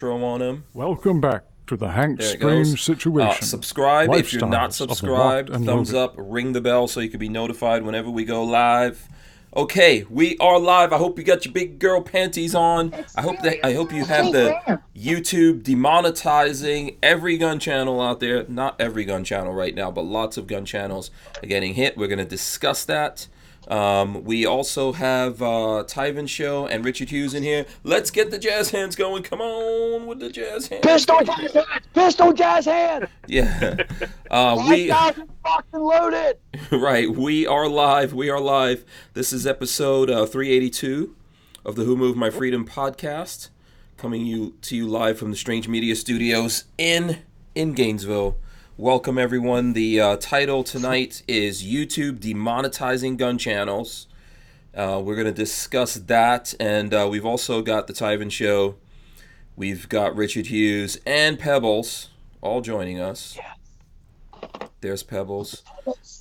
Throw on him. Welcome back to the Hank There it Strange goes. situation. Subscribe if you're not Lifestyles of the subscribed. Locked and Thumbs Loaded. up, ring the bell so you can be notified whenever we go live. Okay, we are live. I hope you got your big girl panties on. I hope you have the YouTube demonetizing every gun channel out there. Not every gun channel right now, but lots of gun channels are getting hit. We're going to discuss that. We also have Tyven Show and Richard Hughes in here. Let's get the jazz hands going. Come on with the jazz hands. Pistol jazz hands! Pistol jazz hands! Yeah. We locked and loaded. Right. We are live. We are live. This is episode 382 of the Who Moved My Freedom podcast, coming to you live from the Strange Media Studios in Gainesville. Welcome, everyone. The title tonight is YouTube Demonetizing Gun Channels. We're going to discuss that, and we've also got the Tyven Show. We've got Richard Hughes and Pebbles all joining us. There's Pebbles.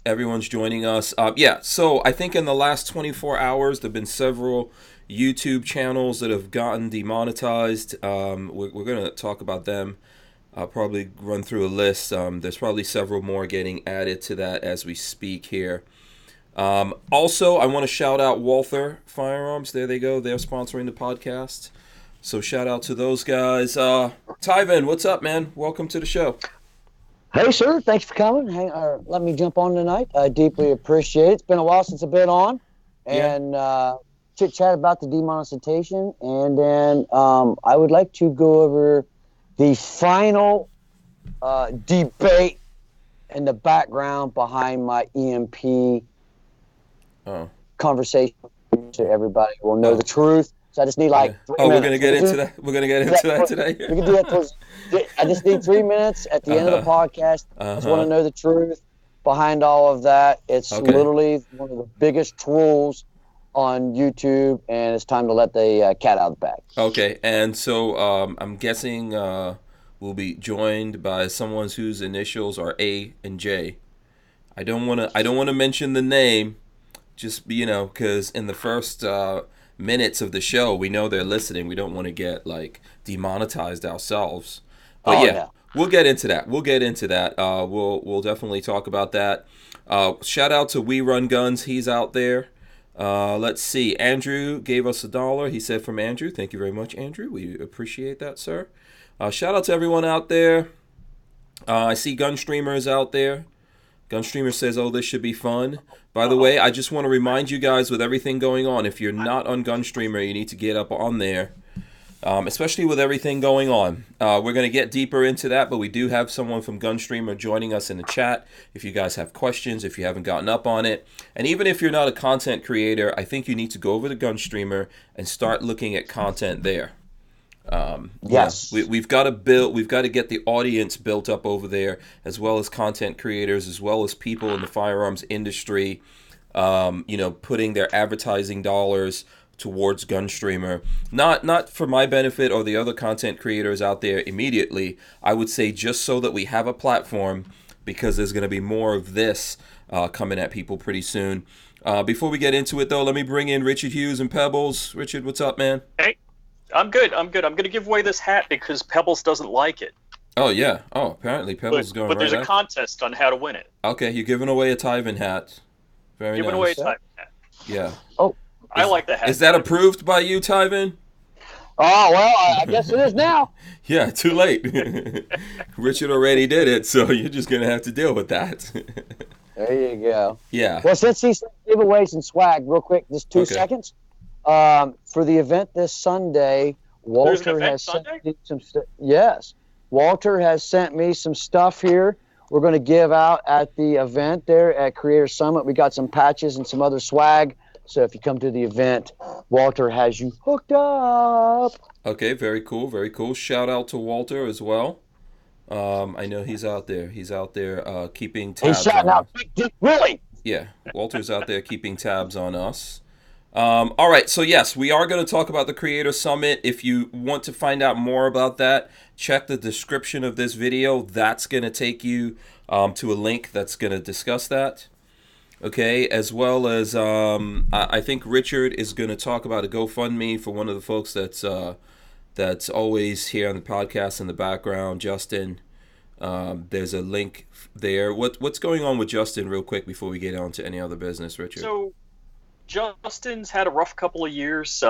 Everyone's joining us. So I think in the last 24 hours, there have been several YouTube channels that have gotten demonetized. We're going to talk about them. I'll probably run through a list. There's probably several more getting added to that as we speak here. Also, I want to shout out Walther Arms. There they go. They're sponsoring the podcast. So shout out to those guys. Tyven, what's up, man? Welcome to the show. Hey, sir. Thanks for coming. Let me jump on tonight. I deeply appreciate it. It's been a while since I've been on. And chit-chat about the demonetization. And then I would like to go over the final debate and the background behind my EMP conversation, so everybody will know the truth. So I just need 3 minutes. We're gonna get into that. We're gonna get into that today. We can do that. I just need 3 minutes at the end of the podcast. I just want to know the truth behind all of that. It's literally one of the biggest trolls on YouTube, and it's time to let the cat out of the bag. Okay, and so I'm guessing we'll be joined by someone whose initials are A and J. I don't want to mention the name, just because in the first minutes of the show, we know they're listening. We don't want to get demonetized ourselves. But we'll get into that. We'll definitely talk about that. Shout out to We Run Guns. He's out there. Let's see. Andrew gave us $1. He said from Andrew. Thank you very much, Andrew. We appreciate that, sir. Shout out to everyone out there. I see Gunstreamer is out there. Gunstreamer says, this should be fun. By the way, I just want to remind you guys, with everything going on, if you're not on Gunstreamer, you need to get up on there, especially with everything going on. We're going to get deeper into that, but we do have someone from Gunstreamer joining us in the chat. If you guys have questions, if you haven't gotten up on it, and even if you're not a content creator, I think you need to go over to Gunstreamer and start looking at content there. Yes, we've got to get the audience built up over there, as well as content creators, as well as people in the firearms industry, putting their advertising dollars towards Gunstreamer. Not for my benefit or the other content creators out there immediately. I would say just so that we have a platform, because there's going to be more of this coming at people pretty soon. Before we get into it, though, let me bring in Richard Hughes and Pebbles. Richard, what's up, man? Hey. I'm good. I'm going to give away this hat because Pebbles doesn't like it. Oh, yeah. Oh, apparently Pebbles is going right. But there's a contest on how to win it. Okay, you're giving away a Tyven hat. Very nice. Giving away a Tyven hat. Yeah. Oh, I like the hat. Is that approved by you, Tyven? Oh, well, I guess it is now. Yeah, too late. Richard already did it, so you're just going to have to deal with that. There you go. Yeah. Well, let's see some giveaways and swag real quick, just 2 seconds. For the event this Sunday, Walter has sent me some stuff. Yes, Walter has sent me some stuff here. We're going to give out at the event there at Creator Summit. We got some patches and some other swag. So if you come to the event, Walter has you hooked up. Okay, very cool, very cool. Shout out to Walter as well. I know he's out there. He's out there keeping tabs. He's shouting out, really? Yeah, Walter's out there keeping tabs on us. All right, so yes, we are going to talk about the Creator Summit. If you want to find out more about that, check the description of this video. That's going to take you to a link that's going to discuss that. Okay, as well as I think Richard is going to talk about a GoFundMe for one of the folks that's that's always here on the podcast in the background, Justin. There's a link there. What's going on with Justin real quick before we get on to any other business, Richard? So Justin's had a rough couple of years.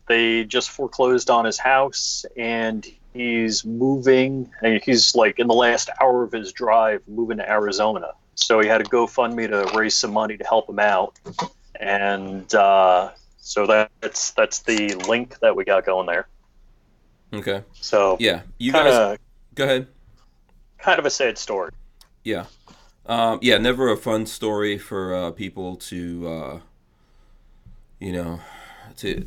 They just foreclosed on his house, and he's moving. And he's like in the last hour of his drive, moving to Arizona. So he had a GoFundMe to raise some money to help him out, and so that's the link that we got going there. Okay. So yeah, you guys go ahead. Kind of a sad story. Yeah. Yeah, never a fun story for people to, to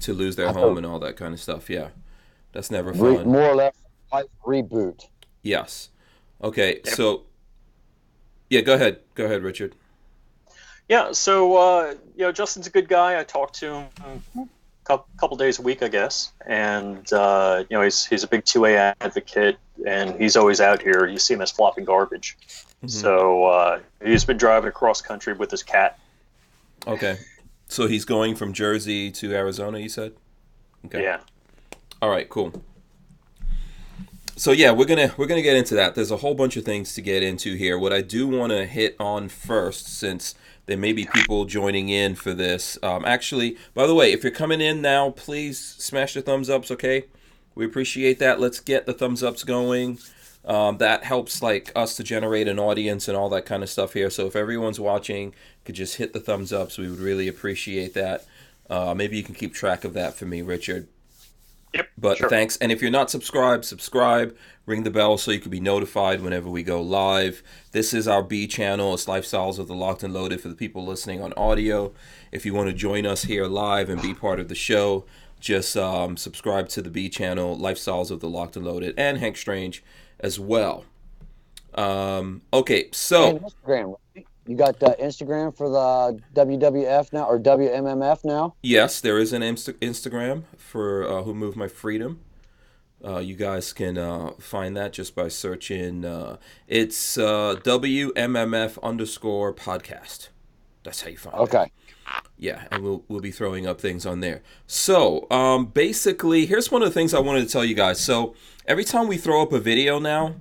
lose their home and all that kind of stuff. Yeah, that's never fun. More or less life reboot. Yes. Okay, so, yeah, go ahead, Richard. Yeah, so, Justin's a good guy. I talk to him a couple days a week, I guess. And, he's a big 2A advocate, and he's always out here. You see him as flopping garbage. Mm-hmm. So he's been driving across country with his cat. Okay. So he's going from Jersey to Arizona, you said? Okay. Yeah. All right, cool. So yeah, we're gonna get into that. There's a whole bunch of things to get into here. What I do want to hit on first, since there may be people joining in for this. Actually, by the way, if you're coming in now, please smash the thumbs ups, okay? We appreciate that. Let's get the thumbs ups going. That helps like us to generate an audience and all that kind of stuff here. So if everyone's watching, could just hit the thumbs ups. We would really appreciate that. Maybe you can keep track of that for me, Richard. Yep. But sure. Thanks. And if you're not subscribed, subscribe. Ring the bell so you can be notified whenever we go live. This is our B channel. It's Lifestyles of the Locked and Loaded for the people listening on audio. If you want to join us here live and be part of the show, just subscribe to the B channel, Lifestyles of the Locked and Loaded, and Hank Strange as well. Okay, so Instagram. You got Instagram for the WWF now, or WMMF now? Yes, there is an Instagram for Who Moved My Freedom. You guys can find that just by searching. It's WMMF_podcast. That's how you find it. Okay. Yeah, and we'll be throwing up things on there. So basically, here's one of the things I wanted to tell you guys. So every time we throw up a video now,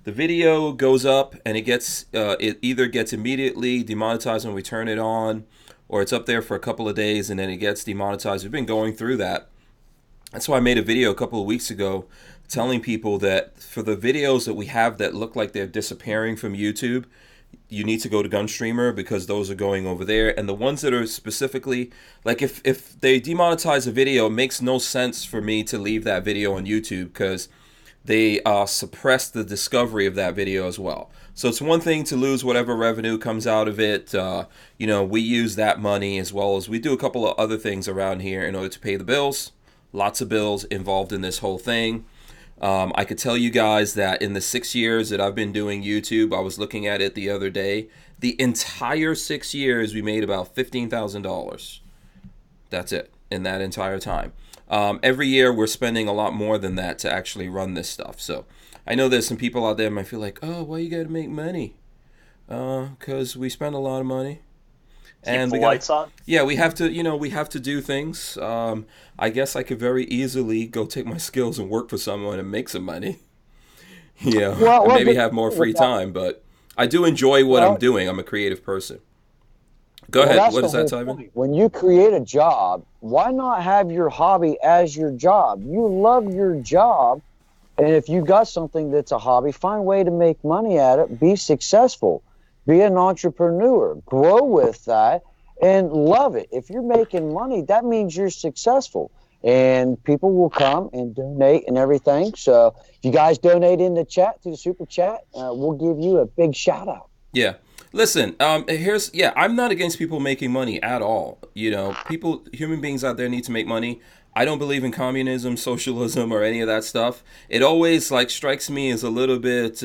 the video goes up and it either gets immediately demonetized when we turn it on, or it's up there for a couple of days and then it gets demonetized. We've been going through that. That's why I made a video a couple of weeks ago telling people that for the videos that we have that look like they're disappearing from YouTube, you need to go to Gunstreamer because those are going over there. And the ones that are specifically, like if they demonetize a video, it makes no sense for me to leave that video on YouTube because they suppress the discovery of that video as well. So it's one thing to lose whatever revenue comes out of it. We use that money as well as we do a couple of other things around here in order to pay the bills. Lots of bills involved in this whole thing. I could tell you guys that in the 6 years that I've been doing YouTube, I was looking at it the other day. The entire 6 years, we made about $15,000. That's it, in that entire time. Every year, we're spending a lot more than that to actually run this stuff. So I know there's some people out there that might feel like, oh, why you got to make money? Because we spend a lot of money. And the lights on? Yeah, we have to do things. I guess I could very easily go take my skills and work for someone and make some money. Well, maybe have more free time, but I do enjoy what I'm doing. I'm a creative person. Go ahead. What is that, Simon? When you create a job, why not have your hobby as your job? You love your job, and if you got something that's a hobby, find a way to make money at it. Be successful. Be an entrepreneur. Grow with that and love it. If you're making money, that means you're successful. And people will come and donate and everything. So if you guys donate in the chat, through the super chat, we'll give you a big shout out. Yeah. Listen, I'm not against people making money at all. Human beings out there need to make money. I don't believe in communism, socialism, or any of that stuff. It always strikes me as a little bit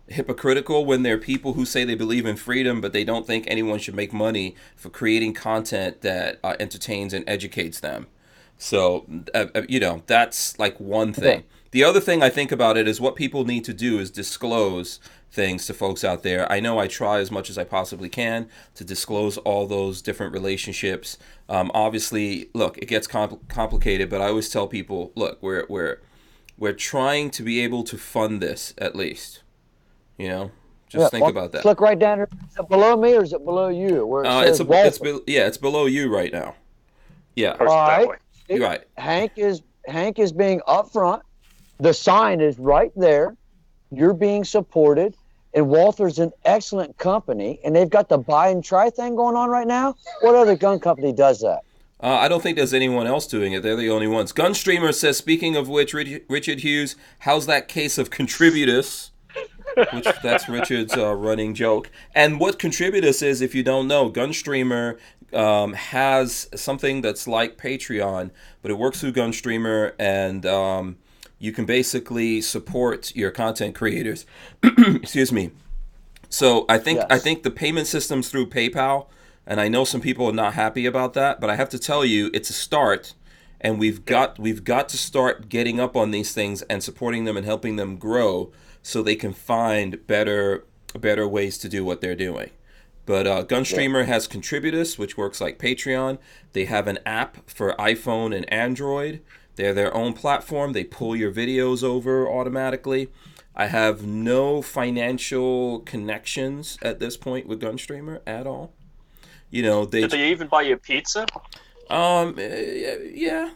hypocritical when there are people who say they believe in freedom, but they don't think anyone should make money for creating content that entertains and educates them. So, that's like one thing. Okay. The other thing I think about it is what people need to do is disclose things to folks out there. I know I try as much as I possibly can to disclose all those different relationships. Obviously, look, it gets complicated, but I always tell people, look, we're trying to be able to fund this at least. Just think about that. Look right down there. Is it below me or is it below you? Where it says Walther. It's below you right now. Yeah. All right. You're right. Hank is being upfront. The sign is right there. You're being supported. And Walther's an excellent company, and they've got the buy and try thing going on right now. What other gun company does that? I don't think there's anyone else doing it. They're the only ones. Gunstreamer says, speaking of which, Richard Hughes, how's that case of Contributus? Which that's Richard's running joke. And what Contributus is, if you don't know, Gunstreamer has something that's like Patreon, but it works through Gunstreamer, and you can basically support your content creators. Excuse me. So I think the payment system's through PayPal, and I know some people are not happy about that, but I have to tell you, it's a start, and we've got to start getting up on these things and supporting them and helping them grow so they can find better ways to do what they're doing. But Gunstreamer has Contributus, which works like Patreon. They have an app for iPhone and Android. They're their own platform. They pull your videos over automatically. I have no financial connections at this point with Gunstreamer at all. Did they even buy you a pizza? Yeah.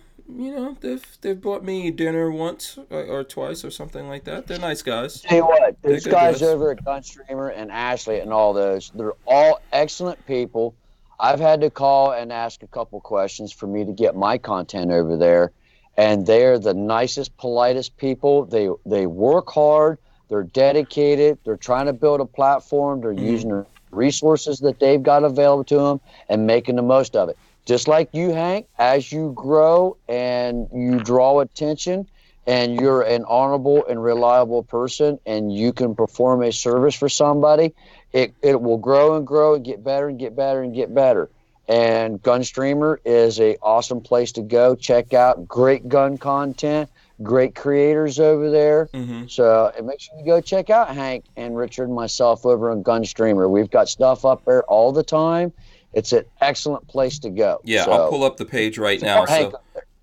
They've bought me dinner once or twice or something like that. They're nice guys. Tell you what, those guys over at Gunstreamer and Ashley and all those, they're all excellent people. I've had to call and ask a couple questions for me to get my content over there. And they're the nicest, politest people. They work hard. They're dedicated. They're trying to build a platform. They're using the resources that they've got available to them and making the most of it. Just like you, Hank, as you grow and you draw attention and you're an honorable and reliable person and you can perform a service for somebody, it will grow and grow and get better and get better and get better. And Gunstreamer is a awesome place to go. Check out great gun content, great creators over there. So make sure you go check out Hank and Richard and myself over on Gunstreamer. We've got stuff up there all the time. It's an excellent place to go. Yeah, so, I'll pull up the page right now. So,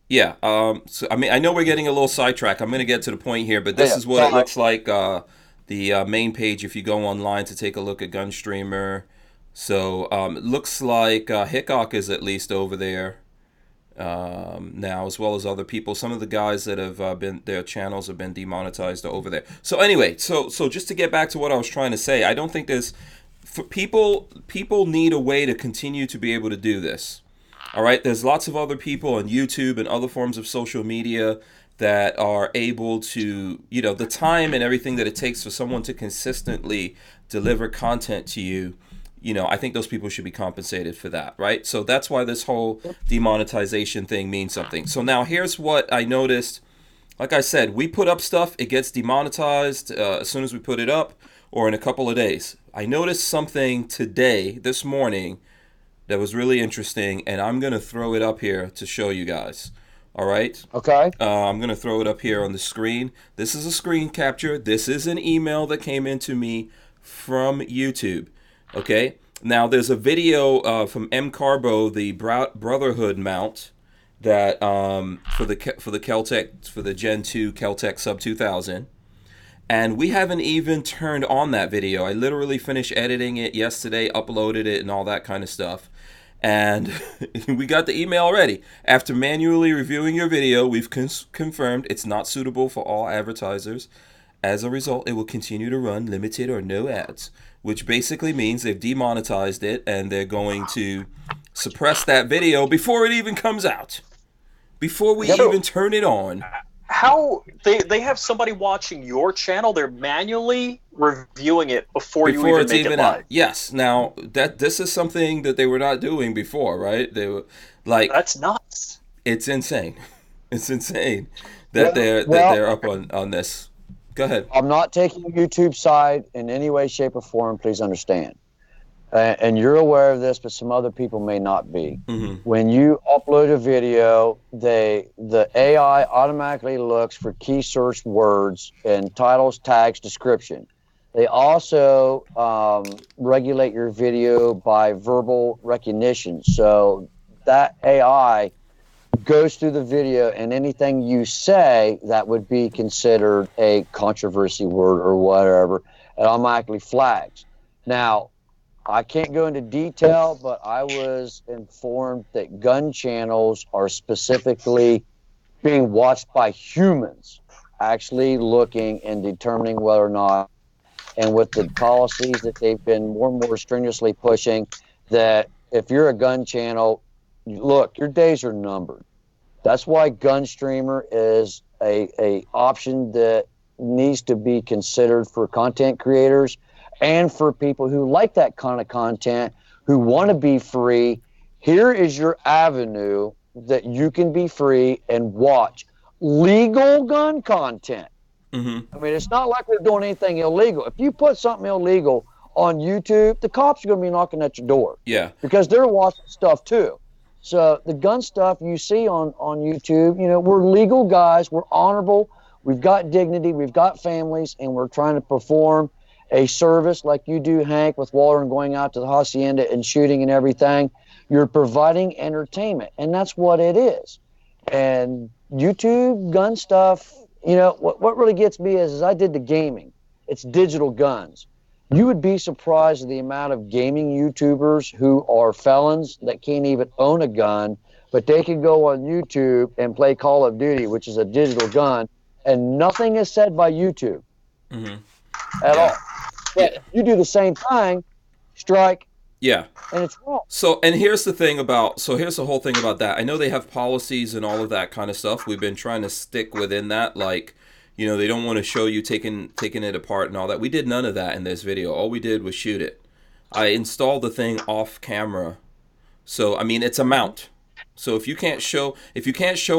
yeah. So I mean, I know we're getting a little sidetracked. I'm going to get to the point here, but this is what it looks like. The main page, if you go online to take a look at Gunstreamer. So it looks like Hickok is at least over there now, as well as other people. Some of the guys that have their channels have been demonetized are over there. So anyway, so just to get back to what I was trying to say, I don't think there's for people need a way to continue to be able to do this. All right, there's lots of other people on YouTube and other forms of social media that are able to, the time and everything that it takes for someone to consistently deliver content to you. I think those people should be compensated for that, right? So that's why this whole demonetization thing means something. So now here's what I noticed. Like I said, we put up stuff, it gets demonetized as soon as we put it up or in a couple of days. I noticed something today, this morning, that was really interesting, and I'm going to throw it up here to show you guys. All right? Okay. I'm going to throw it up here on the screen. This is a screen capture. This is an email that came into me from YouTube. Okay, now there's a video from M Carbo, the Brotherhood mount that for the Keltec, for the Gen 2 Keltec Sub 2000, and we haven't even turned on that video. I literally finished editing it yesterday, uploaded it, and all that kind of stuff. And we got the email already. After manually reviewing your video, we've confirmed it's not suitable for all advertisers. As a result, it will continue to run limited or no ads, which basically means they've demonetized it and they're going to suppress that video before it even comes out, before we even turn it on. How they have somebody watching your channel? They're manually reviewing it before you even make it live. Yes. Now this is something that they were not doing before, right? They were like, that's nuts. It's insane. It's insane that they're up on this. Go ahead. I'm not taking YouTube's side in any way, shape, or form. Please understand. and you're aware of this, but some other people may not be. Mm-hmm. When you upload a video, the AI automatically looks for key search words and titles, tags, description. They also regulate your video by verbal recognition. So that AI goes through the video, and anything you say that would be considered a controversy word or whatever, it automatically flags. Now, I can't go into detail, but I was informed that gun channels are specifically being watched by humans, actually looking and determining whether or not, and with the policies that they've been more and more strenuously pushing, that if you're a gun channel, look, your days are numbered. That's why Gun Streamer is a option that needs to be considered for content creators and for people who like that kind of content, who want to be free. Here is your avenue that you can be free and watch legal gun content. Mm-hmm. I mean, it's not like we're doing anything illegal. If you put something illegal on YouTube, the cops are going to be knocking at your door. Yeah. Because they're watching stuff too. So the gun stuff you see on YouTube, you know, we're legal guys, we're honorable, we've got dignity, we've got families, and we're trying to perform a service like you do, Hank, with Walter, and going out to the hacienda and shooting and everything. You're providing entertainment, and that's what it is. And YouTube gun stuff, you know, what really gets me is I did the gaming. It's digital guns. You would be surprised at the amount of gaming YouTubers who are felons that can't even own a gun, but they can go on YouTube and play Call of Duty, which is a digital gun, and nothing is said by YouTube at all. But you do the same thing, strike, Yeah. and it's wrong. So, and here's the thing about, so here's the whole thing about that. I know they have policies and all of that kind of stuff. We've been trying to stick within that, like, you know, they don't want to show you taking it apart and all that. We did none of that in this video. All we did was shoot it. I installed the thing off camera. So, I mean, it's a mount. So if you can't show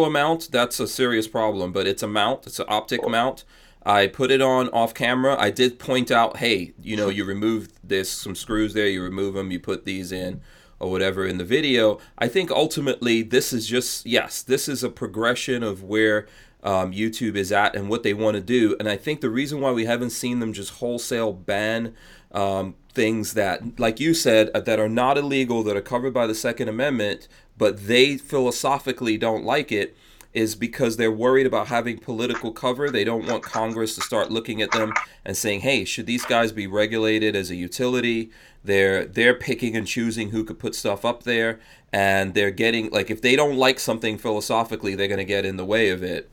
a mount, that's a serious problem, but it's a mount, it's an optic mount. I put it on off camera. I did point out, hey, you know, you remove this, some screws there, you remove them, you put these in or whatever in the video. I think ultimately this is just, yes, this is a progression of where YouTube is at and what they want to do. And I think the reason why we haven't seen them just wholesale ban things that, like you said, that are not illegal, that are covered by the Second Amendment, but they philosophically don't like it, is because they're worried about having political cover. They don't want Congress to start looking at them and saying, hey, should these guys be regulated as a utility? They're picking and choosing who could put stuff up there, and they're getting, like, if they don't like something philosophically, they're going to get in the way of it.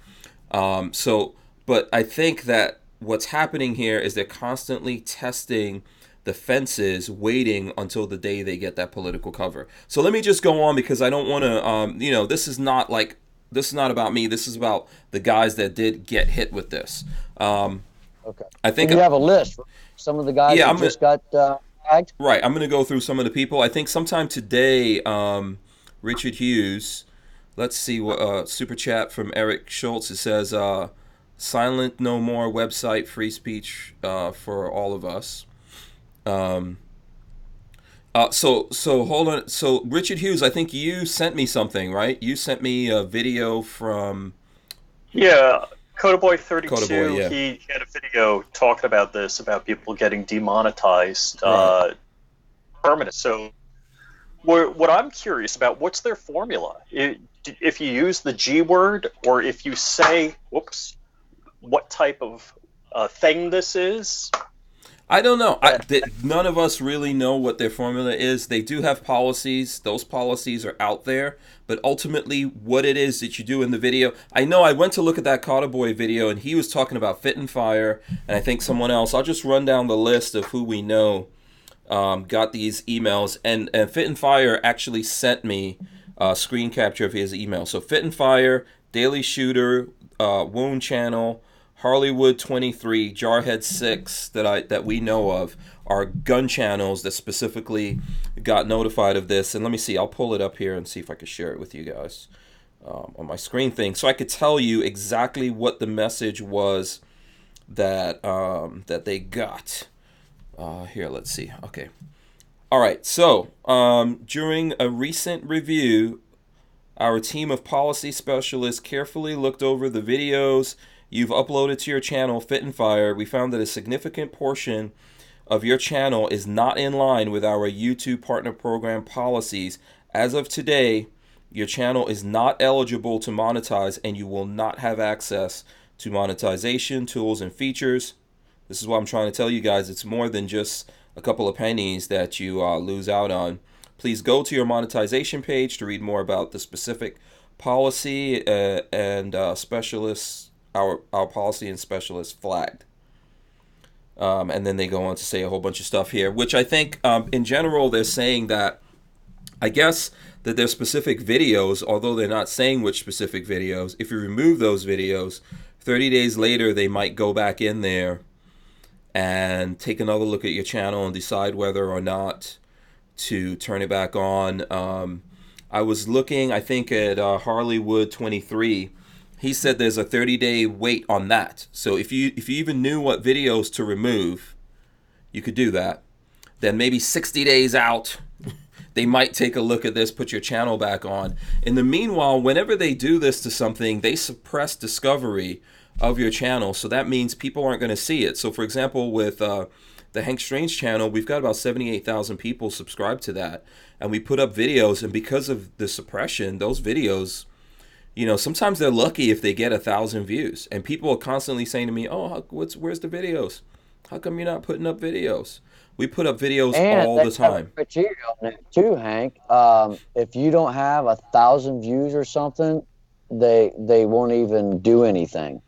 But I think that what's happening here is they're constantly testing the fences, waiting until the day they get that political cover. So let me just go on, because I don't want to, you know, this is not about me. This is about the guys that did get hit with this. Okay. I think you have a list for some of the guys that just got tagged. Right. I'm going to go through some of the people. I think sometime today, Richard Hughes. Let's see what super chat from Eric Schultz. It says, "Silent no more website, free speech for all of us." So hold on. So Richard Hughes, I think you sent me something, right? You sent me a video from. Yeah, Codaboy32. Codaboy, yeah. He had a video talking about this, about people getting demonetized permanent. So what I'm curious about, what's their formula? If you use the G word, or if you say, whoops, what type of thing this is? I don't know. None of us really know what their formula is. They do have policies. Those policies are out there. But ultimately, what it is that you do in the video, I know I went to look at that Codaboy video, and he was talking about Fit and Fire, and I think someone else. I'll just run down the list of who we know got these emails. And Fit and Fire actually sent me a screen capture of his email. So Fit and Fire, Daily Shooter, Wound Channel, Hollywood 23, Jarhead 6 that we know of are gun channels that specifically got notified of this. And let me see, I'll pull it up here and see if I can share it with you guys on my screen thing, so I could tell you exactly what the message was that that they got. Here, let's see. Okay, All right. So during a recent review, our team of policy specialists carefully looked over the videos you've uploaded to your channel, Fit and Fire. We found that a significant portion of your channel is not in line with our YouTube Partner Program policies. As of today, your channel is not eligible to monetize, and you will not have access to monetization tools and features. This is what I'm trying to tell you guys. It's more than just a couple of pennies that you lose out on. Please go to your monetization page to read more about the specific policy and specialists, our policy and specialists flagged. And then they go on to say a whole bunch of stuff here, which I think in general they're saying that, I guess, that there's specific videos, although they're not saying which specific videos. If you remove those videos, 30 days later they might go back in there and take another look at your channel and decide whether or not to turn it back on. I was looking, I think, at Harleywood 23. He said there's a 30-day wait on that. So if you even knew what videos to remove, you could do that. Then maybe 60 days out, they might take a look at this, put your channel back on. In the meanwhile, whenever they do this to something, they suppress discovery of your channel. So that means people aren't going to see it. So for example, with the Hank Strange channel, we've got about 78,000 people subscribed to that. And we put up videos, and because of the suppression, those videos, you know, sometimes they're lucky if they get 1,000 views. And people are constantly saying to me, oh, where's the videos? How come you're not putting up videos? We put up videos all the time. Criteria on it too, Hank. If you don't have 1,000 views or something, they won't even do anything.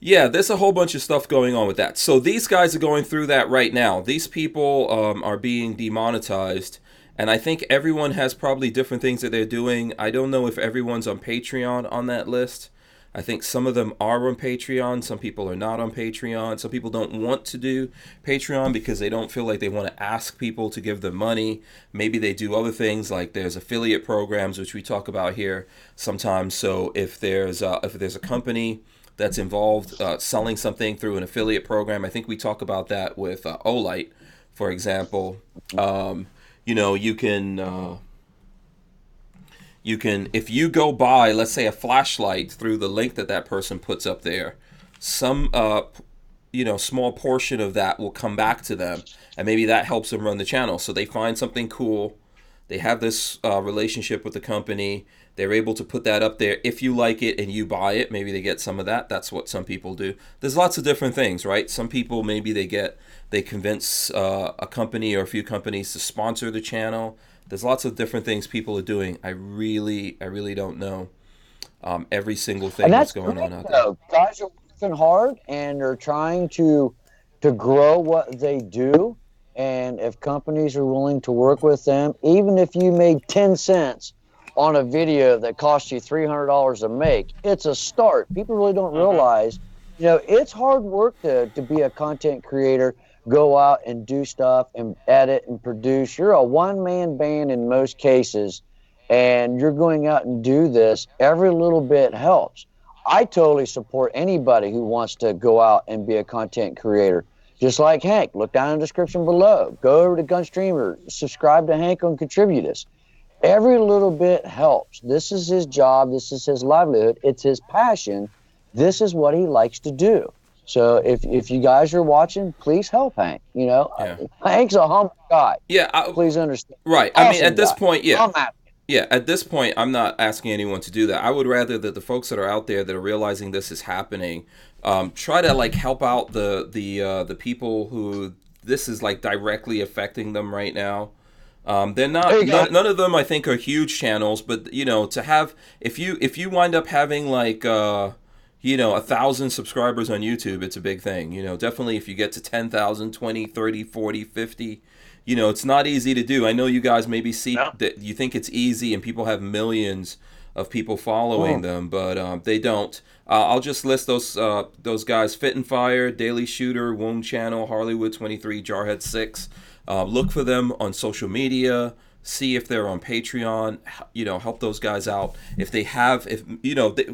Yeah, there's a whole bunch of stuff going on with that. So these guys are going through that right now. These people are being demonetized. And I think everyone has probably different things that they're doing. I don't know if everyone's on Patreon on that list. I think some of them are on Patreon. Some people are not on Patreon. Some people don't want to do Patreon because they don't feel like they want to ask people to give them money. Maybe they do other things, like there's affiliate programs, which we talk about here sometimes. So if there's a company that's involved selling something through an affiliate program, I think we talk about that with Olight, for example. You know, you can if you go buy, let's say, a flashlight through the link that person puts up there, some small portion of that will come back to them, and maybe that helps them run the channel. So they find something cool, they have this relationship with the company, they're able to put that up there. If you like it and you buy it, maybe they get some of that. That's what some people do. There's lots of different things, right? Some people, maybe they convince a company or a few companies to sponsor the channel. There's lots of different things people are doing. I really don't know every single thing that's going on out there. Guys are working hard, and they're trying to grow what they do. And if companies are willing to work with them, even if you made 10 cents on a video that costs you $300 to make, it's a start. People really don't realize, it's hard work to be a content creator, go out and do stuff and edit and produce. You're a one-man band in most cases, and you're going out and do this. Every little bit helps. I totally support anybody who wants to go out and be a content creator. Just like Hank, look down in the description below. Go over to Gunstreamer, subscribe to Hank on Contributus. Every little bit helps. This is his job. This is his livelihood. It's his passion. This is what he likes to do. So if you guys are watching, please help Hank. Hank's a humble guy. Yeah, please understand. Right. Awesome I mean, at this guy. point, yeah. Yeah, at this point, I'm not asking anyone to do that. I would rather that the folks that are out there that are realizing this is happening, try to help out the people who this is directly affecting them right now. They're not. None of them, I think, are huge channels, but to have, if you wind up having 1,000 subscribers on YouTube, it's a big thing. Definitely if you get to 10,000, 20, 30, 40, 50, it's not easy to do. I know you guys maybe see that you think it's easy and people have millions of people following them, but they don't. I'll just list those guys: Fit and Fire, Daily Shooter, Wound Channel, Harleywood 23, Jarhead 6. Look for them on social media. See if they're on Patreon. Help those guys out. If they have,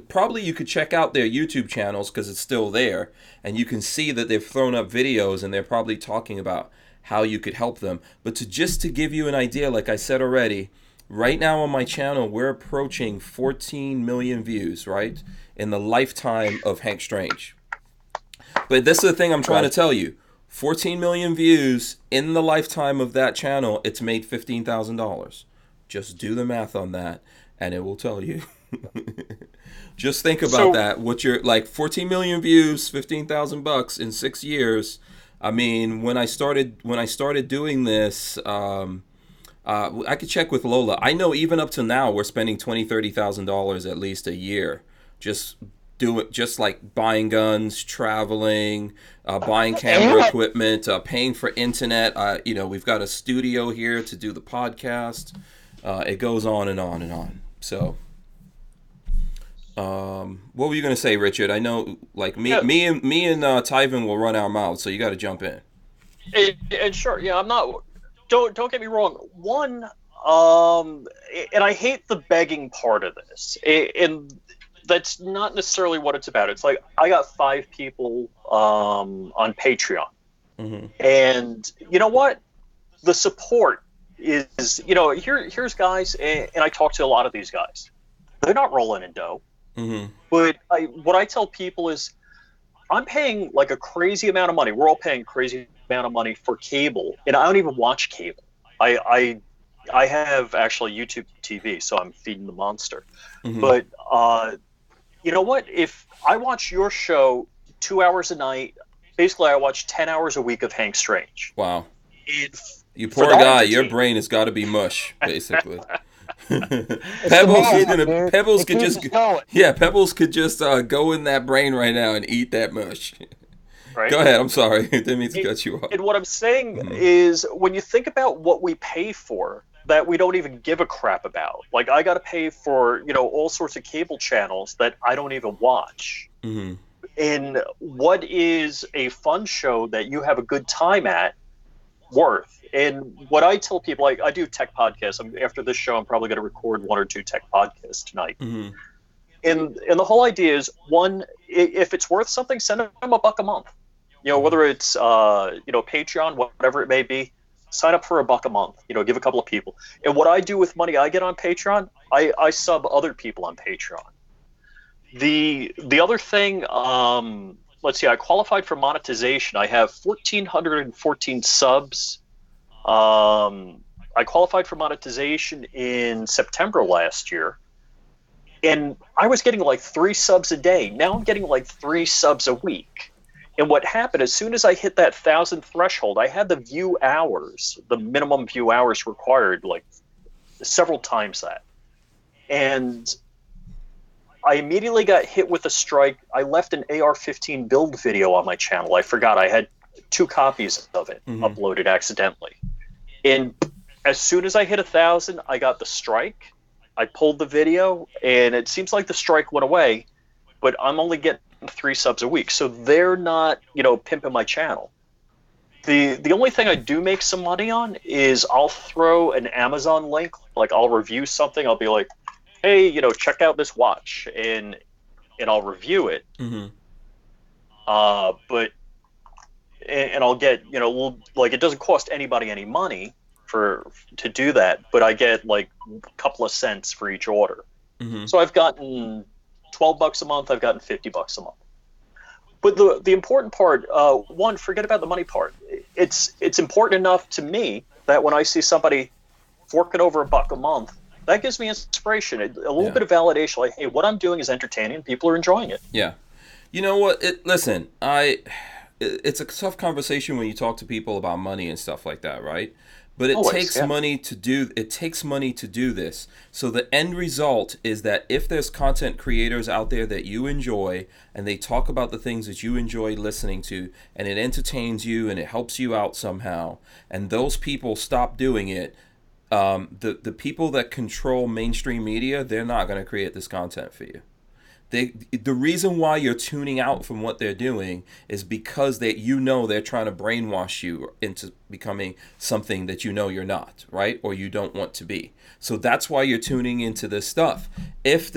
probably you could check out their YouTube channels because it's still there, and you can see that they've thrown up videos and they're probably talking about how you could help them. But just to give you an idea, like I said already, right now on my channel, we're approaching 14 million views, right? In the lifetime of Hank Strange. But this is the thing I'm trying to tell you. 14 million views in the lifetime of that channel, it's made $15,000. Just do the math on that, and it will tell you. Just think about that. What you're like, 14 million views, $15,000 in 6 years. I mean, when I started doing this, I could check with Lola. I know even up to now, we're spending $20,000-$30,000 at least a year, just like buying guns, traveling, buying camera equipment, paying for internet. We've got a studio here to do the podcast. It goes on and on and on. So, what were you gonna say, Richard? I know, like me and Tyven will run our mouths, so you got to jump in. And sure, yeah, I'm not. Don't get me wrong. One, and I hate the begging part of this, and that's not necessarily what it's about. It's like I got 5 people on Patreon, and you know what? The support is, here's guys, and I talk to a lot of these guys. They're not rolling in dough, but what I tell people is, I'm paying like a crazy amount of money. We're all paying crazy amount of money for cable, and I don't even watch cable. I have actually YouTube TV, so I'm feeding the monster. But you know what? If I watch your show 2 hours a night, basically I watch 10 hours a week of Hank Strange. Wow. You poor guy, your brain has got to be mush, basically. Pebbles could just go in that brain right now and eat that mush. Right? Go ahead. I'm sorry. Didn't mean to cut you off. And what I'm saying is, when you think about what we pay for, that we don't even give a crap about. Like, I got to pay for, all sorts of cable channels that I don't even watch. And what is a fun show that you have a good time at worth? And what I tell people, like, I do tech podcasts. After this show, I'm probably going to record 1 or 2 tech podcasts tonight. And the whole idea is, one, if it's worth something, send them $1 a month. Whether it's Patreon, whatever it may be, sign up for $1 a month. Give a couple of people. And what I do with money I get on Patreon, I sub other people on Patreon. The other thing, let's see, I qualified for monetization. I have 1,414 subs. I qualified for monetization in September last year, and I was getting like 3 subs a day. Now I'm getting like 3 subs a week. And what happened, as soon as I hit that 1,000 threshold, I had the view hours, the minimum view hours required, like several times that. And I immediately got hit with a strike. I left an AR-15 build video on my channel. I forgot. I had 2 copies of it uploaded accidentally. And as soon as I hit 1,000, I got the strike. I pulled the video, and it seems like the strike went away, but I'm only getting 3 subs a week. So they're not, pimping my channel. The only thing I do make some money on is I'll throw an Amazon link. Like, I'll review something. I'll be like, hey, check out this watch, and I'll review it. But I'll get, it doesn't cost anybody any money to do that, but I get like a couple of cents for each order. So I've gotten $12 a month. I've gotten $50 a month. But the important part, one, forget about the money part. It's important enough to me that when I see somebody forking over $1 a month, that gives me inspiration, a little bit of validation. Like, hey, what I'm doing is entertaining. People are enjoying it. Yeah. You know what? Listen, it's a tough conversation when you talk to people about money and stuff like that, right? But it takes money to do. It takes money to do this. So the end result is that if there's content creators out there that you enjoy, and they talk about the things that you enjoy listening to, and it entertains you and it helps you out somehow, and those people stop doing it, the people that control mainstream media, they're not going to create this content for you. The reason why you're tuning out from what they're doing is because they're trying to brainwash you into becoming something that you're not, right? Or you don't want to be. So that's why you're tuning into this stuff. If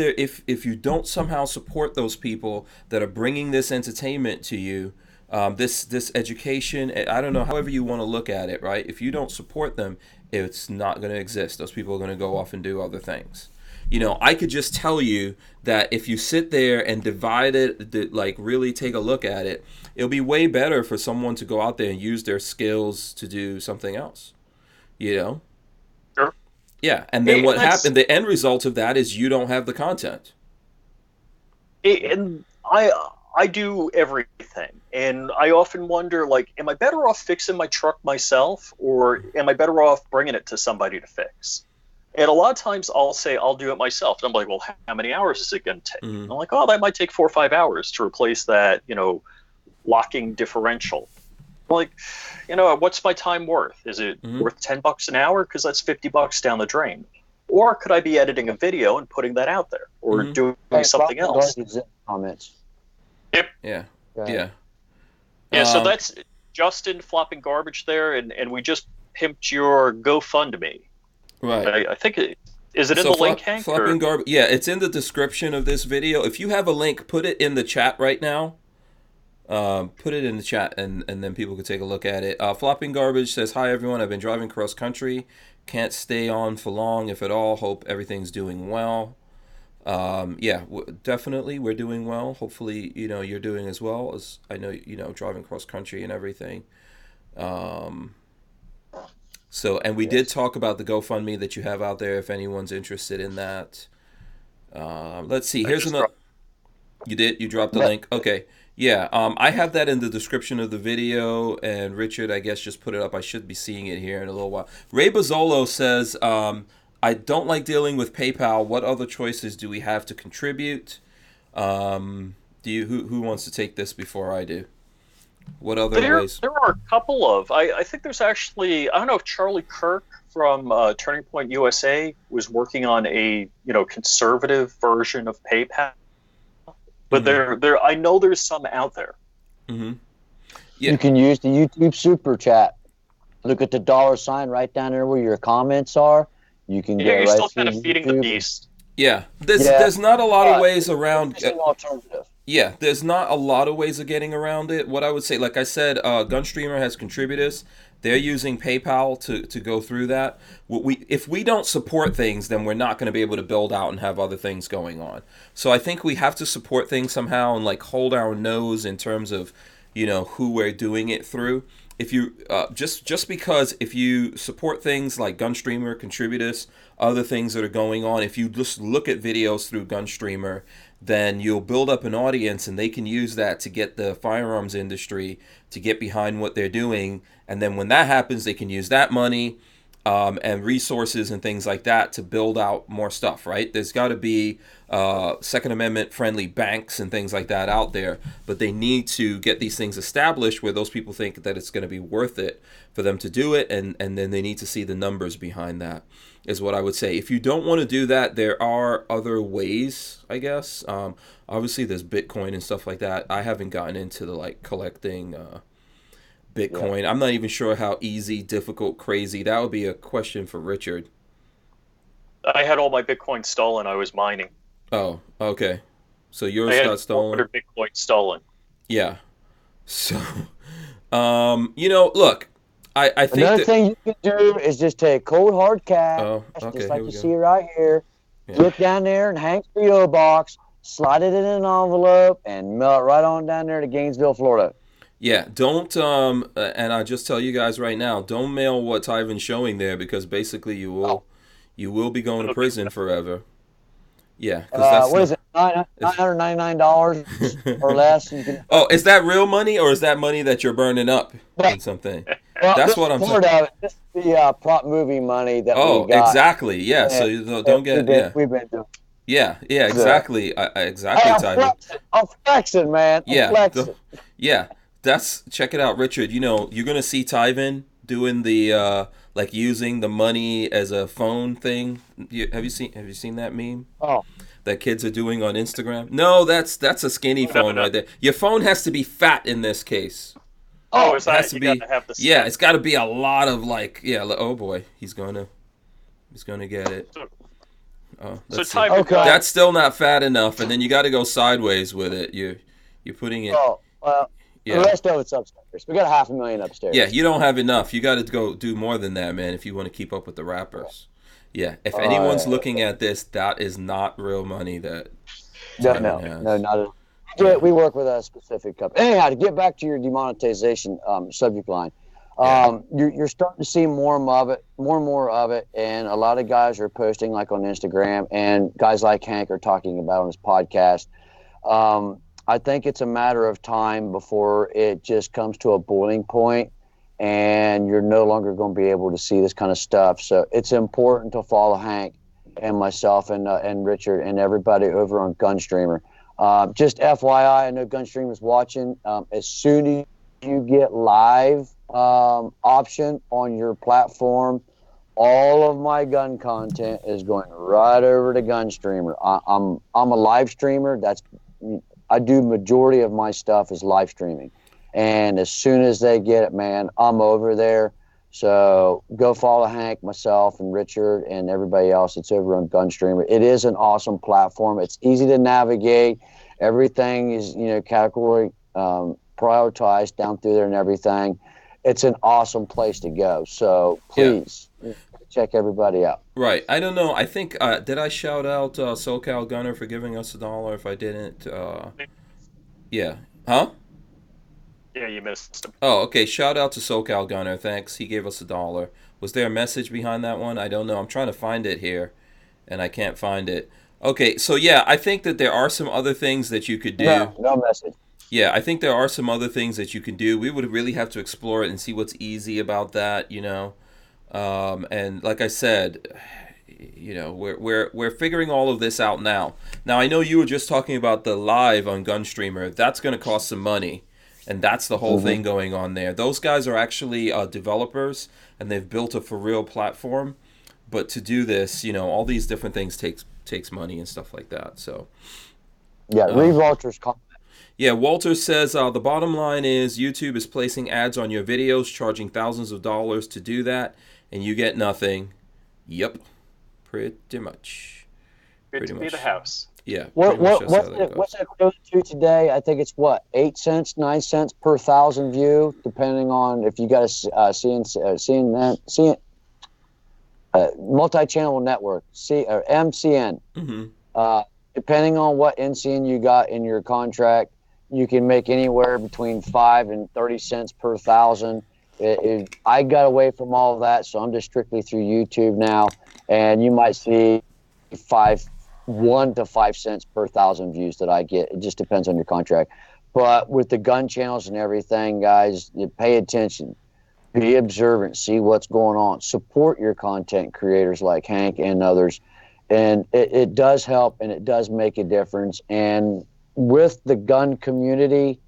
you don't somehow support those people that are bringing this entertainment to you, this education. I don't know, however you want to look at it, right? If you don't support them, it's not going to exist. Those people are going to go off and do other things. I could just tell you that if you sit there and divide it, like really take a look at it, it'll be way better for someone to go out there and use their skills to do something else. Sure. Yeah, and then what happened? The end result of that is you don't have the content. And I do everything, and I often wonder, like, am I better off fixing my truck myself, or am I better off bringing it to somebody to fix? And a lot of times I'll say I'll do it myself. And I'm like, well, how many hours is it going to take? And I'm like, oh, that might take 4 or 5 hours to replace that, locking differential. I'm like, what's my time worth? Is it worth $10 an hour? Because that's $50 down the drain. Or could I be editing a video and putting that out there, or doing something else? Comments. Yep. Yeah. Okay. Yeah. So that's Justin flopping garbage there, and we just pimped your GoFundMe. Right. I think is it in the link, Hank? Flopping garbage. Yeah, it's in the description of this video. If you have a link, put it in the chat right now. Put it in the chat, and then people can take a look at it. Flopping garbage says, "Hi everyone. I've been driving cross country. Can't stay on for long, if at all. Hope everything's doing well." Definitely we're doing well. Hopefully, you're doing as well, as I know, driving cross country and everything. And we did talk about the GoFundMe that you have out there if anyone's interested in that. Let's see. Here's another. You did? You dropped the link? Okay. Yeah. I have that in the description of the video, and Richard, I guess, just put it up. I should be seeing it here in a little while. Ray Bozzolo says, I don't like dealing with PayPal. What other choices do we have to contribute? Who wants to take this before I do? What other ways? There are a couple of. I think there's actually, I don't know if Charlie Kirk from Turning Point USA was working on a conservative version of PayPal, but there I know there's some out there. Mm-hmm. Yeah. You can use the YouTube Super Chat. Look at the $ right down there where your comments are. You can get you're right still through kind of feeding the beast. Yeah, there's not a lot of ways around. It's an alternative. Yeah, there's not a lot of ways of getting around it. What I would say, like I said, Gunstreamer has contributors. They're using PayPal to go through that. If we don't support things, then we're not going to be able to build out and have other things going on. So I think we have to support things somehow and like hold our nose in terms of, who we're doing it through. If you just because if you support things like Gunstreamer, contributors, other things that are going on, if you just look at videos through Gunstreamer, then you'll build up an audience, and they can use that to get the firearms industry to get behind what they're doing. And then when that happens, they can use that money and resources and things like that to build out more stuff, right? There's got to be Second Amendment friendly banks and things like that out there, but they need to get these things established where those people think that it's going to be worth it for them to do it, and then they need to see the numbers behind that, is what I would say. If you don't want to do that, there are other ways, I guess. Obviously, there's Bitcoin and stuff like that. I haven't gotten into the collecting Bitcoin. Yeah. I'm not even sure how easy, difficult, crazy. That would be a question for Richard. I had all my Bitcoin stolen. I was mining. Oh, okay. So yours got stolen? 400 Bitcoin stolen. Yeah. So, look, I think another thing you can do is just take cold hard cash, just like you see right here. Yeah. Look down there and Hank's PO box, slide it in an envelope, and mail it right on down there to Gainesville, Florida. Yeah, don't, and I just tell you guys right now, don't mail what's Ivan's showing there, because basically you will be going to prison forever. Yeah. What is it, $999 or less? Oh, is that real money, or is that money that you're burning up in something? Well, that's what I'm saying. Part of it, this is the prop movie money that we got. Exactly. Yeah, so don't get it. We've been doing. Yeah, exactly. Exactly, I'm flexing, man. I'm flexing. Check it out, Richard. You're going to see Tyven doing the using the money as a phone thing. Have you seen that meme? Oh. That kids are doing on Instagram? No, that's a skinny phone right there. Your phone has to be fat in this case. Oh, it has to be. Yeah, it's got to be a lot of oh boy, he's gonna get it. Oh, that's still not fat enough, and then you got to go sideways with it. You're putting it. Oh, well, The rest of it's upstairs. We got 500,000 upstairs. Yeah, you don't have enough. You got to go do more than that, man, if you want to keep up with the rappers. Yeah, if anyone's looking at this, that is not real money that no, not at all. Yeah, we work with a specific company. Anyhow, to get back to your demonetization subject line, you're starting to see more and more of it, and a lot of guys are posting like on Instagram, and guys like Hank are talking about on his podcast. I think it's a matter of time before it just comes to a boiling point, and you're no longer going to be able to see this kind of stuff. So it's important to follow Hank and myself and Richard and everybody over on Gunstreamer. Just FYI, I know Gunstreamer's watching. As soon as you get live option on your platform, all of my gun content is going right over to Gunstreamer. I'm a live streamer. I do majority of my stuff is live streaming, and as soon as they get it, man, I'm over there. So go follow Hank, myself, and Richard, and everybody else that's over on Gunstreamer. It is an awesome platform. It's easy to navigate. Everything is, category prioritized down through there and everything. It's an awesome place to go. So please check everybody out. Right. I don't know. I think, did I shout out SoCal Gunner for giving us $1? If I didn't, yeah. Huh? Yeah, you missed him. Oh, okay. Shout out to SoCal Gunner. Thanks. He gave us $1. Was there a message behind that one? I don't know. I'm trying to find it here, and I can't find it. Okay, so yeah, I think that there are some other things that you could do. No message. Yeah, I think there are some other things that you can do. We would really have to explore it and see what's easy about that, And like I said, we're figuring all of this out now. Now, I know you were just talking about the live on Gunstreamer. That's going to cost some money. And that's the whole thing going on there. Those guys are actually developers, and they've built a for real platform. But to do this, all these different things takes money and stuff like that. So, yeah, read Walter's comment. Yeah, Walter says the bottom line is YouTube is placing ads on your videos, charging thousands of dollars to do that, and you get nothing. Yep, pretty much. Good to be the house. Yeah. What's that close to today? I think it's 8 cents, 9 cents per 1,000 view, depending on if you got a multi-channel network, or MCN. Depending on what NCN you got in your contract, you can make anywhere between 5 and 30 cents per 1,000. I got away from all of that, so I'm just strictly through YouTube now, and you might see 1 to 5 cents per 1,000 views that I get. It just depends on your contract. But with the gun channels and everything, guys, you pay attention, be observant, see what's going on, support your content creators like Hank and others, and it does help, and it does make a difference. And with the gun community,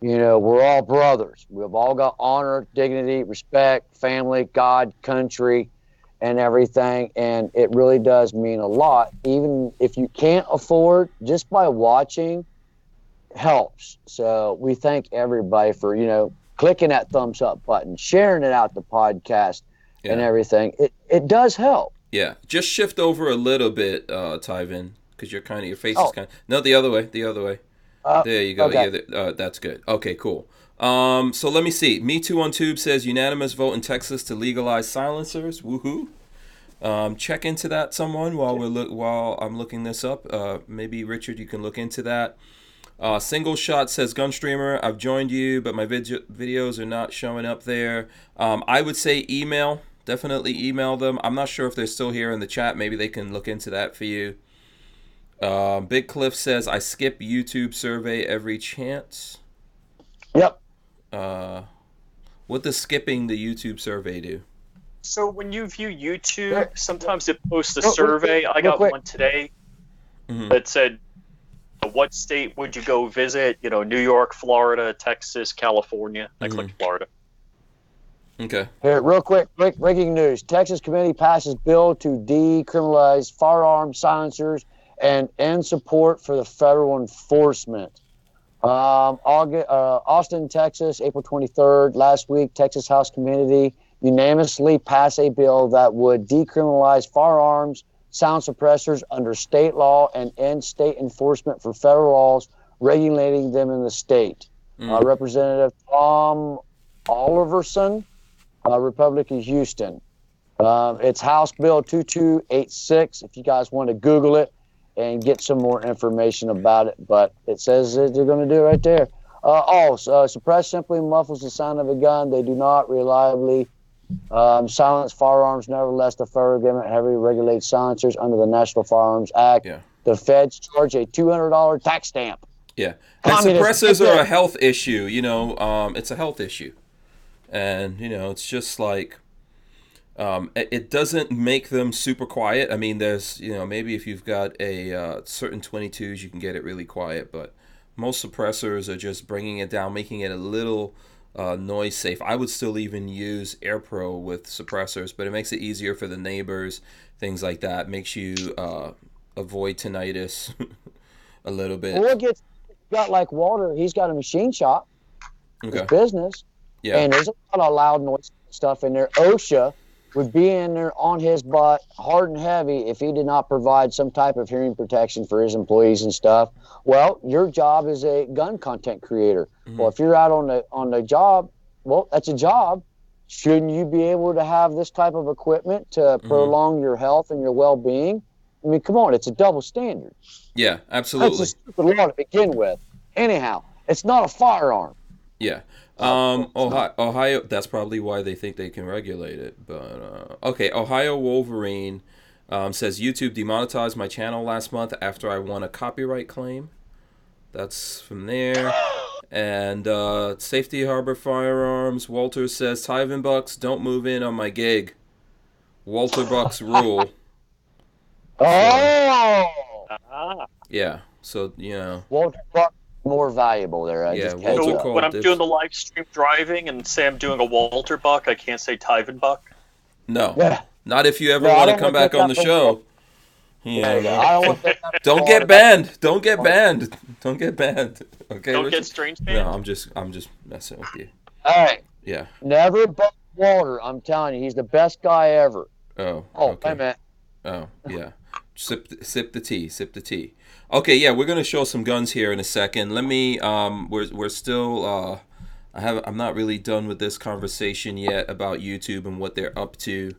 we're all brothers. We've all got honor, dignity, respect, family, God, country, and everything, and it really does mean a lot. Even if you can't afford, just by watching helps. So we thank everybody for clicking that thumbs up button, sharing it out the podcast, and everything. It does help. Yeah, just shift over a little bit, Tyvin, because your face is kind of no, the other way. There you go. Okay. Yeah, that's good. Okay, cool. So let me see. Me Too on Tube says unanimous vote in Texas to legalize silencers. Woohoo! Check into that, someone, while I'm looking this up. Maybe Richard, you can look into that. Single Shot says Gunstreamer, I've joined you, but my videos are not showing up there. I would say email. Definitely email them. I'm not sure if they're still here in the chat. Maybe they can look into that for you. Big Cliff says I skip YouTube survey every chance. Yep. What does skipping the YouTube survey do? So when you view YouTube, sometimes it posts a survey. I got one today that said, what state would you go visit? New York, Florida, Texas, California. I clicked Florida. Okay. Here, real quick, breaking news. Texas committee passes bill to decriminalize firearm silencers and end support for the federal enforcement. Austin, Texas, April 23rd. Last week, Texas House Committee unanimously passed a bill that would decriminalize firearms, sound suppressors under state law, and end state enforcement for federal laws regulating them in the state. Representative Tom Oliverson, Republic of Houston. It's House Bill 2286. If you guys want to Google it and get some more information about it, but it says that they're going to do it right there. Suppress simply muffles the sound of a gun. They do not reliably silence firearms. Nevertheless, the federal government heavily regulates silencers under the National Firearms Act. Yeah. The feds charge a $200 tax stamp. Yeah. And suppressors are a health issue. It's a health issue. And, it's just like, it doesn't make them super quiet. I mean, there's, maybe if you've got a certain 22s, you can get it really quiet. But most suppressors are just bringing it down, making it a little noise safe. I would still even use AirPro with suppressors, but it makes it easier for the neighbors, things like that. Makes you avoid tinnitus a little bit. Or got like Walter, he's got a machine shop, his business, and there's a lot of loud noise stuff in there. OSHA would be in there on his butt hard and heavy if he did not provide some type of hearing protection for his employees and stuff. Well, your job is a gun content creator. Well, if you're out on the job, well, that's a job. Shouldn't you be able to have this type of equipment to prolong your health and your well-being? I mean, come on, it's a double standard. Yeah, absolutely. That's a stupid law to begin with. Anyhow, it's not a firearm. Yeah. Ohio, that's probably why they think they can regulate it. But, Ohio Wolverine says, YouTube demonetized my channel last month after I won a copyright claim. That's from there. And Safety Harbor Firearms, Walter says, Tyven Bucks, don't move in on my gig. Walter Bucks rule. Yeah, so, Walter Buck more valuable there. So when I'm doing the live stream driving and say I'm doing a Walter Buck, I can't say Tyven Buck? No. Yeah. Not if you ever want to come back on the show. Don't get banned. Don't get banned. Don't get banned. Okay. Don't get strange banned? No, I'm just messing with you. All right. Yeah. Never buck Walter. I'm telling you, he's the best guy ever. Oh. Okay. Wait a minute. Oh, yeah. Sip the tea. Okay, yeah, we're gonna show some guns here in a second. Let me. We're still. I'm not really done with this conversation yet about YouTube and what they're up to.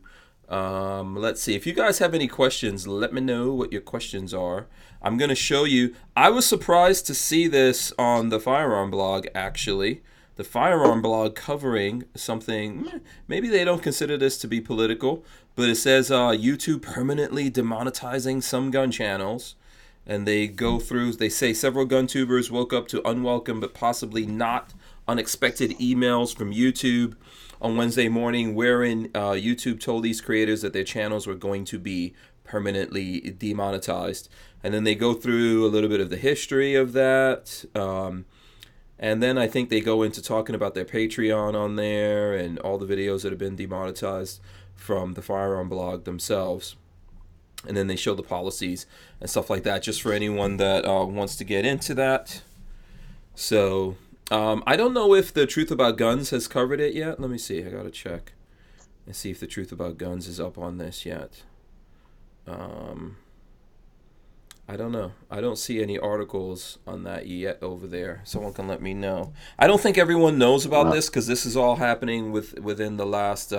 Let's see. If you guys have any questions, let me know what your questions are. I'm gonna show you. I was surprised to see this on the Firearm blog. Actually, the Firearm blog covering something. Maybe they don't consider this to be political, but it says YouTube permanently demonetizing some gun channels. And they go through, they say several gun tubers woke up to unwelcome but possibly not unexpected emails from YouTube on Wednesday morning, wherein YouTube told these creators that their channels were going to be permanently demonetized. And then they go through a little bit of the history of that. And then I think they go into talking about their Patreon on there and all the videos that have been demonetized from the Firearm blog themselves. And then they show the policies and stuff like that, just for anyone that wants to get into that. So I don't know if the Truth About Guns has covered it yet. Let me see. I got to check and see if the Truth About Guns is up on this yet. I don't know. I don't see any articles on that yet over there. Someone can let me know. I don't think everyone knows about this because this is all happening within the last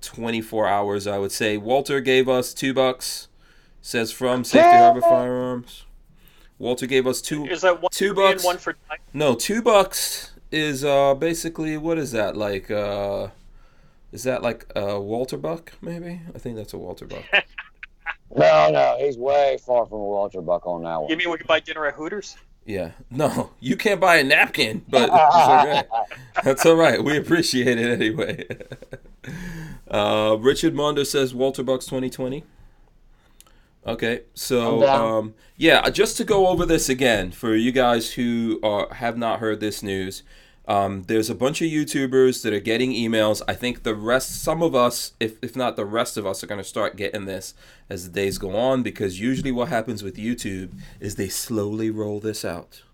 24 hours, I would say. Walter gave us $2. Says from Safety Harbor Firearms. Walter gave us Is that one $2? And one for time? No, $2 is basically, what is that like? Is that like a Walter Buck? Maybe I think that's a Walter Buck. No, he's way far from a Walter Buck on that one. You mean we can buy dinner at Hooters? Yeah, no, you can't buy a napkin, but it's okay. That's all right. We appreciate it anyway. Richard Mondo says Walter Bucks 2020. Okay, so just to go over this again for you guys who have not heard this news, there's a bunch of YouTubers that are getting emails. I think some of us, if not the rest of us, are going to start getting this as the days go on, because usually what happens with YouTube is they slowly roll this out.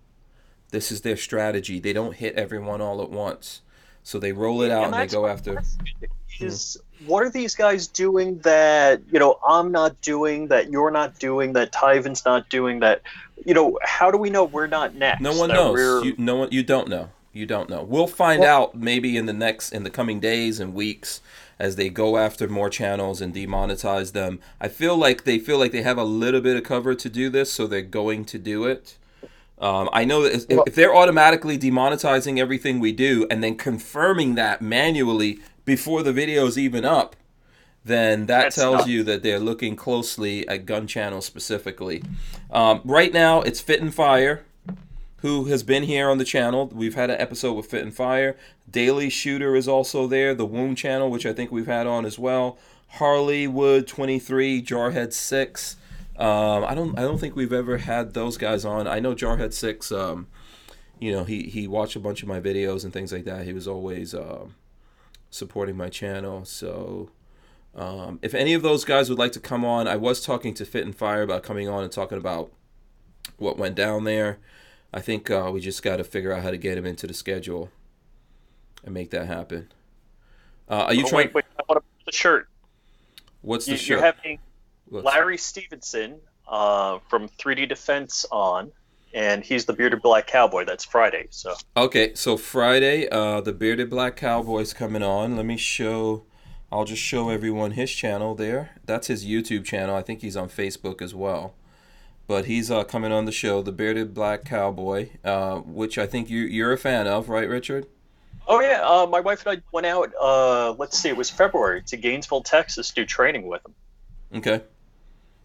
This is their strategy. They don't hit everyone all at once. So they roll it out and they go my after. question is, what are these guys doing that, you know, I'm not doing, that you're not doing, that Tyvan's not doing, that, you know, how do we know we're not next? No one that knows. we're You don't know. You don't know. We'll find out maybe in the coming days and weeks as they go after more channels and demonetize them. I feel like they have a little bit of cover to do this, so they're going to do it. I know that if they're automatically demonetizing everything we do and then confirming that manually before the video's even up, then that tells you that they're looking closely at gun channels specifically. Right now, it's Fit and Fire, who has been here on the channel. We've had an episode with Fit and Fire. Daily Shooter is also there. The Wound channel, which I think we've had on as well. Harleywood 23, Jarhead 6. I don't think we've ever had those guys on. I know Jarhead 6. You know, he watched a bunch of my videos and things like that. He was always supporting my channel. So if any of those guys would like to come on, I was talking to Fit and Fire about coming on and talking about what went down there. I think we just got to figure out how to get him into the schedule and make that happen. Are you trying? Wait, I want to put the shirt. What's the shirt? You're having Larry Stevenson from 3D Defense on, and he's the Bearded Black Cowboy. That's Friday. So okay, so Friday, the Bearded Black Cowboy's coming on. Let me show. I'll just show everyone his channel there. That's his YouTube channel. I think he's on Facebook as well. But he's coming on the show, the Bearded Black Cowboy, which I think you're a fan of, right, Richard? Oh, yeah. My wife and I went out, let's see, it was February, to Gainesville, Texas, do training with him. Okay.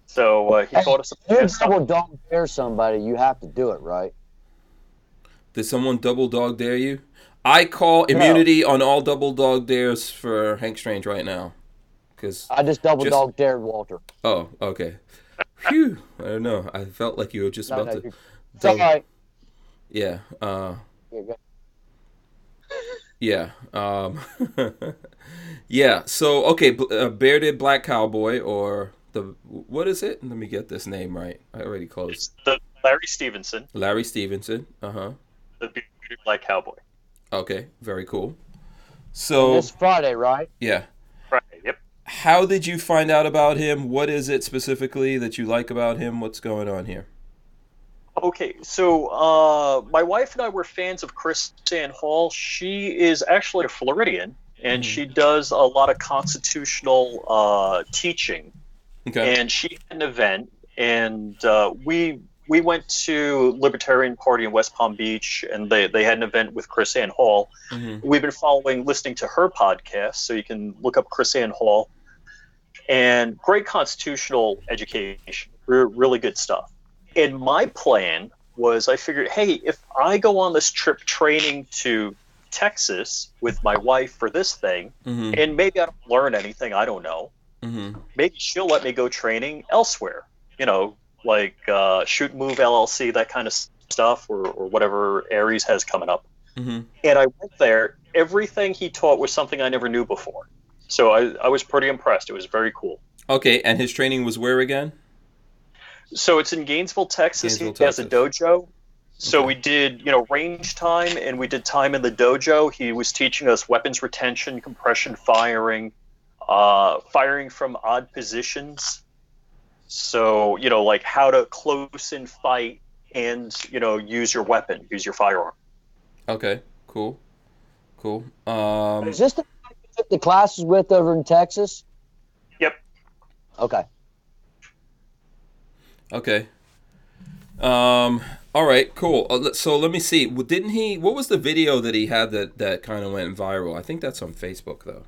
So he taught us If you double dog dare somebody, you have to do it, right? Did someone double dog dare you? I call immunity on all double dog dares for Hank Strange right now. I just double dog dared Walter. Oh, okay. Phew. I don't know. I felt like you were just about to. It's all right. Yeah. Yeah. Yeah. So, okay, Bearded Black Cowboy, or what is it? Let me get this name right. I already closed. It's the Larry Stevenson. Larry Stevenson. Uh-huh. The Bearded Black Cowboy. Okay. Very cool. So this Friday, right? Yeah. Friday. Yep. How did you find out about him? What is it specifically that you like about him? What's going on here? Okay, so my wife and I were fans of Chrisanne Hall. She is actually a Floridian, and she does a lot of constitutional teaching. Okay. And she had an event, and we went to Libertarian Party in West Palm Beach, and they had an event with Chrisanne Hall. Mm-hmm. We've been listening to her podcast, so you can look up Chrisanne Hall. And great constitutional education, really good stuff. And my plan was, I figured, hey, if I go on this trip training to Texas with my wife for this thing, and maybe I don't learn anything, I don't know, maybe she'll let me go training elsewhere, you know, like Shoot Move LLC, that kind of stuff, or whatever Aries has coming up. And I went there. Everything he taught was something I never knew before. So I was pretty impressed. It was very cool. Okay, and his training was where again? So it's in Gainesville, Texas. He has a dojo. So we did, range time, and we did time in the dojo. He was teaching us weapons retention, compression firing, firing from odd positions. So, like how to close in fight and, use your weapon, use your firearm. Okay, cool. Is this the classes with over in Texas? Yep. Okay. Okay. All right, cool. So let me see. Didn't he? What was the video that he had that kind of went viral? I think that's on Facebook though.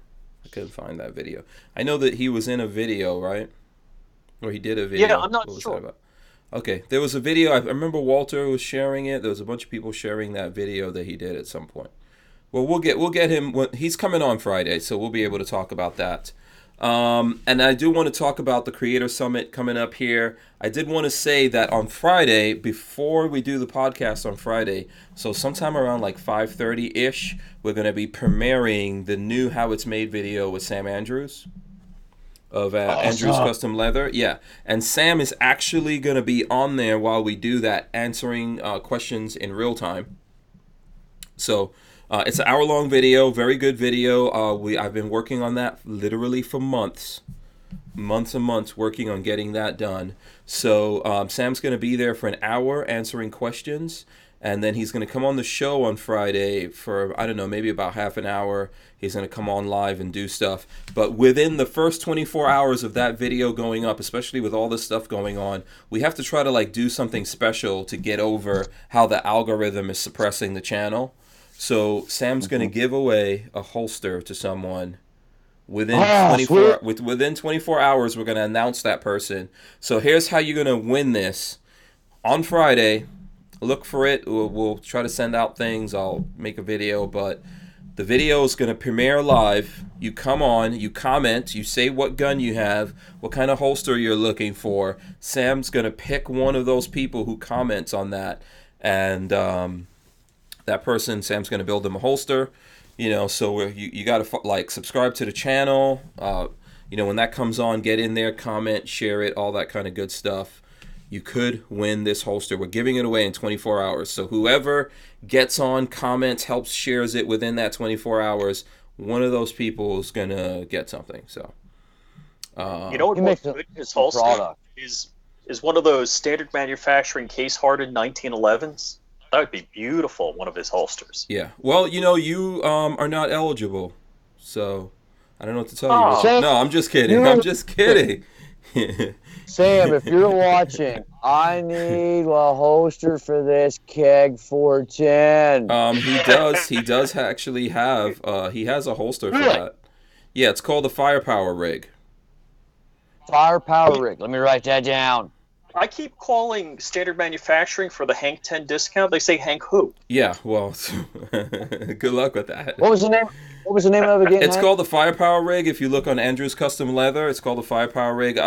I couldn't find that video. I know that he was in a video, right? Or he did a video. Yeah, I'm not what was sure. that about? Okay, there was a video. I remember Walter was sharing it. There was a bunch of people sharing that video that he did at some point. Well, we'll get him. He's coming on Friday, so we'll be able to talk about that. And I do want to talk about the Creator Summit coming up here. I did want to say that on Friday, before we do the podcast on Friday, so sometime around like 5:30-ish, we're going to be premiering the new How It's Made video with Sam Andrews of Andrews Custom Leather. Yeah, and Sam is actually going to be on there while we do that, answering questions in real time. So It's an hour-long video, very good video. I've been working on that literally for months and months working on getting that done. So Sam's going to be there for an hour answering questions, and then he's going to come on the show on Friday for, I don't know, maybe about half an hour. He's going to come on live and do stuff. But within the first 24 hours of that video going up, especially with all this stuff going on, we have to try to like do something special to get over how the algorithm is suppressing the channel. So Sam's going to give away a holster to someone within 24 hours. We're going to announce that person. So here's how you're going to win this. On Friday, look for it. We'll try to send out things. I'll make a video, but the video is going to premiere live. You come on, you comment, you say what gun you have, what kind of holster you're looking for. Sam's going to pick one of those people who comments on that, and that person, Sam's going to build them a holster. So you got to like subscribe to the channel. When that comes on, get in there, comment, share it, all that kind of good stuff. You could win this holster. We're giving it away in 24 hours. So whoever gets on, comments, helps, shares it within that 24 hours, one of those people is going to get something. So, what makes good his holster is one of those standard manufacturing case-hardened 1911s. That would be beautiful, one of his holsters. Yeah. Well, you are not eligible. So I don't know what to tell you. Sam, no, I'm just kidding. I'm just kidding. Sam, if you're watching, I need a holster for this keg 410. He does actually have. He has a holster for that. Yeah, it's called the Firepower Rig. Firepower Rig. Let me write that down. I keep calling standard manufacturing for the Hank 10 discount. They say Hank who? Yeah, well, good luck with that. What was the name? What was the name of it again? It's called the Firepower Rig. If you look on Andrew's Custom Leather, it's called the Firepower Rig.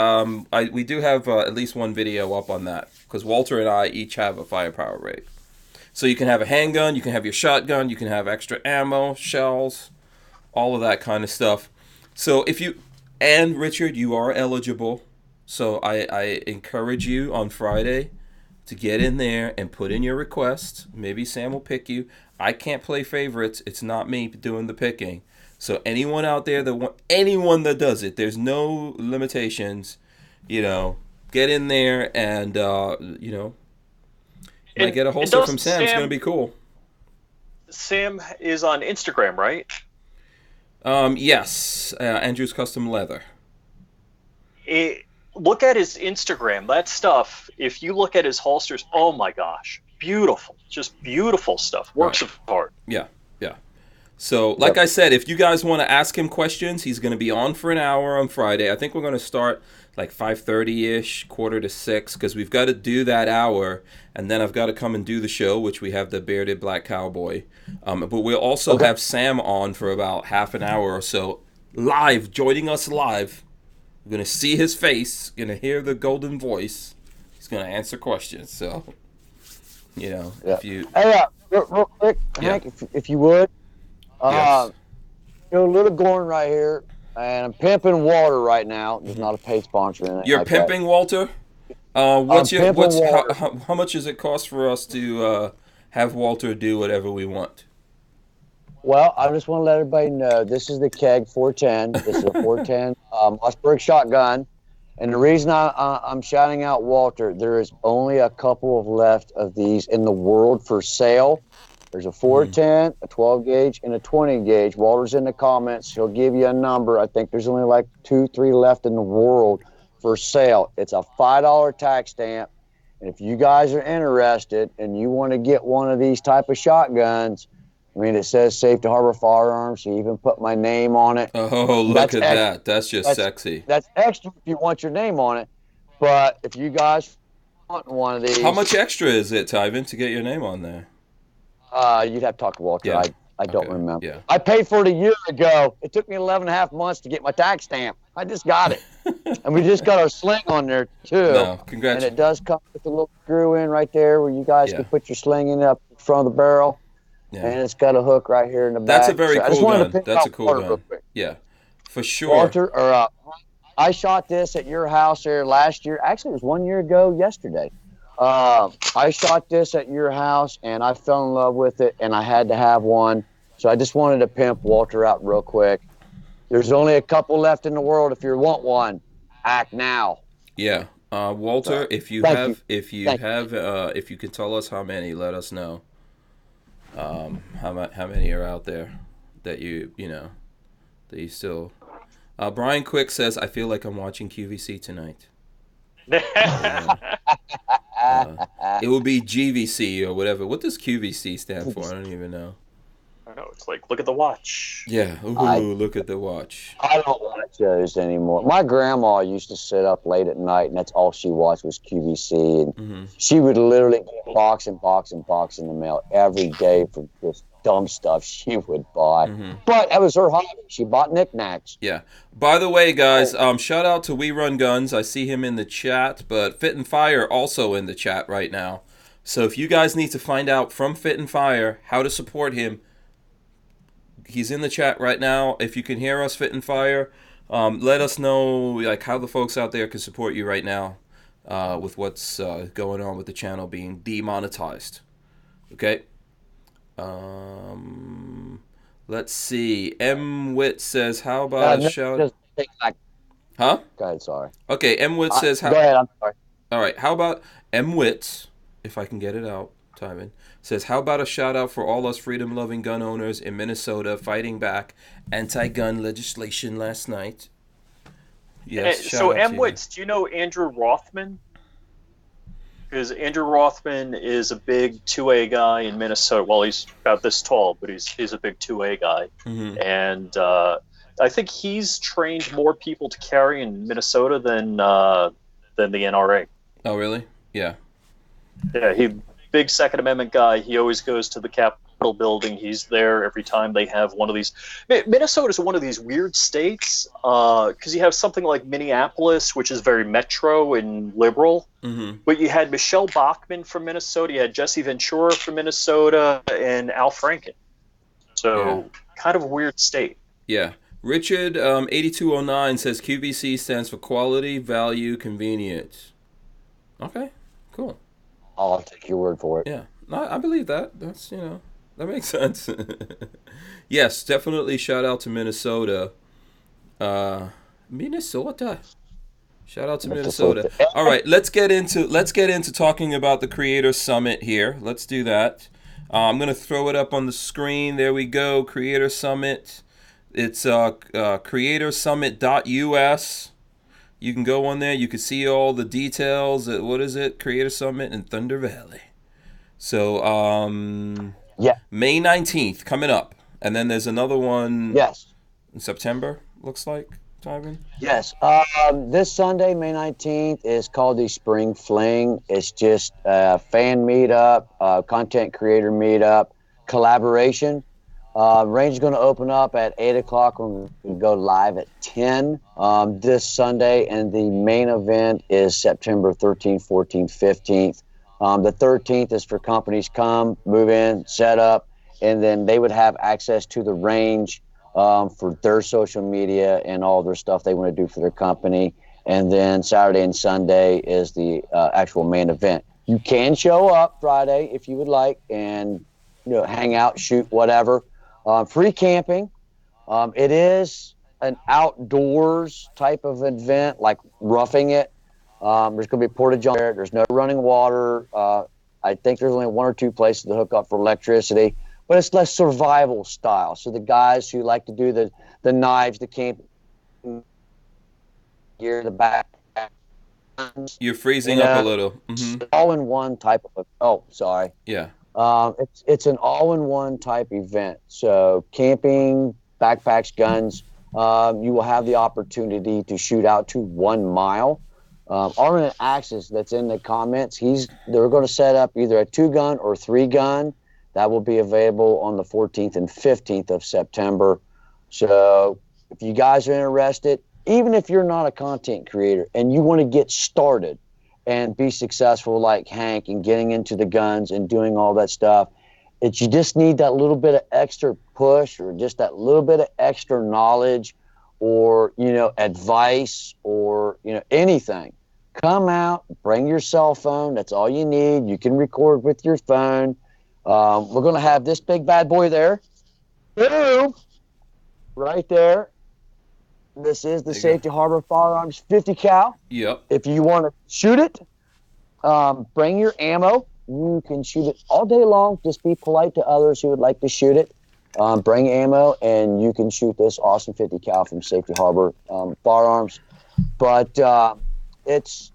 We do have at least one video up on that because Walter and I each have a Firepower Rig. So you can have a handgun, you can have your shotgun, you can have extra ammo, shells, all of that kind of stuff. So and Richard, you are eligible. So I encourage you on Friday to get in there and put in your request. Maybe Sam will pick you. I can't play favorites. It's not me doing the picking. So anyone out there anyone that does it, there's no limitations. Get in there and you might get a holster from Sam. It's gonna be cool. Sam is on Instagram, right? Yes, Andrew's Custom Leather. Look at his Instagram. That stuff, if you look at his holsters, oh my gosh, beautiful. Just beautiful stuff. Works of art. Yeah. So, like I said, if you guys want to ask him questions, he's going to be on for an hour on Friday. I think we're going to start like 5:30-ish, 5:45, because we've got to do that hour, and then I've got to come and do the show, which we have the Bearded Black Cowboy. But we'll also have Sam on for about half an hour or so, live, joining us live. You're going to see his face, going to hear the golden voice. He's going to answer questions. So, if you... Hey, real quick, Hank, if you would. Yes. A little Gorn right here, and I'm pimping Walter right now. There's not a paid sponsor in it. You're pimping Walter? How much does it cost for us to have Walter do whatever we want? Well, I just want to let everybody know this is the keg 410. This is a 410 Osprey shotgun. And the reason I'm shouting out Walter, there is only a couple of left of these in the world for sale. There's a 410, a 12 gauge, and a 20 gauge. Walter's in the comments. He'll give you a number. I think there's only like 2-3 left in the world for sale. It's a $5 tax stamp. And if you guys are interested and you want to get one of these type of shotguns, I mean, it says Safe to Harbor Firearms. You even put my name on it. Oh, look at that. That's just sexy. That's extra if you want your name on it. But if you guys want one of these... How much extra is it, Tyven, to get your name on there? You'd have to talk to Walter. Yeah. I don't remember. Yeah. I paid for it a year ago. It took me 11.5 months to get my tax stamp. I just got it. And we just got our sling on there, too. No, congrats. And it does come with a little screw in right there where you guys can put your sling in up in front of the barrel. Yeah. And it's got a hook right here in the back. That's a very cool gun. That's a cool gun. Yeah, for sure. Walter, I shot this at your house there last year. Actually, it was 1 year ago yesterday. I shot this at your house, and I fell in love with it, and I had to have one. So I just wanted to pimp Walther out real quick. There's only a couple left in the world. If you want one, act now. Yeah, Walter, So, if you thank you. have, Thank you. if you can tell us how many, let us know. How many are out there that that you still. Brian Quick says, "I feel like I'm watching QVC tonight." It will be GVC or whatever. What does QVC stand for? I don't even know. I know, it's like, look at the watch. Yeah. Ooh, look at the watch. I don't watch those anymore. My grandma used to sit up late at night, and that's all she watched was QVC. And she would literally get box in the mail every day for just dumb stuff she would buy. But that was her hobby. She bought knickknacks. Yeah. By the way, guys, shout out to We Run Guns. I see him in the chat, but Fit and Fire also in the chat right now. So if you guys need to find out from Fit and Fire how to support him, he's in the chat right now. If you can hear us, Fit and Fire, let us know like how the folks out there can support you right now with what's going on with the channel being demonetized. Okay. Let's see. M Wit says, "How about a shout?" Huh? Go ahead. Sorry. Okay. M Wit says, "Go ahead. I'm sorry." All right. How about M Wit? If I can get it out, Timon says, "How about a shout out for all us freedom-loving gun owners in Minnesota fighting back anti-gun legislation last night?" Yes. So, M Wits, do you know Andrew Rothman? Because Andrew Rothman is a big 2A guy in Minnesota. Well, he's about this tall, but he's a big 2A guy. And I think he's trained more people to carry in Minnesota than the NRA. Oh, really? Yeah. Yeah, big Second Amendment guy. He always goes to the Capitol building. He's there every time they have one of these. Minnesota's one of these weird states because you have something like Minneapolis, which is very metro and liberal. But you had Michelle Bachmann from Minnesota. You had Jesse Ventura from Minnesota and Al Franken. So kind of a weird state. Yeah. Richard 8209 says QVC stands for quality, value, convenience. Okay, cool. I'll take your word for it. Yeah, I believe that. That's, that makes sense. Yes, definitely shout out to Minnesota. Minnesota. Shout out to Minnesota. All right, let's get into talking about the Creator Summit here. Let's do that. I'm going to throw it up on the screen. There we go. Creator Summit. It's creatorsummit.us. You can go on there. You can see all the details. What is it? Creator Summit in Thunder Valley. So, May 19th coming up. And then there's another one in September, looks like, Tyron? Yes. This Sunday, May 19th, is called the Spring Fling. It's just a fan meetup, content creator meetup, collaboration. Range is going to open up at 8 o'clock. We're going to go live at 10 this Sunday, and the main event is September 13th, 14th, 15th. The 13th is for companies come, move in, set up, and then they would have access to the range for their social media and all their stuff they want to do for their company. And then Saturday and Sunday is the actual main event. You can show up Friday if you would like and hang out, shoot, whatever. Free camping. It is an outdoors type of event, like roughing it. There's going to be a porta-john there. There's no running water. I think there's only one or two places to hook up for electricity, but it's less survival style. So the guys who like to do the knives, the camping gear, the back. You're freezing up a little. All-in-one type of. Oh, sorry. Yeah. It's an all-in-one type event. So camping, backpacks, guns. You will have the opportunity to shoot out to 1 mile. Armin Axis, that's in the comments, they're going to set up either a 2-gun or 3-gun. That will be available on the 14th and 15th of September. So if you guys are interested, even if you're not a content creator and you want to get started and be successful like Hank and getting into the guns and doing all that stuff, you just need that little bit of extra push or just that little bit of extra knowledge or, advice or, anything. Come out, bring your cell phone. That's all you need. You can record with your phone. We're going to have this big bad boy there. Boom! Right there. This is the Safety Harbor Firearms 50 cal. Yep. If you want to shoot it, bring your ammo. You can shoot it all day long. Just be polite to others who would like to shoot it. Bring ammo, and you can shoot this awesome 50 cal from Safety Harbor Firearms. But it's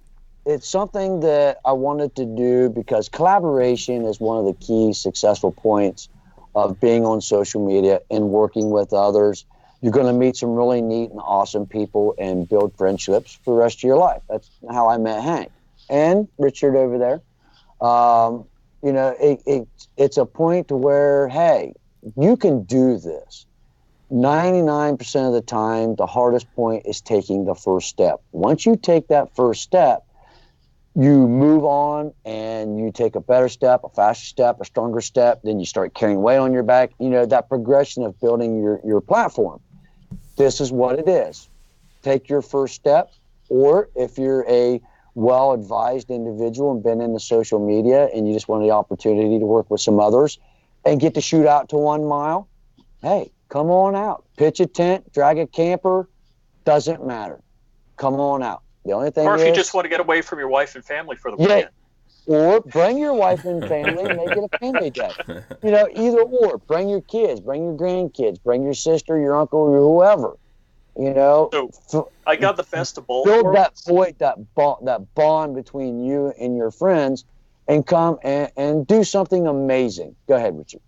something that I wanted to do because collaboration is one of the key successful points of being on social media and working with others. You're going to meet some really neat and awesome people and build friendships for the rest of your life. That's how I met Hank and Richard over there. It's a point to where, hey, you can do this. 99% of the time, the hardest point is taking the first step. Once you take that first step, you move on and you take a better step, a faster step, a stronger step. Then you start carrying weight on your back. That progression of building your platform. This is what it is. Take your first step, or if you're a well-advised individual and been into social media and you just want the opportunity to work with some others and get to shoot out to 1 mile, hey, come on out. Pitch a tent, drag a camper, doesn't matter. Come on out. The only thing or if you just want to get away from your wife and family for the weekend. Or bring your wife and family and make it a family day. Either or. Bring your kids, bring your grandkids, bring your sister, your uncle, or whoever. So I got the best of both build worlds. that bond between you and your friends, and come and do something amazing. Go ahead, Richard.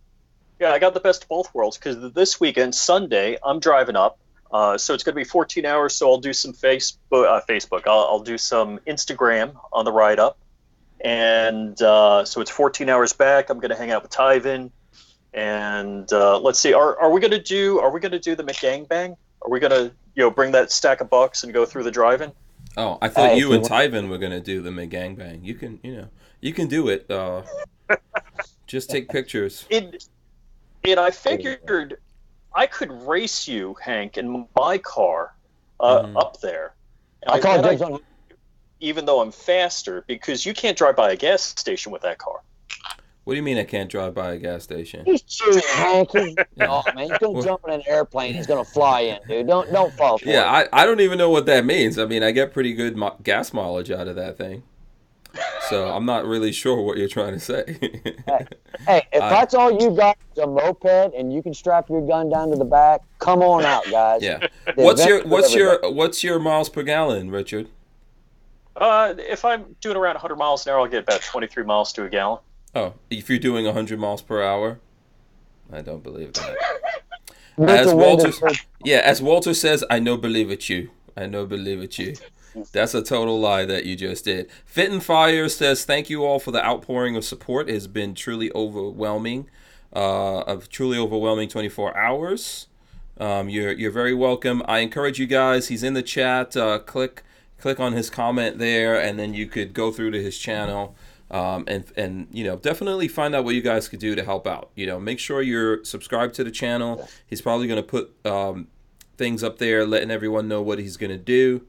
Yeah, I got the best of both worlds because this weekend, Sunday, I'm driving up. So it's going to be 14 hours, so I'll do some Facebook. I'll do some Instagram on the ride up. And so it's 14 hours back. I'm going to hang out with Tyven. And let's see, are we going to do the McGangbang? Are we going to bring that stack of bucks and go through the drive-in? Oh, I thought you and Tyven were going to do the McGangbang. You can do it. Just take pictures. And I figured I could race you, Hank, in my car up there. And even though I'm faster, because you can't drive by a gas station with that car. What do you mean I can't drive by a gas station? He's cheating, Hank. Oh, man, he's going to jump in an airplane. He's going to fly in, dude. Don't fall for it. Yeah, I don't even know what that means. I mean, I get pretty good gas mileage out of that thing. So I'm not really sure what you're trying to say. Hey, if that's all you got is a moped and you can strap your gun down to the back, come on out, guys. Yeah. What's your miles per gallon, Richard? If I'm doing around 100 miles an hour, I'll get about 23 miles to a gallon. Oh, if you're doing 100 miles per hour? I don't believe that. As Walter says, I no believe it you. I no believe it you. That's a total lie that you just did. Fit and Fire says, thank you all for the outpouring of support. It has been truly overwhelming. 24 hours. You're very welcome. I encourage you guys. He's in the chat. Click on his comment there, and then you could go through to his channel. And definitely find out what you guys could do to help out. Make sure you're subscribed to the channel. He's probably going to put things up there, letting everyone know what he's going to do.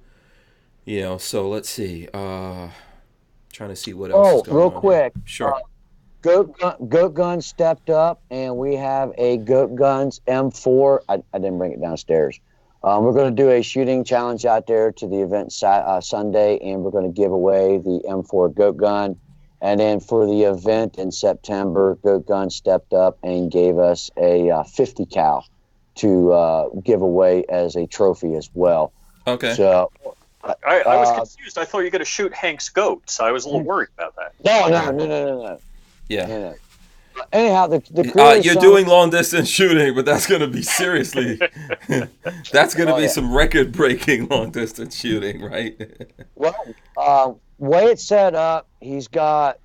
So let's see. Trying to see what else is going on. Real quick. Sure. Goat Guns stepped up, and we have a Goat Guns M4. I didn't bring it downstairs. We're going to do a shooting challenge out there to the event Sunday, and we're going to give away the M4 Goat Gun. And then for the event in September, Goat Gun stepped up and gave us a 50 cal to give away as a trophy as well. Okay. So I was confused. I thought you were going to shoot Hank's goats. I was a little worried about that. No. Yeah. Yeah. Anyhow, the you're doing long distance shooting, but that's going to be seriously. That's going to be some record breaking long distance shooting, right? Well, way it's set up, he's got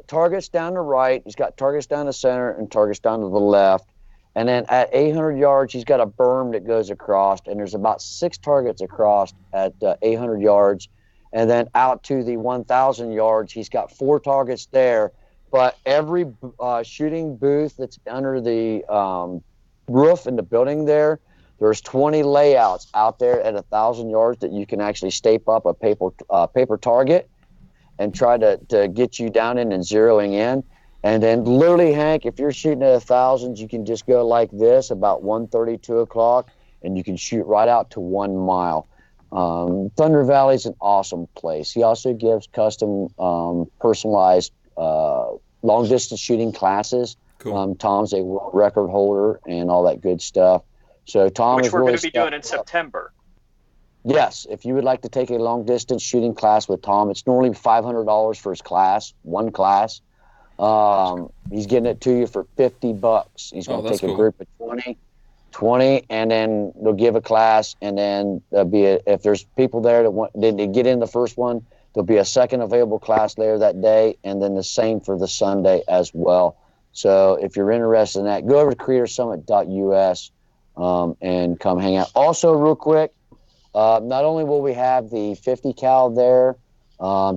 targets down the right, he's got targets down the center, and targets down to the left. And then at 800 yards, he's got a berm that goes across, and there's about 6 targets across at 800 yards. And then out to the 1,000 yards, he's got 4 targets there. But every shooting booth that's under the roof in the building there's 20 layouts out there at 1,000 yards that you can actually stape up a paper target and try to get you down in and zeroing in. And then literally, Hank, if you're shooting at 1,000, you can just go like this about 1:30, 2 o'clock, and you can shoot right out to 1 mile. Thunder Valley is an awesome place. He also gives custom, personalized long distance shooting classes. Cool. Tom's a world record holder and all that good stuff. So Tom which is we're really going to be doing in September. Yes, if you would like to take a long distance shooting class with Tom, it's normally $500 for his class, one class. He's getting it to you for $50. He's going to take a group of 20, and then they'll give a class, and then there'll be if there's people there that didn't get in the first one, there'll be a second available class later that day, and then the same for the Sunday as well. So if you're interested in that, go over to creatorsummit.us and come hang out. Also, real quick, not only will we have the 50 cal there,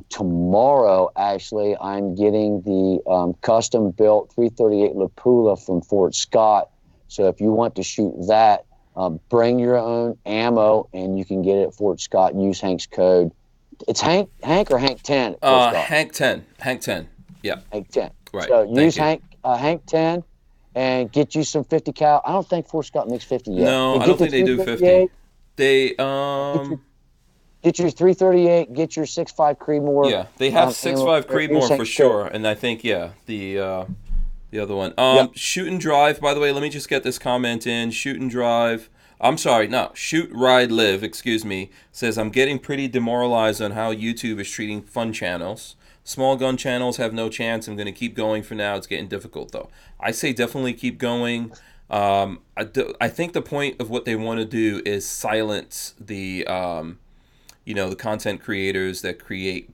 tomorrow, actually, I'm getting the custom built 338 Lapula from Fort Scott. So if you want to shoot that, bring your own ammo, and you can get it at Fort Scott. Use Hank's code. It's Hank or Hank 10? Hank 10. Hank 10. Yeah. Hank 10. Right. So use Hank 10 and get you some 50 cal. I don't think Fort Scott makes 50 yet. No, I don't think they do 50. They Get your 338. Get your 6.5 Creedmoor. Yeah, they have 6.5 Creedmoor for sure, and I think the other one. Shoot and Drive. By the way, let me just get this comment in. Shoot and Drive. I'm sorry, no. Shoot, Ride, Live. Excuse me. Says I'm getting pretty demoralized on how YouTube is treating fun channels. Small gun channels have no chance. I'm going to keep going for now. It's getting difficult though. I say definitely keep going. I think the point of what they want to do is silence the the content creators that create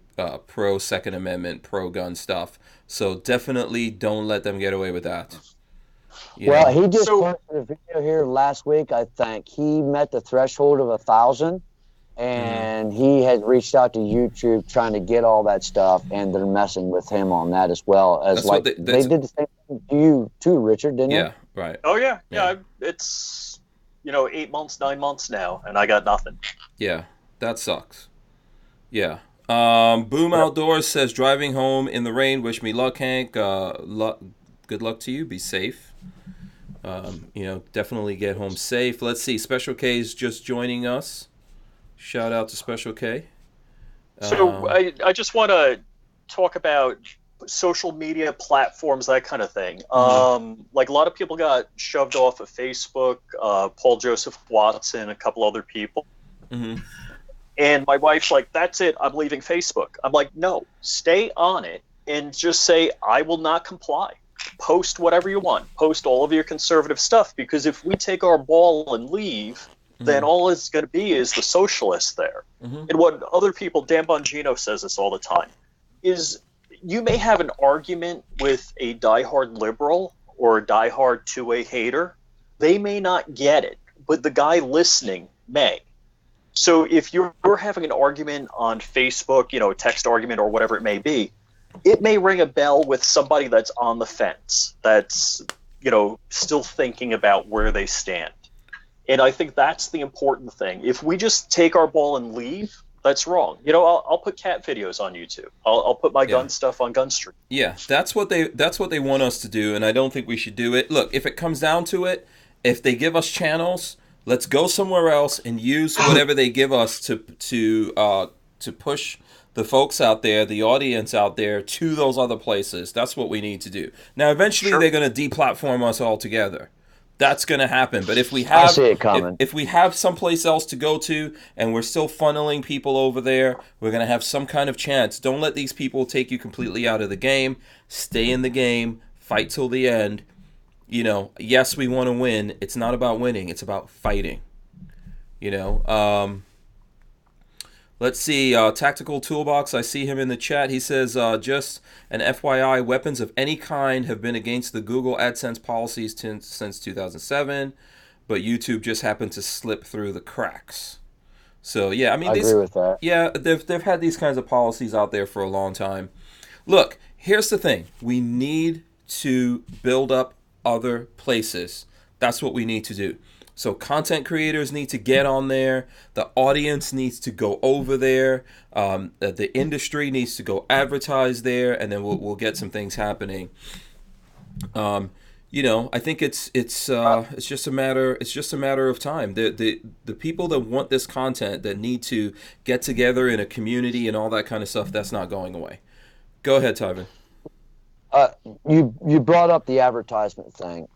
pro Second Amendment, pro gun stuff. So definitely don't let them get away with that. He just posted a video here last week. I think he met the threshold of 1,000, and he had reached out to YouTube trying to get all that stuff, and they're messing with him on that as well. As they did the same thing to you too, Richard, didn't they? Yeah, right. Oh yeah. It's 8 months, 9 months now, and I got nothing. Yeah, that sucks. Yeah. Boom Outdoors says driving home in the rain. Wish me luck, Hank. Good luck to you. Be safe. Definitely get home safe. Let's see. Special K is just joining us. Shout out to Special K. So I just want to talk about social media platforms, that kind of thing. Like a lot of people got shoved off of Facebook. Paul Joseph Watson, a couple other people. Mm-hmm. And my wife's like, that's it, I'm leaving Facebook. I'm like, no, stay on it and just say, I will not comply. Post whatever you want. Post all of your conservative stuff, because if we take our ball and leave, then all it's going to be is the socialists there. And what other people, Dan Bongino says this all the time, is you may have an argument with a diehard liberal or a diehard two-way hater. They may not get it, but the guy listening may. So if you're having an argument on Facebook, a text argument or whatever it may be, it may ring a bell with somebody that's on the fence, that's, still thinking about where they stand. And I think that's the important thing. If we just take our ball and leave, that's wrong. I'll put cat videos on YouTube. I'll put my gun stuff on Gunstream. Yeah, that's what they want us to do, and I don't think we should do it. Look, if it comes down to it, if they give us channels, let's go somewhere else and use whatever they give us to push the folks out there, the audience out there, to those other places. That's what we need to do. Now, eventually, they're going to deplatform us altogether. That's going to happen. But if we have, I see it coming. If we have someplace else to go to, and we're still funneling people over there, we're going to have some kind of chance. Don't let these people take you completely out of the game. Stay in the game. Fight till the end. Yes, we want to win. It's not about winning. It's about fighting. Let's see. Tactical Toolbox, I see him in the chat. He says, just an FYI, weapons of any kind have been against the Google AdSense policies since 2007, but YouTube just happened to slip through the cracks. So, yeah, I agree with that. Yeah, they've had these kinds of policies out there for a long time. Look, here's the thing. We need to build up other places. That's what we need to do. So content creators need to get on there. The audience needs to go over there. The industry needs to go advertise there, and then we'll get some things happening. I think it's just a matter of time. The people that want this content, that need to get together in a community and all that kind of stuff, that's not going away. Go ahead, Tyven. Uh, you brought up the advertisement thing.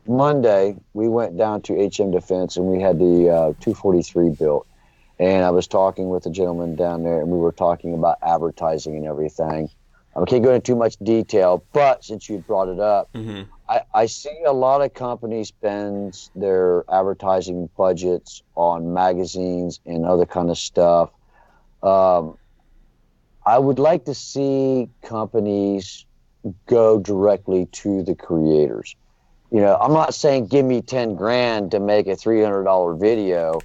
Monday we went down to HM Defense and we had the 243 built, and I was talking with a gentleman down there, and we were talking about advertising and everything. I can't go into too much detail, but since you brought it up, I see a lot of companies spend their advertising budgets on magazines and other kind of stuff. I would like to see companies go directly to the creators. I'm not saying give me 10 grand to make a $300 video,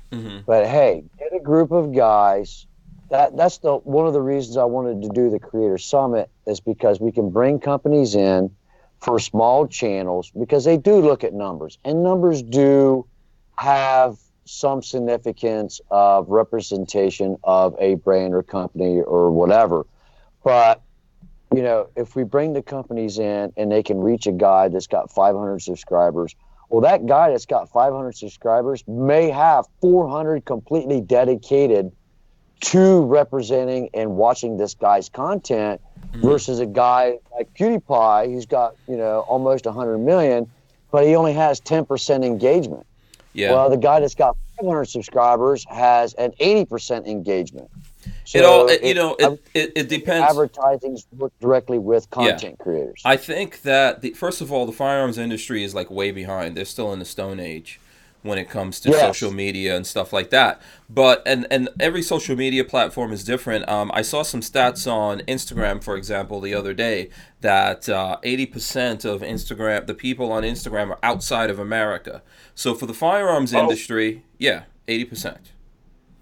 but hey, get a group of guys. That's one of the reasons I wanted to do the Creator Summit, is because we can bring companies in for small channels, because they do look at numbers, and numbers do have some significance of representation of a brand or company or whatever. But if we bring the companies in and they can reach a guy that's got 500 subscribers, well, that guy that's got 500 subscribers may have 400 completely dedicated to representing and watching this guy's content, versus a guy like PewDiePie who's got, almost 100 million, but he only has 10% engagement. Yeah. Well, the guy that's got 500 subscribers has an 80% engagement. So it depends. Advertising work directly with content creators. I think that first of all, the firearms industry is like way behind. They're still in the Stone Age when it comes to social media and stuff like that. But and every social media platform is different. I saw some stats on Instagram, for example, the other day, that 80% of the people on Instagram are outside of America. So for the firearms industry, 80%.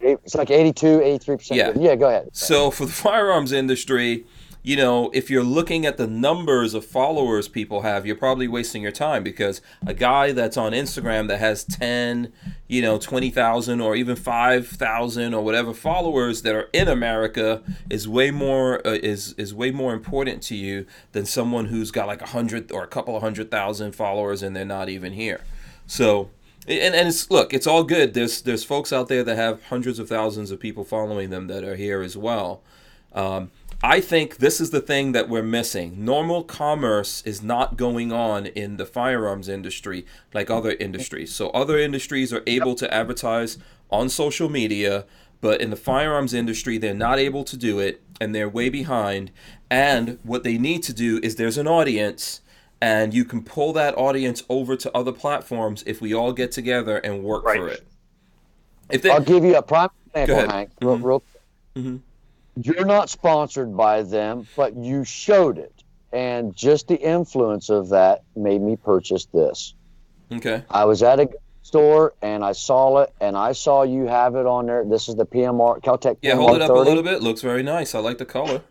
It's like 82, 83%. Yeah, go ahead. So for the firearms industry, if you're looking at the numbers of followers people have, you're probably wasting your time, because a guy that's on Instagram that has 10, 20,000 or even 5,000 or whatever followers that are in America is way more way more important to you than someone who's got like 100 or a couple of 100,000 followers and they're not even here. So and it's all good. There's folks out there that have hundreds of thousands of people following them that are here as well. I think this is the thing that we're missing. Normal commerce is not going on in the firearms industry like other industries. So other industries are able to advertise on social media, but in the firearms industry, they're not able to do it, and they're way behind. And what they need to do is, there's an audience, and you can pull that audience over to other platforms if we all get together and work for it. I'll give you a prime example, Hank, real quick. You're not sponsored by them, but you showed it. And just the influence of that made me purchase this. Okay. I was at a store and I saw it, and I saw you have it on there. This is the PMR, Caltech PMR 30. Yeah, hold it up a little bit. Looks very nice. I like the color.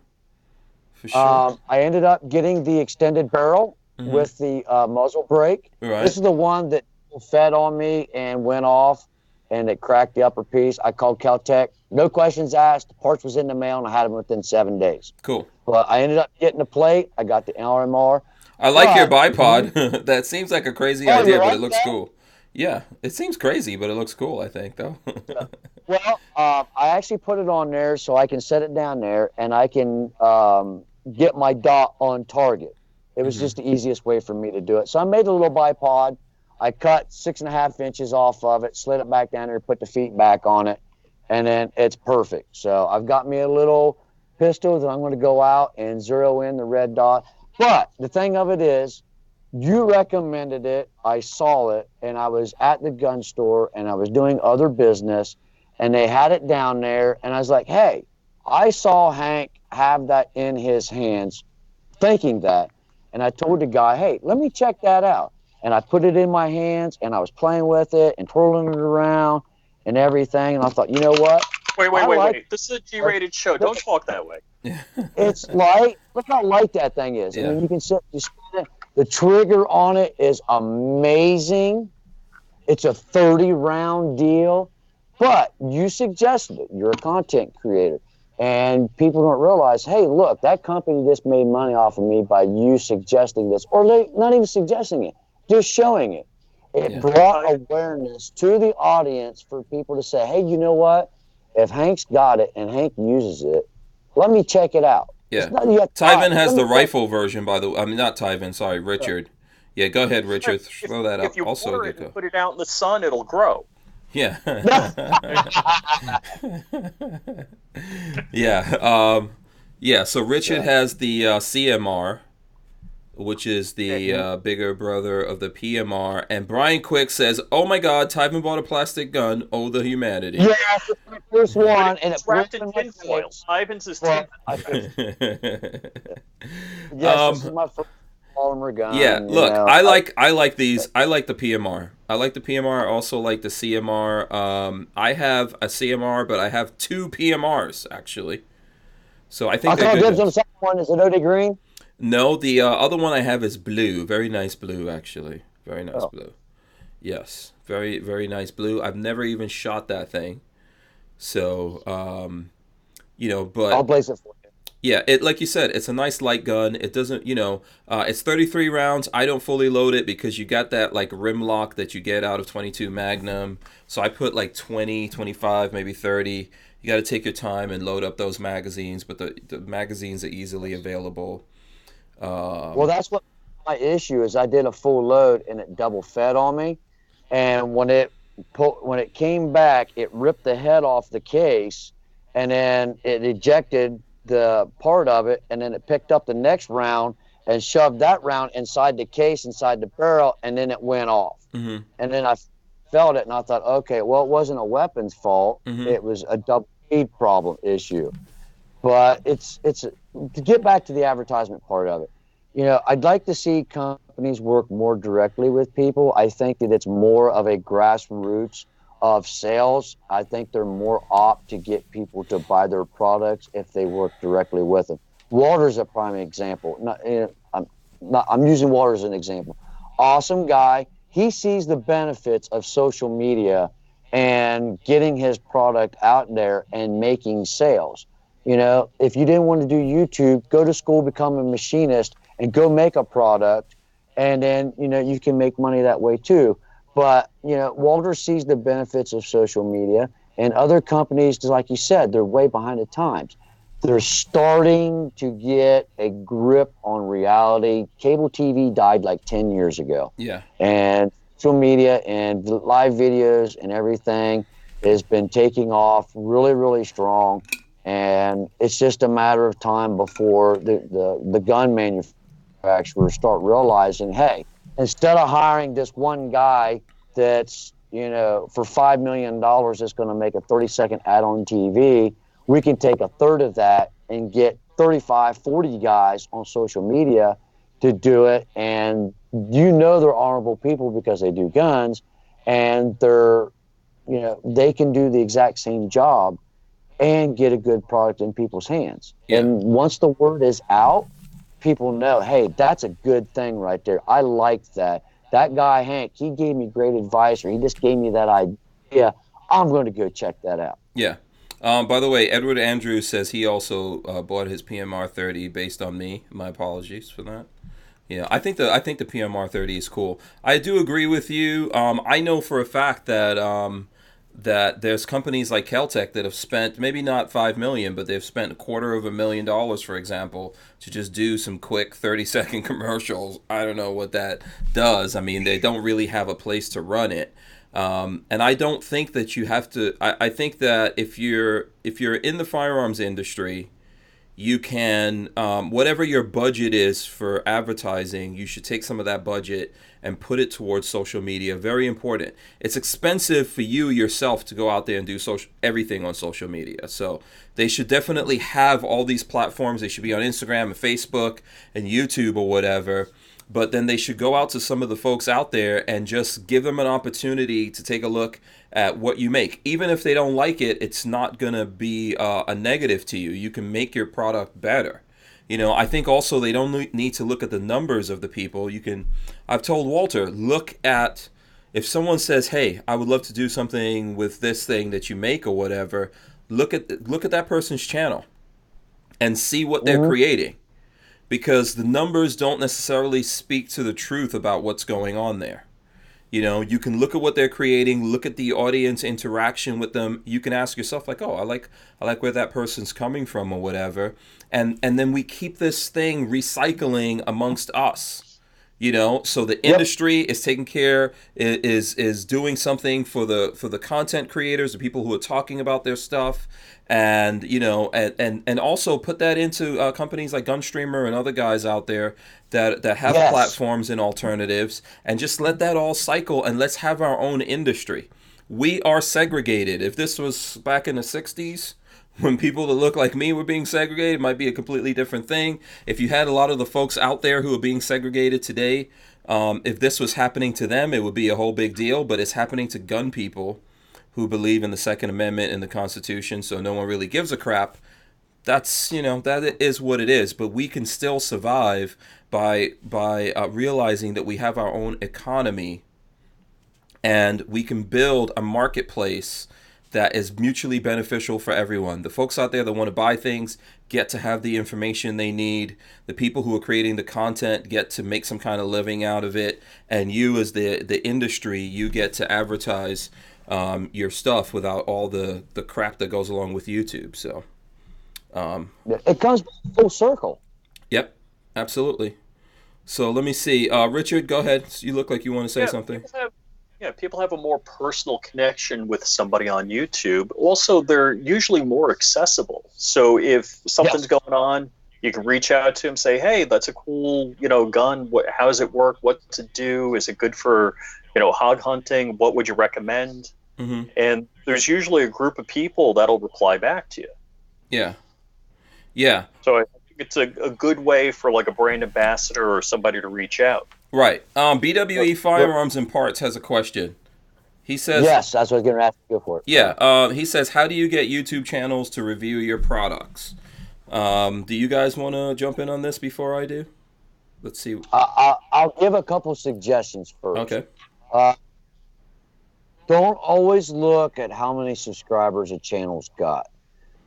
For sure. I ended up getting the extended barrel with the muzzle brake. Right. This is the one that fed on me and went off, and it cracked the upper piece. I called Caltech. No questions asked. The parts was in the mail, and I had them within 7 days. Cool. But I ended up getting the plate. I got the RMR. I like your bipod. That seems like a crazy idea, but it looks cool. Yeah, it seems crazy, but it looks cool, I think, though. Well, I actually put it on there so I can set it down there, and I can get my dot on target. It was just the easiest way for me to do it. So I made a little bipod. I cut 6.5 inches off of it, slid it back down there, put the feet back on it, and then it's perfect. So I've got me a little pistol that I'm going to go out and zero in the red dot. But the thing of it is, you recommended it, I saw it, and I was at the gun store and I was doing other business, and they had it down there, and I was like, hey, I saw Hank have that in his hands, thinking that, and I told the guy, hey, let me check that out. And I put it in my hands, and I was playing with it and twirling it around and everything, and I thought, you know what? Wait. This is a G-rated show. Don't talk that way. It's light. Look how light that thing is. Yeah. I mean, you can spin it. The trigger on it is amazing. It's a 30-round deal. But you suggested it. You're a content creator. And people don't realize, hey, look, that company just made money off of me by you suggesting this, or they not even suggesting it, just showing it. It brought awareness to the audience for people to say, hey, you know what? If Hank's got it and Hank uses it, let me check it out. Yeah. Not, Tyven has the rifle version, by the way. I mean, not Tyven, sorry, Richard. Yeah, go ahead, Richard. Throw that up. If you Also, water it and put it out in the sun, it'll grow. Yeah. Yeah. Yeah. So Richard has the CMR, which is the bigger brother of the PMR, and Brian Quick says, "Oh my God, Tyven bought a plastic gun. Oh, the humanity." Yeah, it's my first one, and it's wrapped in tinfoil. Tyven's is tinfoil. Yes, this is my first polymer gun. Yeah, look, I like these. I like the PMR. I like the PMR. I also like the CMR. I have a CMR, but I have two PMRs actually. So I think they're good. On the second one. Is it OD green? No, the other one I have is blue. Very nice blue, actually. Very nice blue. Yes, very very nice blue. I've never even shot that thing. So, but I'll blaze it for you. Yeah, it like you said, it's a nice light gun. It doesn't, it's 33 rounds. I don't fully load it because you got that like rim lock that you get out of 22 Magnum. So I put like 20, 25, maybe 30. You got to take your time and load up those magazines, but the magazines are easily available. Well, that's what my issue is. I did a full load and it double fed on me, and when it came back, it ripped the head off the case, and then it ejected the part of it, and then it picked up the next round and shoved that round inside the case, inside the barrel, and then it went off. Mm-hmm. And then I felt it, and I thought, okay, well, it wasn't a weapon's fault. Mm-hmm. It was a double feed problem issue. But it's to get back to the advertisement part of it. I'd like to see companies work more directly with people. I think that it's more of a grassroots of sales. I think they're more apt to get people to buy their products if they work directly with them. Walter's a prime example. I'm using Walter as an example. Awesome guy. He sees the benefits of social media and getting his product out there and making sales. If you didn't want to do YouTube, go to school, become a machinist, and go make a product, and then you can make money that way too. But Walter sees the benefits of social media, and other companies, like you said, they're way behind the times. They're starting to get a grip on reality. Cable TV died like 10 years ago. Yeah. And social media and live videos and everything has been taking off really, really strong. And it's just a matter of time before the gun manufacturers start realizing, hey, instead of hiring this one guy that's, for $5 million that's going to make a 30-second ad on TV, we can take a third of that and get 35, 40 guys on social media to do it. And they're honorable people because they do guns, and they can do the exact same job and get a good product in people's hands. Yeah. And once the word is out, people know, hey, that's a good thing right there. I like that. That guy, Hank, he gave me great advice, or he just gave me that idea. I'm going to go check that out. Yeah. By the way, Edward Andrews says he also bought his PMR 30 based on me. My apologies for that. Yeah, I think the PMR 30 is cool. I do agree with you. I know for a fact that that there's companies like Keltec that have spent maybe not $5 million, but they've spent $250,000, for example, to just do some quick 30-second commercials. I don't know what that does. I mean, they don't really have a place to run it. And I don't think that you have to. I think that if you're in the firearms industry, you can whatever your budget is for advertising, you should take some of that budget and put it towards social media. Very important. It's expensive for you yourself to go out there and do everything on social media. So they should definitely have all these platforms. They should be on Instagram and Facebook and YouTube or whatever. But then they should go out to some of the folks out there and just give them an opportunity to take a look at what you make. Even if they don't like it, it's not going to be a negative to you. You can make your product better. I think also they don't need to look at the numbers of the people. I've told Walter, look at, if someone says, hey, I would love to do something with this thing that you make or whatever, look at that person's channel and see what they're Mm-hmm. creating, because the numbers don't necessarily speak to the truth about what's going on there. You know, you can look at what they're creating, look at the audience interaction with them. You can ask yourself, like, oh, I like where that person's coming from or whatever. And then we keep this thing recycling amongst us. You know, so the industry is taking care, is doing something for the content creators, the people who are talking about their stuff, and you know, and also put that into companies like Gunstreamer and other guys out there that have Yes. platforms and alternatives, and just let that all cycle, and let's have our own industry. We are segregated. If this was back in the 60s, when people that look like me were being segregated, it might be a completely different thing. If you had a lot of the folks out there who are being segregated today, if this was happening to them, it would be a whole big deal. But it's happening to gun people who believe in the Second Amendment and the Constitution, so no one really gives a crap. That's, you know, that is what it is. But we can still survive by realizing that we have our own economy, and we can build a marketplace that is mutually beneficial for everyone. The folks out there that want to buy things get to have the information they need. The people who are creating the content get to make some kind of living out of it. And you, as the industry, you get to advertise your stuff without all the crap that goes along with YouTube. So it comes full circle. Yep, absolutely. So let me see. Richard, go ahead. You look like you want to say something. People have a more personal connection with somebody on YouTube. Also, they're usually more accessible. So if something's going on, you can reach out to them, say, hey, that's a cool, gun. How does it work? What to do? Is it good for, hog hunting? What would you recommend? Mm-hmm. And there's usually a group of people that'll reply back to you. Yeah. Yeah. So I think it's a good way for like a brand ambassador or somebody to reach out. Right. BWE Firearms and Parts has a question. He says, yes, that's what I was going to ask you for. Yeah. He says, how do you get YouTube channels to review your products? Do you guys want to jump in on this before I do? Let's see. I'll give a couple suggestions first. Okay. Don't always look at how many subscribers a channel's got.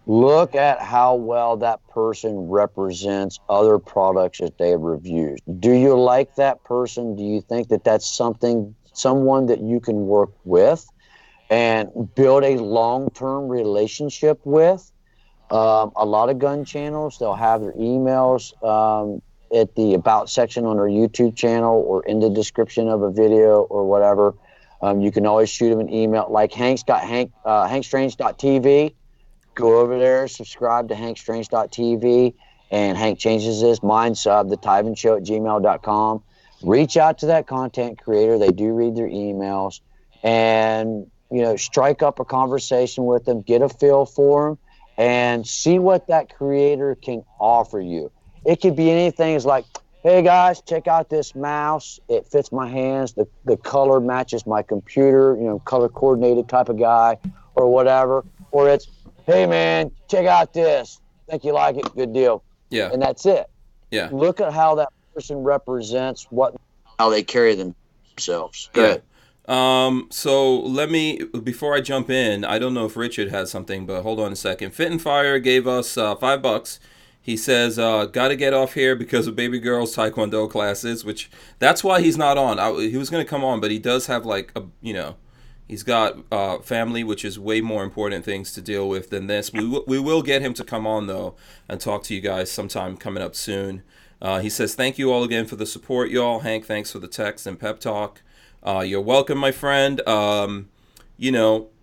Look at how well that person represents other products that they have reviewed. Do you like that person? Do you think that that's someone that you can work with and build a long-term relationship with? A lot of gun channels, they'll have their emails at the About section on their YouTube channel or in the description of a video or whatever. You can always shoot them an email. Like hankstrange.tv. Go over there, subscribe to hankstrange.tv, and Hank changes this. Mine's thetybenshow@gmail.com. Reach out to that content creator. They do read their emails. And, strike up a conversation with them, get a feel for them, and see what that creator can offer you. It could be anything. It's like, hey, guys, check out this mouse. It fits my hands. The color matches my computer, color coordinated type of guy or whatever. Or it's, hey, man, check out this. Think you like it? Good deal. Yeah. And that's it. Yeah. Look at how that person represents how they carry themselves. Good. So let me, before I jump in, I don't know if Richard has something, but hold on a second. Fit and Fire gave us $5. He says, got to get off here because of baby girl's Taekwondo classes, which that's why he's not on. He was going to come on, but he does have he's got family, which is way more important things to deal with than this. We will get him to come on, though, and talk to you guys sometime coming up soon. He says, thank you all again for the support, y'all. Hank, thanks for the text and pep talk. You're welcome, my friend.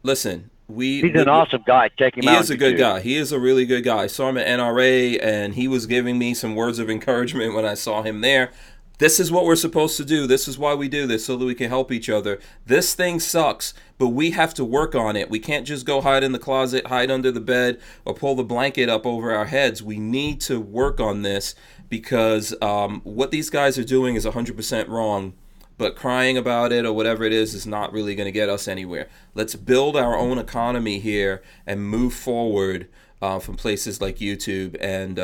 Listen. He's an awesome guy. Check him out. He is a good guy. He is a really good guy. I saw him at NRA, and he was giving me some words of encouragement when I saw him there. This is what we're supposed to do. This is why we do this, so that we can help each other. This thing sucks, but we have to work on it. We can't just go hide in the closet, hide under the bed, or pull the blanket up over our heads. We need to work on this because what these guys are doing is 100% wrong. But crying about it or whatever it is not really going to get us anywhere. Let's build our own economy here and move forward from places like YouTube, and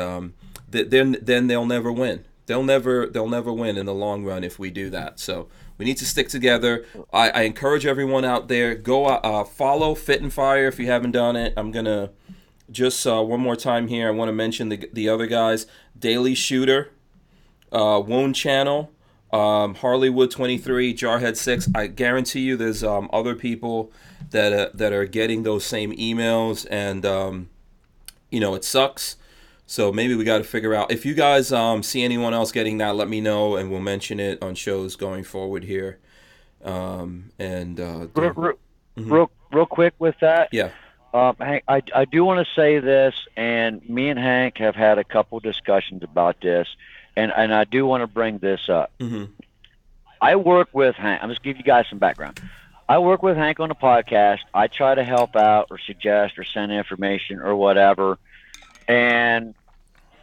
then they'll never win. They'll never win in the long run if we do that. So we need to stick together. I encourage everyone out there, go follow Fit and Fire if you haven't done it. I'm gonna just one more time here, I want to mention the other guys: Daily Shooter, Wound Channel, Harleywood 23, Jarhead 6. I guarantee you, there's other people that are getting those same emails, and it sucks. So maybe we got to figure out, if you guys see anyone else getting that, let me know, and we'll mention it on shows going forward here. Real quick with that. Yeah. Hank, I do want to say this, and me and Hank have had a couple discussions about this, and I do want to bring this up. Mm-hmm. I work with Hank. I'm just give you guys some background. I work with Hank on a podcast. I try to help out or suggest or send information or whatever. And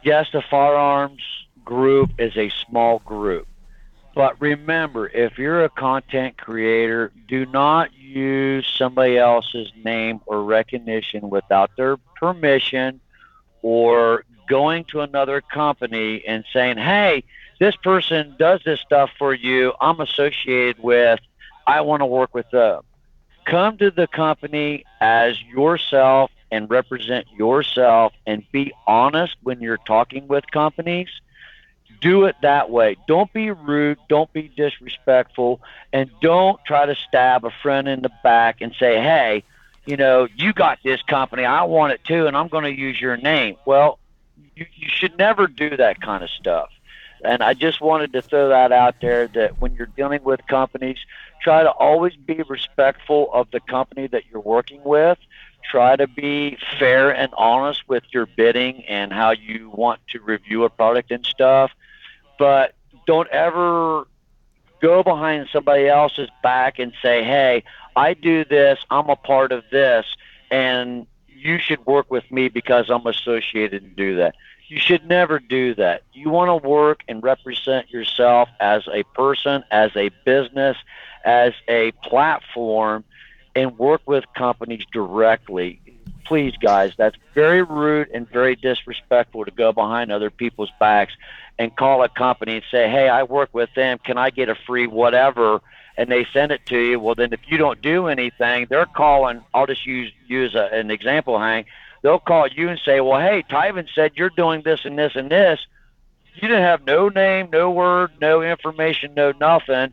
yes, the firearms group is a small group. But remember, if you're a content creator, do not use somebody else's name or recognition without their permission, or going to another company and saying, hey, this person does this stuff for you, I'm associated with, I want to work with them. Come to the company as yourself and represent yourself, and be honest when you're talking with companies. Do it that way. Don't be rude. Don't be disrespectful. And don't try to stab a friend in the back and say, hey, you got this company, I want it too, and I'm going to use your name. Well, you should never do that kind of stuff. And I just wanted to throw that out there, that when you're dealing with companies, try to always be respectful of the company that you're working with. Try to be fair and honest with your bidding and how you want to review a product and stuff. But don't ever go behind somebody else's back and say, hey, I do this, I'm a part of this, and you should work with me because I'm associated and do that. You should never do that. You want to work and represent yourself as a person, as a business, as a platform, and work with companies directly. Please, guys, that's very rude and very disrespectful to go behind other people's backs and call a company and say, hey, I work with them, can I get a free whatever? And they send it to you. Well, then if you don't do anything, they're calling, I'll just use an example, Hank. They'll call you and say, well, hey, Tyven said you're doing this and this and this. You didn't have no name, no word, no information, no nothing,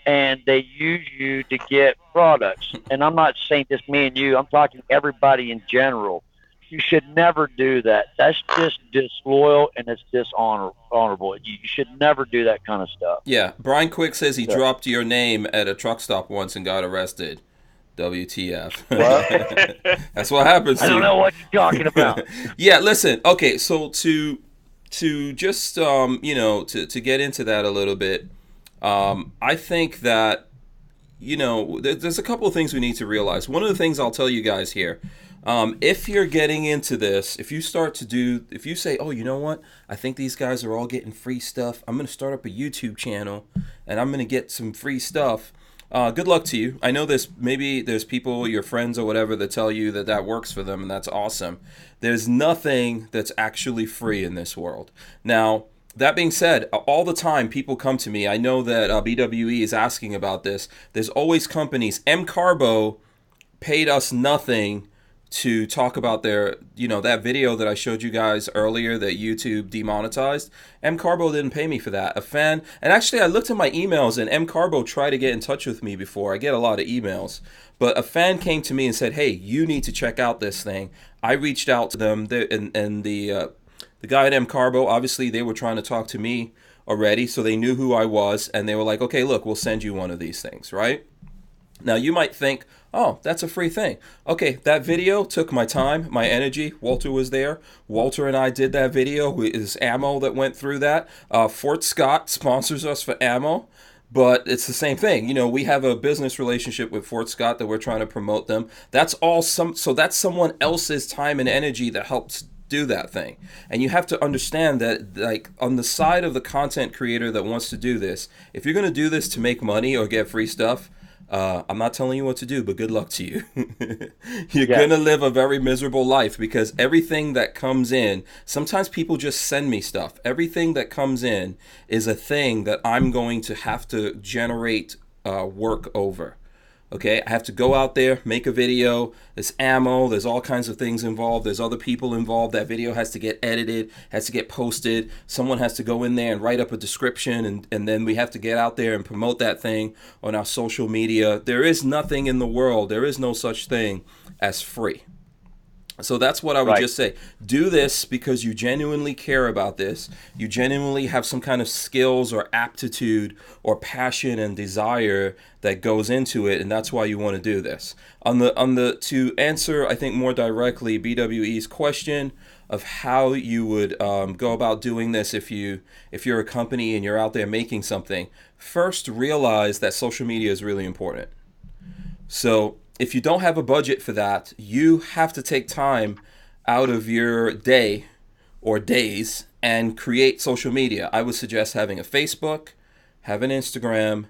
and they use you to get products. And I'm not saying just me and you. I'm talking everybody in general. You should never do that. That's just disloyal, and it's dishonorable. You should never do that kind of stuff. Yeah. Brian Quick says he dropped your name at a truck stop once and got arrested. WTF. What? That's what happens to you. I don't know what you're talking about. Yeah, listen. Okay, so to just to get into that a little bit, I think that there's a couple of things we need to realize. One of the things I'll tell you guys here, if you're getting into this, if you say, oh, you know what, I think these guys are all getting free stuff, I'm going to start up a YouTube channel and I'm going to get some free stuff. Good luck to you. I know there's people, your friends or whatever, that tell you that works for them, and that's awesome. There's nothing that's actually free in this world. Now, that being said, all the time people come to me. I know that BWE is asking about this. There's always companies. M Carbo paid us nothing to talk about their, that video that I showed you guys earlier that YouTube demonetized. M Carbo didn't pay me for that. A fan, and actually I looked at my emails, and M Carbo tried to get in touch with me before. I get a lot of emails, but a fan came to me and said, hey, you need to check out this thing. I reached out to them, and the guy at M Carbo, obviously they were trying to talk to me already, so they knew who I was, and they were like, okay, look, we'll send you one of these things, right? Now, you might think, oh, that's a free thing. Okay, that video took my time, my energy. Walter was there. Walter and I did that video. It's ammo that went through that. Fort Scott sponsors us for ammo, but it's the same thing. We have a business relationship with Fort Scott that we're trying to promote them. That's all so that's someone else's time and energy that helps do that thing. And you have to understand that, like, on the side of the content creator that wants to do this, if you're going to do this to make money or get free stuff, I'm not telling you what to do, but good luck to you. You're going to live a very miserable life, because everything that comes in, sometimes people just send me stuff. Everything that comes in is a thing that I'm going to have to generate work over. Okay, I have to go out there, make a video. There's ammo. There's all kinds of things involved. There's other people involved. That video has to get edited, has to get posted. Someone has to go in there and write up a description, and then we have to get out there and promote that thing on our social media. There is nothing in the world. There is no such thing as free. So that's what I would just say. Do this because you genuinely care about this. You genuinely have some kind of skills or aptitude or passion and desire that goes into it, and that's why you want to do this. To answer, I think more directly, BWE's question of how you would go about doing this if you're a company and you're out there making something. First, realize that social media is really important. So if you don't have a budget for that, you have to take time out of your day or days and create social media. I would suggest having a Facebook, have an Instagram,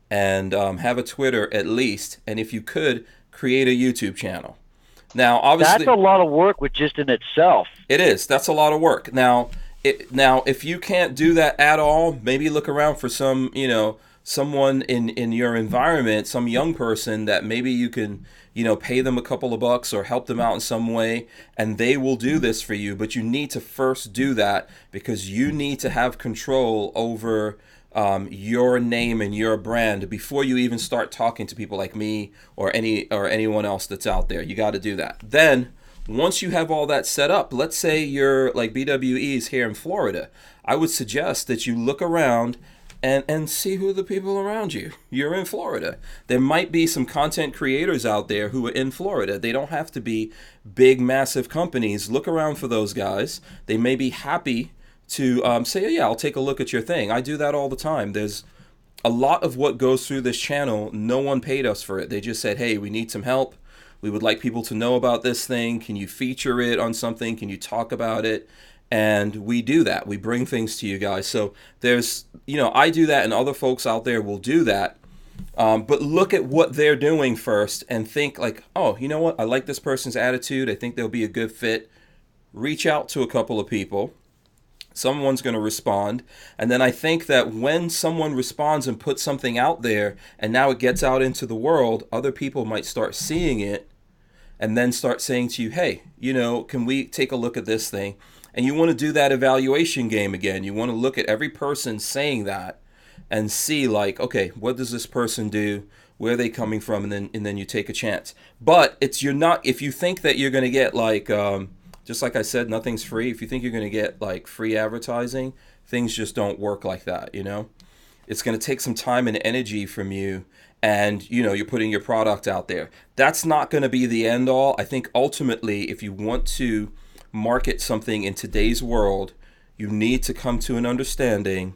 and have a Twitter at least. And if you could, create a YouTube channel. Now, obviously, that's a lot of work with just in itself. It is. That's a lot of work. Now, if you can't do that at all, maybe look around for someone in your environment, some young person that maybe you can, pay them a couple of bucks or help them out in some way, and they will do this for you. But you need to first do that because you need to have control over your name and your brand before you even start talking to people like me or anyone else that's out there. You got to do that. Then once you have all that set up, let's say you're like BWE's here in Florida, I would suggest that you look around and see who the people around you. You're in Florida. There might be some content creators out there who are in Florida. They don't have to be big, massive companies. Look around for those guys. They may be happy to say, yeah, I'll take a look at your thing. I do that all the time. There's a lot of what goes through this channel. No one paid us for it. They just said, hey, we need some help. We would like people to know about this thing. Can you feature it on something? Can you talk about it? And we do that. We bring things to you guys. So there's, I do that and other folks out there will do that. But look at what they're doing first and think like, oh, you know what? I like this person's attitude. I think they'll be a good fit. Reach out to a couple of people. Someone's going to respond. And then I think that when someone responds and puts something out there and now it gets out into the world, other people might start seeing it and then start saying to you, hey, can we take a look at this thing? And you want to do that evaluation game again. You want to look at every person saying that and see like, okay, what does this person do? Where are they coming from? And then you take a chance. But if you think that you're going to get like, just like I said, nothing's free. If you think you're going to get like free advertising, things just don't work like that, It's going to take some time and energy from you, and you're putting your product out there. That's not going to be the end all. I think ultimately, if you want to market something in today's world, you need to come to an understanding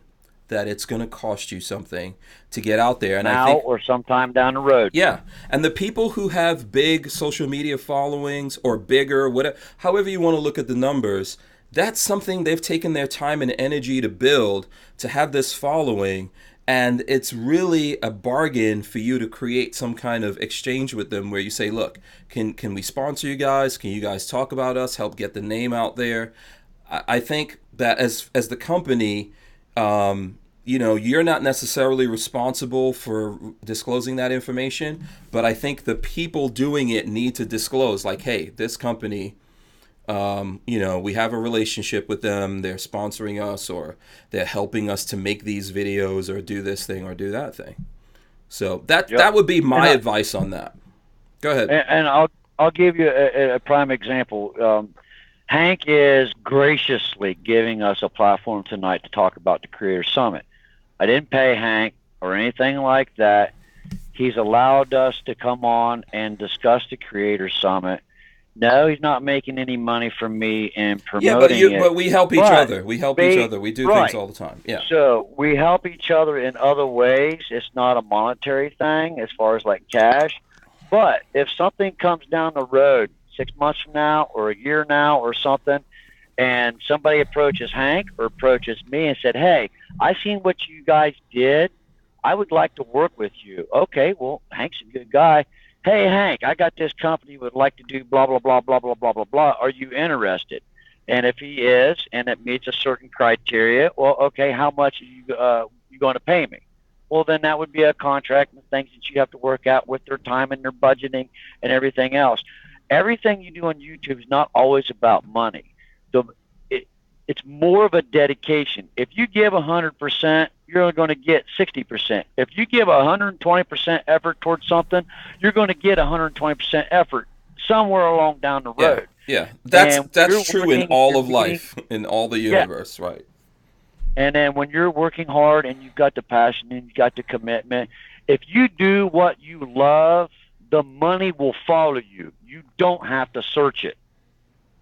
that it's going to cost you something to get out there. And now, I think, or sometime down the road. Yeah. And the people who have big social media followings or bigger, whatever, however you want to look at the numbers, that's something they've taken their time and energy to build, to have this following. And it's really a bargain for you to create some kind of exchange with them where you say, look, can we sponsor you guys? Can you guys talk about us, help get the name out there? I think that as the company, you're not necessarily responsible for disclosing that information, but I think the people doing it need to disclose like, hey, this company, we have a relationship with them. They're sponsoring us, or they're helping us to make these videos, or do this thing, or do that thing. So that would be my advice on that. Go ahead. And I'll give you a prime example. Hank is graciously giving us a platform tonight to talk about the Creator Summit. I didn't pay Hank or anything like that. He's allowed us to come on and discuss the Creator Summit. No, he's not making any money from me in promoting it. But we help each other. We help each other. We do things all the time. Yeah. So we help each other in other ways. It's not a monetary thing as far as like cash. But if something comes down the road 6 months from now or a year now or something, and somebody approaches Hank or approaches me and said, hey, I seen what you guys did. I would like to work with you. Okay, well, Hank's a good guy. Hey, Hank, I got this company would like to do blah, blah, blah, blah, blah, blah, blah, blah. Are you interested? And if he is, and it meets a certain criteria, well, okay, how much are you going to pay me? well, then that would be a contract and things that you have to work out with their time and their budgeting and everything else. Everything you do on YouTube is not always about money. So it's more of a dedication. If you give 100%, you're only going to get 60%. If you give 120% effort towards something, you're going to get 120% effort somewhere along down the road. Yeah. That's true in all of life, in all the universe, right? And then when you're working hard and you've got the passion and you've got the commitment, if you do what you love, the money will follow you. You don't have to search it.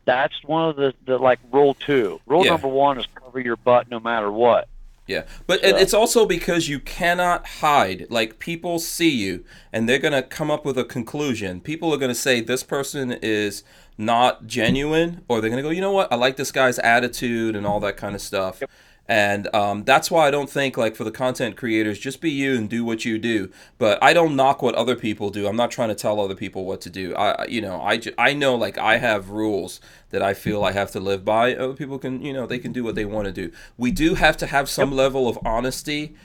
That's one of the like rule 2. Rule number 1 is cover your butt no matter what. Yeah, but it's also because you cannot hide. Like, people see you, and they're going to come up with a conclusion. People are going to say, this person is not genuine, or they're going to go, you know what, I like this guy's attitude and all that kind of stuff. Yep. And that's why I don't think, like, for the content creators, just be you and do what you do. But I don't knock what other people do. I'm not trying to tell other people what to do. I know, like, I have rules that I feel I have to live by. Other people can, they can do what they want to do. We do have to have some level of honesty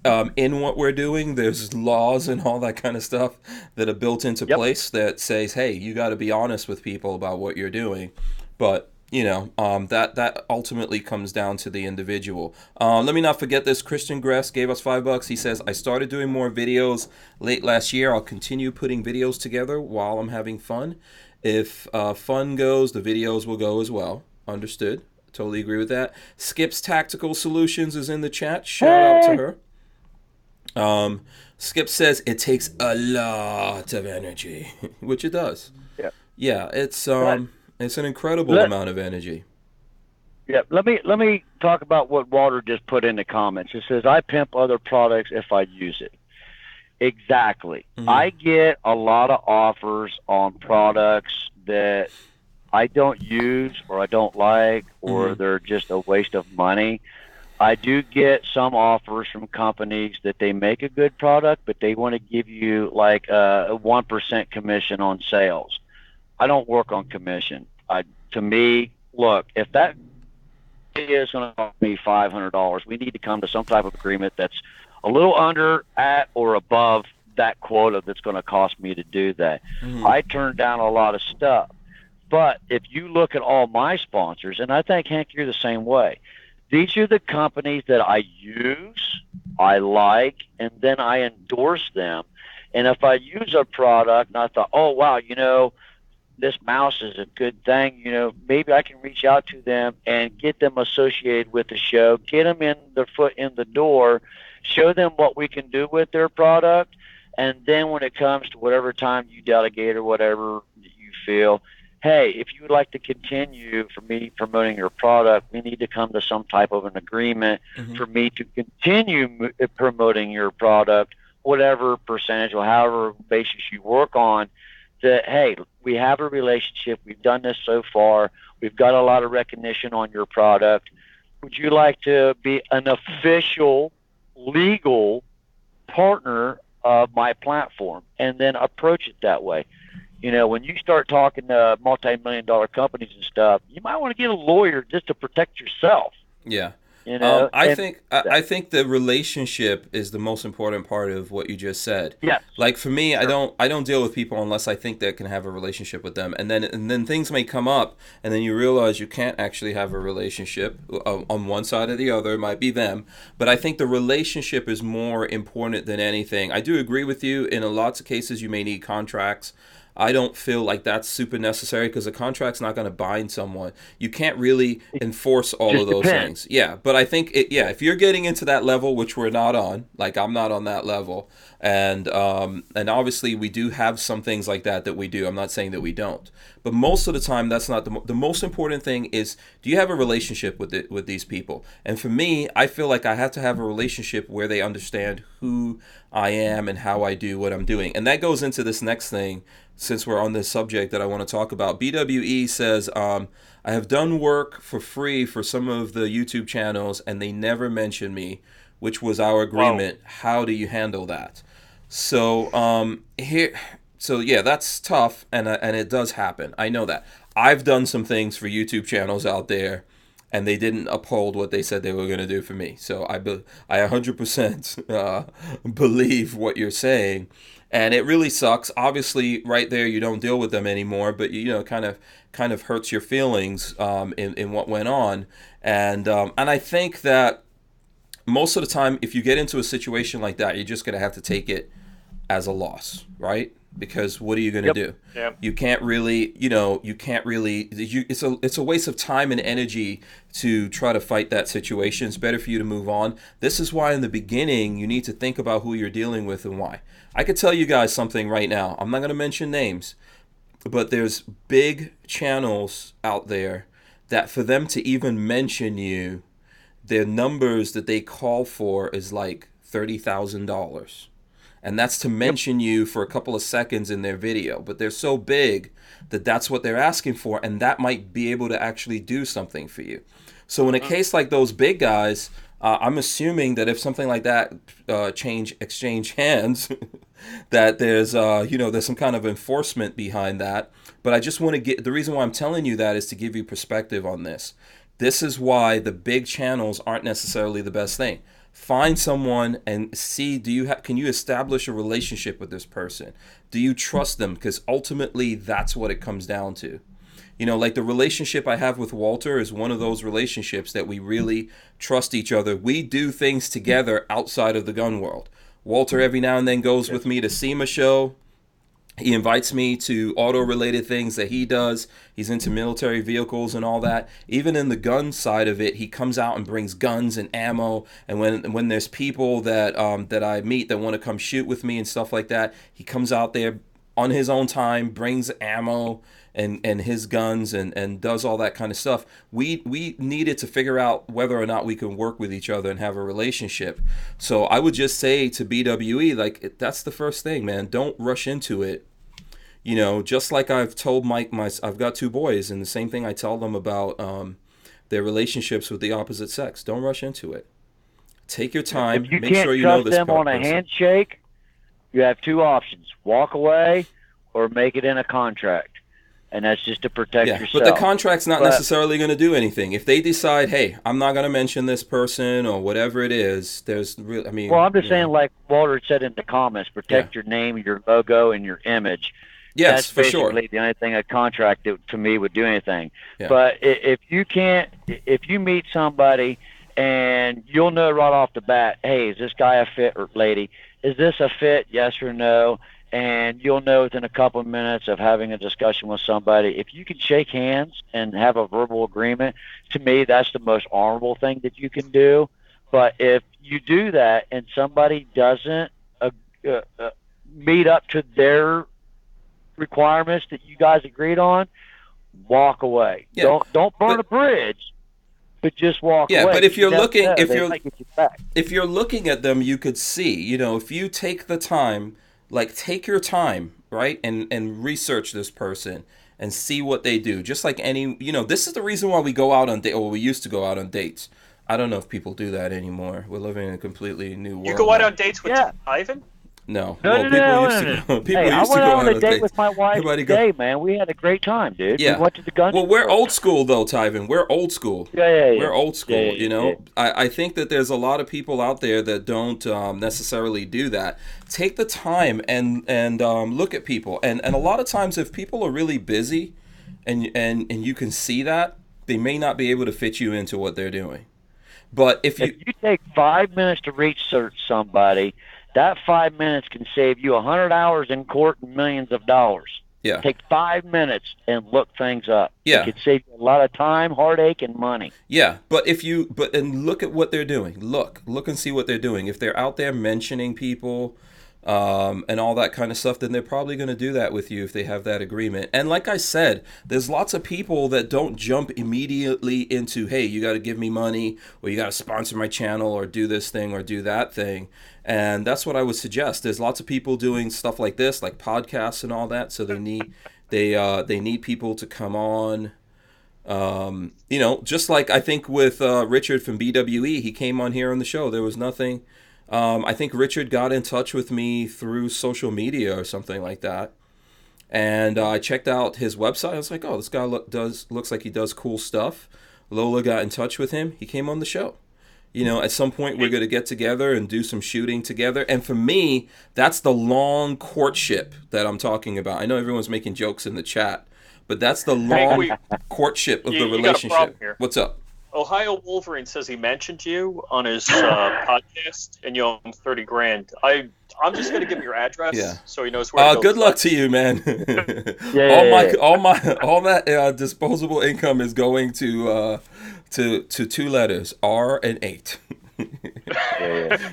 in what we're doing. There's laws and all that kind of stuff that are built into place that says, hey, you got to be honest with people about what you're doing. But that ultimately comes down to the individual. Let me not forget this. Christian Gress gave us $5. He says, I started doing more videos late last year. I'll continue putting videos together while I'm having fun. If fun goes, the videos will go as well. Understood. Totally agree with that. Skip's Tactical Solutions is in the chat. Shout out to her. Skip says it takes a lot of energy, which it does. Yeah, it's an incredible amount of energy. Yeah, let me talk about what Walter just put in the comments. It says, I pimp other products if I use it. Exactly. Mm-hmm. I get a lot of offers on products that I don't use or I don't like, or they're just a waste of money. I do get some offers from companies that they make a good product, but they want to give you like a 1% commission on sales. I don't work on commission. To me, look, if that is going to cost me $500, we need to come to some type of agreement that's a little under, at, or above that quota that's going to cost me to do that. I turn down a lot of stuff. But if you look at all my sponsors, and I think, Hank, you're the same way, these are the companies that I use, I like, and then I endorse them. And if I use a product and I thought, oh, wow, this mouse is a good thing, maybe I can reach out to them and get them associated with the show, get them in their foot in the door, show them what we can do with their product. And then when it comes to whatever time you delegate or whatever you feel, hey, if you would like to continue for me promoting your product, we need to come to some type of an agreement for me to continue promoting your product, whatever percentage or however basis you work on, that, hey, we have a relationship. We've done this so far. We've got a lot of recognition on your product. Would you like to be an official, legal partner of my platform? And then approach it that way. When you start talking to multi-million-dollar companies and stuff, you might want to get a lawyer just to protect yourself. Yeah. I think the relationship is the most important part of what you just said. Yes. Like, for me, sure. I don't deal with people unless I think that can have a relationship with them, and then things may come up, and then you realize you can't actually have a relationship on one side or the other. It might be them, but I think the relationship is more important than anything. I do agree with you. In lots of cases, you may need contracts. I don't feel like that's super necessary because a contract's not going to bind someone. You can't really enforce all of those things. Yeah, but I think, if you're getting into that level, which we're not on, like I'm not on that level, and obviously we do have some things like that we do. I'm not saying that we don't. But most of the time, that's not the most important thing is, do you have a relationship with these people? And for me, I feel like I have to have a relationship where they understand who I am and how I do what I'm doing. And that goes into this next thing, since we're on this subject that I want to talk about. BWE says, I have done work for free for some of the YouTube channels, and they never mention me, which was our agreement. Wow. How do you handle that? So that's tough, and it does happen. I know that. I've done some things for YouTube channels out there and they didn't uphold what they said they were going to do for me. So I 100% believe what you're saying, and it really sucks. Obviously, right there, you don't deal with them anymore, but kind of hurts your feelings in what went on, and I think that most of the time, if you get into a situation like that, you're just going to have to take it as a loss, right? Because what are you going to do? Yep. You can't really, it's a waste of time and energy to try to fight that situation. It's better for you to move on. This is why in the beginning, you need to think about who you're dealing with and why. I could tell you guys something right now. I'm not going to mention names, but there's big channels out there that for them to even mention you, their numbers that they call for is like $30,000. And that's to mention you for a couple of seconds in their video. But they're so big that that's what they're asking for, and that might be able to actually do something for you. So in a case like those big guys, I'm assuming that if something like that exchange hands, that there's there's some kind of enforcement behind that. But I just want to get the reason why I'm telling you that is to give you perspective on this. This is why the big channels aren't necessarily the best thing. Find someone and see, can you establish a relationship with this person? Do you trust them? Because ultimately, that's what it comes down to. Like the relationship I have with Walter is one of those relationships that we really trust each other. We do things together outside of the gun world. Walter every now and then goes with me to SEMA show. He invites me to auto-related things that he does. He's into military vehicles and all that. Even in the gun side of it, he comes out and brings guns and ammo. And when there's people that I meet that want to come shoot with me and stuff like that, he comes out there on his own time, brings ammo and his guns and does all that kind of stuff. We needed to figure out whether or not we can work with each other and have a relationship. So I would just say to BWE, like, that's the first thing, man. Don't rush into it. Just like I've told Mike, I've got two boys, and the same thing I tell them about their relationships with the opposite sex. Don't rush into it. Take your time. If you Make can't sure you know trust this them on a person. handshake, you have two options: walk away or make it in a contract. And that's just to protect yourself. But the contract's not necessarily going to do anything. If they decide, hey, I'm not going to mention this person or whatever it is, Well, I'm just saying, like Walter said in the comments, protect your name, your logo, and your image. Yes, that's for sure. basically the only thing a contract to me would do anything. Yeah. But if you meet somebody and you'll know right off the bat, hey, is this guy a fit or lady? Is this a fit? Yes or no? And you'll know within a couple of minutes of having a discussion with somebody, if you can shake hands and have a verbal agreement, to me, that's the most honorable thing that you can do. But if you do that and somebody doesn't meet up to their requirements that you guys agreed on, walk away. Yeah. Don't burn a bridge, but just walk away. Yeah, but if you're looking at them, you could see, if you take the time, take your time, right, and research this person and see what they do. Just like this is the reason why we go out on dates, or we used to go out on dates. I don't know if people do that anymore. We're living in a completely new world. You go out on dates with Ivan? No. No. People used to go on a date with my wife today, man. We had a great time, dude. Yeah. We went to the gun store. Well, we're old school, though, Tyven. We're old school. Yeah. We're old school, Yeah. I think that there's a lot of people out there that don't necessarily do that. Take the time and look at people. And a lot of times, if people are really busy and you can see that, they may not be able to fit you into what they're doing. But if you take 5 minutes to research somebody, that 5 minutes can save you 100 hours in court and millions of dollars. Yeah. Take 5 minutes and look things up. Yeah. It could save you a lot of time, heartache, and money. Yeah, but and look at what they're doing. Look and see what they're doing. If they're out there mentioning people and all that kind of stuff, then they're probably going to do that with you if they have that agreement. And like I said, there's lots of people that don't jump immediately into, hey, you got to give me money, or you got to sponsor my channel, or do this thing or do that thing. And that's what I would suggest. There's lots of people doing stuff like this, like podcasts and all that. So they need people to come on. Just like I think with Richard from BWE, he came on here on the show. There was nothing. I think Richard got in touch with me through social media or something like that. And I checked out his website. I was like, oh, this guy looks like he does cool stuff. Lola got in touch with him. He came on the show. You know, at some point we're going to get together and do some shooting together. And for me, that's the long courtship that I'm talking about. I know everyone's making jokes in the chat, but that's the long courtship of the relationship. You got a problem here. What's up? Ohio Wolverine says he mentioned you on his podcast, and you owe him $30,000. I'm just going to give him your address so he knows where to go. Good luck to you, man. All that disposable income is going to two letters, R and 8.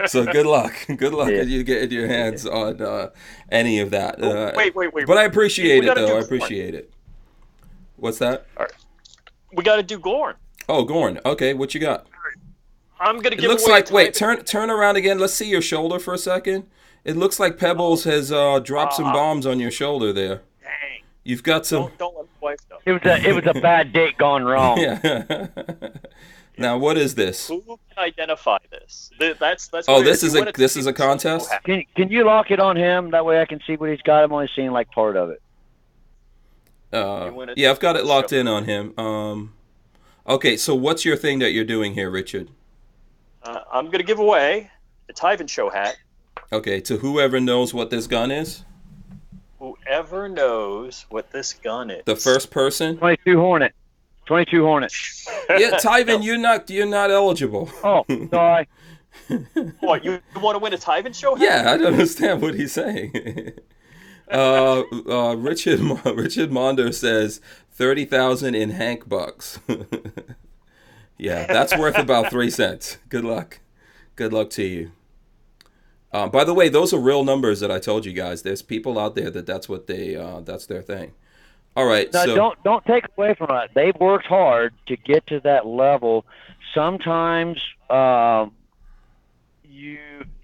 So good luck. Good luck as you get your hands on any of that. Wait. But I appreciate it, though. I appreciate it. What's that? All right. We got to do Gorn. Oh, Gorn. Okay, what you got? I'm gonna give. It looks like. Wait, turn around again. Let's see your shoulder for a second. It looks like Pebbles has dropped some bombs on your shoulder there. Dang. You've got some. Don't let my wife know. It was a bad date gone wrong. Yeah. Now what is this? Who can identify this? That's. Oh, this is a contest. Can you lock it on him? That way I can see what he's got. I'm only seeing like part of it. Yeah, I've got it locked in on him. Okay, so what's your thing that you're doing here, Richard? I'm going to give away the Tyven Show hat. Okay, to whoever knows what this gun is? Whoever knows what this gun is. The first person? 22 Hornet. Yeah, Tyven, you're not eligible. Oh, sorry. What, you want to win a Tyven Show hat? Yeah, I don't understand what he's saying. Richard Monder says 30,000 in Hank bucks. Yeah, that's worth about 3 cents. Good luck to you. By the way, those are real numbers that I told you guys. There's people out there that's what that's their thing. All right. Now, so don't take away from it. They've worked hard to get to that level. Sometimes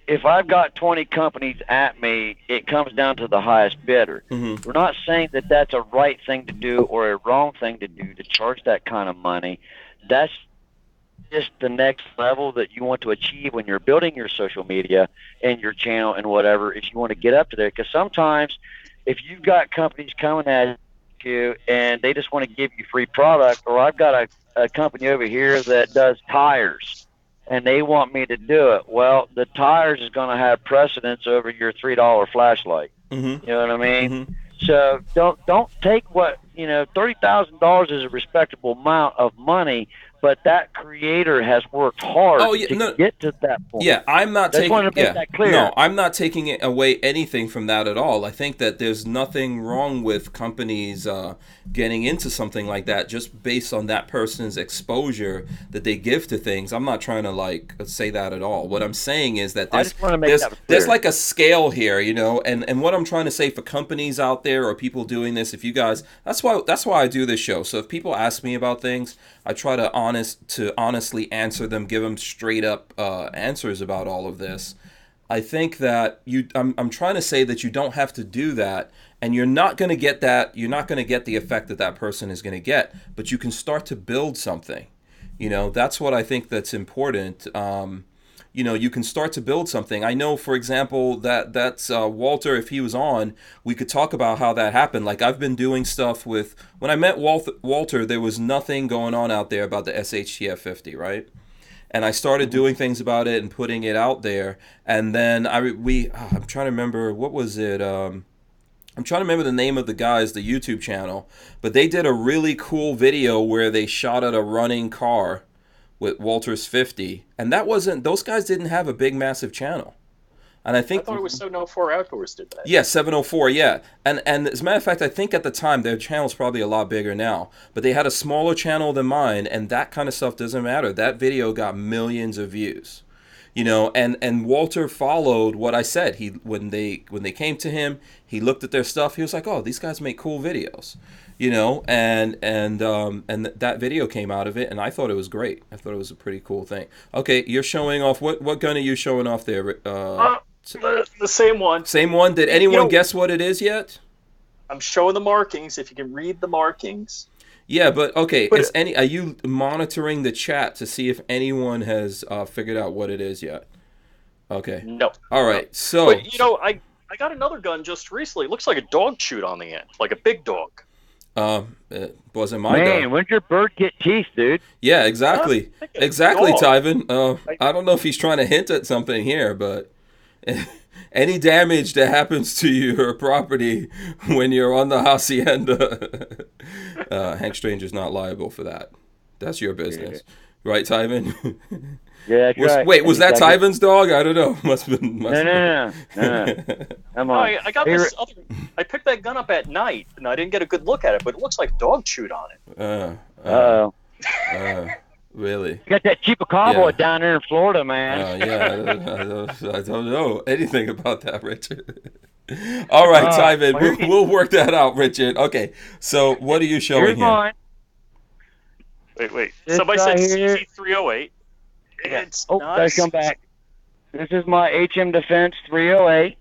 if I've got 20 companies at me, it comes down to the highest bidder. Mm-hmm. We're not saying that that's a right thing to do or a wrong thing to do to charge that kind of money. That's just the next level that you want to achieve when you're building your social media and your channel and whatever, if you want to get up to there. Because sometimes if you've got companies coming at you and they just want to give you free product, or I've got a company over here that does tires and they want me to do it, well, the tires is going to have precedence over your $3 flashlight. Mm-hmm. You know what I mean? Mm-hmm. So don't take what, $30,000 is a respectable amount of money, but that creator has worked hard to get to that point. Yeah, I'm not taking. Want to make that clear. No, I'm not taking away anything from that at all. I think that there's nothing wrong with companies getting into something like that just based on that person's exposure that they give to things. I'm not trying to say that at all. What I'm saying is that there's like a scale here, and what I'm trying to say for companies out there or people doing this, if you guys, that's why I do this show. So if people ask me about things, I try to honestly answer them, give them straight up answers about all of this. I think that I'm trying to say that you don't have to do that, and you're not going to get that. You're not going to get the effect that person is going to get, but you can start to build something. That's what I think that's important. You can start to build something. I know, for example, that's Walter, if he was on, we could talk about how that happened. Like, I've been doing stuff with, when I met Walter, there was nothing going on out there about the SHTF 50, right? And I started doing things about it and putting it out there. And then I'm trying to remember, what was it? I'm trying to remember the name of the guys, the YouTube channel. But they did a really cool video where they shot at a running car with Walter's 50, and those guys didn't have a big, massive channel. And I thought it was 704 Outdoors did that. Yeah, 704, yeah. And as a matter of fact, I think at the time, their channel's probably a lot bigger now. But they had a smaller channel than mine, and that kind of stuff doesn't matter. That video got millions of views. And Walter followed what I said. When they came to him, he looked at their stuff. He was like, "Oh, these guys make cool videos," and that video came out of it, and I thought it was great. I thought it was a pretty cool thing. Okay, you're showing off what gun are you showing off there? The same one. Same one. Did anyone guess what it is yet? I'm showing the markings. If you can read the markings. Yeah, but okay. Are you monitoring the chat to see if anyone has figured out what it is yet? Okay. No. All right. No. So, but I got another gun just recently. It looks like a dog chute on the end, like a big dog. It wasn't my Man, dog. when'd your bird get teeth, dude? Yeah, exactly. I think it's Exactly, dog. Tyven. I don't know if he's trying to hint at something here, but any damage that happens to your property when you're on the hacienda, Hank Stranger's not liable for that. That's your business. Right, Tyven? Yeah, that's right. Wait, was that Exactly. Tyven's dog? I don't know. Must have been. No, no, no, no, no. Come No, on. I got Hey, this other. I picked that gun up at night, and I didn't get a good look at it, but it looks like dog chewed on it. Uh-oh. Really? You got that chupacabra Yeah. down there in Florida, man. Yeah, I don't know anything about that, Richard. All right, Tyven, well, we'll work that out, Richard. Okay, so what are you showing Here's here? mine. Wait. This Somebody guy said here- CZ308. Yeah. It's Oh, not. gotta come back. This is my HM Defense 308.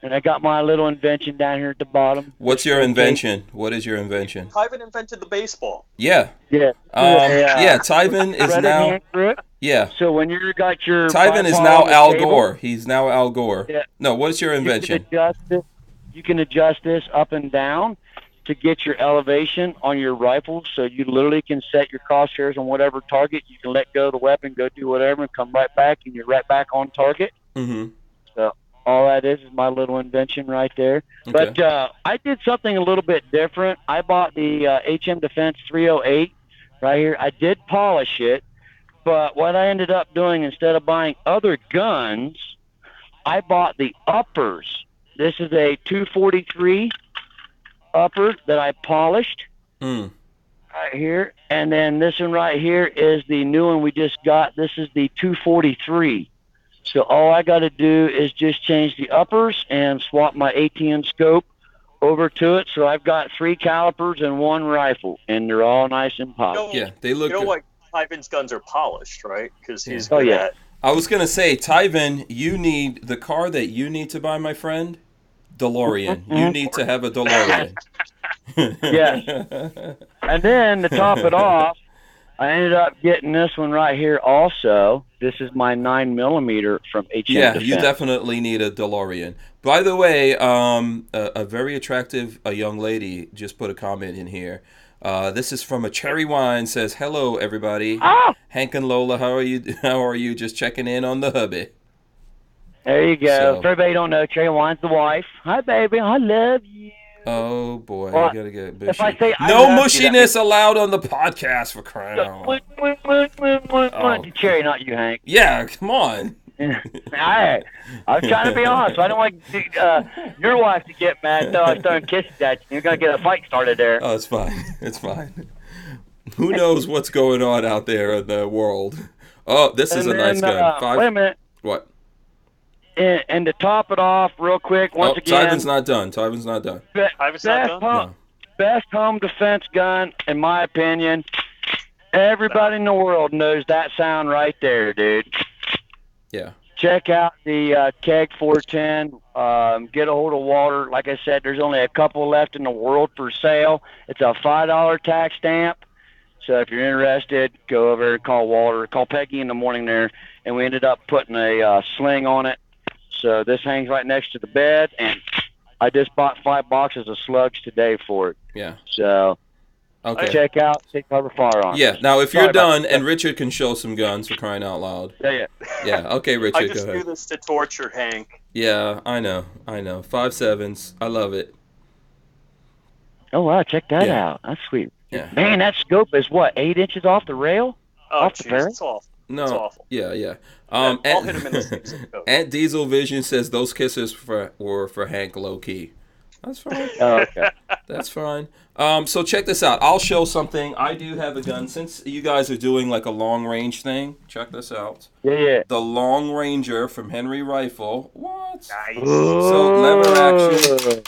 And I got my little invention down here at the bottom. What's your invention? What is your invention? Tyven invented the baseball. Yeah. Yeah. Yeah, Tyven is threaded now. hand grip. Yeah. So when you got your Tyven is bipod now on the Al table, Gore. He's now Al Gore. Yeah. No, what is your invention? You can adjust this up and down to get your elevation on your rifle. So you literally can set your crosshairs on whatever target. You can let go of the weapon, go do whatever, and come right back, and you're right back on target. Mm-hmm. So all that is my little invention right there. Okay. But I did something a little bit different. I bought the HM Defense 308 right here. I did polish it, but what I ended up doing, instead of buying other guns, I bought the uppers. This is a 243 upper that I polished right here. And then this one right here is the new one we just got. This is the 243. So all I got to do is just change the uppers and swap my ATM scope over to it. So I've got 3 calipers and 1 rifle, and they're all nice and polished. Yeah, they look You know good. what? Tyven's guns are polished, right? Because he's Oh, good yeah. at. I was gonna say, Tyven, you need the car that you need to buy, my friend. DeLorean. You need to have a DeLorean. Yes. And then to top it off, I ended up getting this one right here also. This is my 9mm from HM Yeah, Defense. you definitely need a DeLorean. By the way, a very attractive young lady just put a comment in here. This is from a Cherry Wine. Says, "Hello, everybody. Oh! Hank and Lola, how are you? How are you? Just checking in on the hubby." There you go. So- For everybody who don't know, Cherry Wine's the wife. Hi, baby. I love you. Oh boy, Well, I gotta get mushy. if I say I no love you, that mushiness allowed on the podcast, for crying out loud. Oh. Cherry, not you, Hank. Yeah, come on. I was trying to be honest. I don't want your wife to get mad though. I was throwing kisses at you. You're going to get a fight started there. Oh, it's fine. It's fine. Who knows what's going on out there in the world? Oh, this is And a nice then, gun. wait a minute. What? And to top it off real quick, once again. Tyven's not done. Tyven's not done. Tyven's not done? Best home defense gun, in my opinion. Everybody in the world knows that sound right there, dude. Yeah. Check out the Keg 410. Get a hold of Walter. Like I said, there's only a couple left in the world for sale. It's a $5 tax stamp. So if you're interested, go over and call Walter. Call Peggy in the morning there. And we ended up putting a sling on it. So this hangs right next to the bed. And I just bought 5 boxes of slugs today for it. Yeah. So Okay. check out Safe Harbor Firearms. Yeah. Now, if Sorry you're about done, that. and Richard can show some guns, for crying out loud. Yeah. Yeah. Okay, I Richard, go just do ahead. this to torture Hank. Yeah, I know. 5.7s. I love it. Oh, wow. Check that Yeah. out. That's sweet. Yeah. Man, that scope is what, 8 inches off the rail? Oh, Off the jeez, barrel? it's awful. No. It's awful. Yeah. I'll hit him in the season. Aunt Diesel Vision says those kisses were for Hank low key. That's fine. Oh, okay. That's fine. So check this out. I'll show something. I do have a gun. Since you guys are doing like a long range thing, check this out. Yeah. The Long Ranger from Henry Rifle. What? Nice. So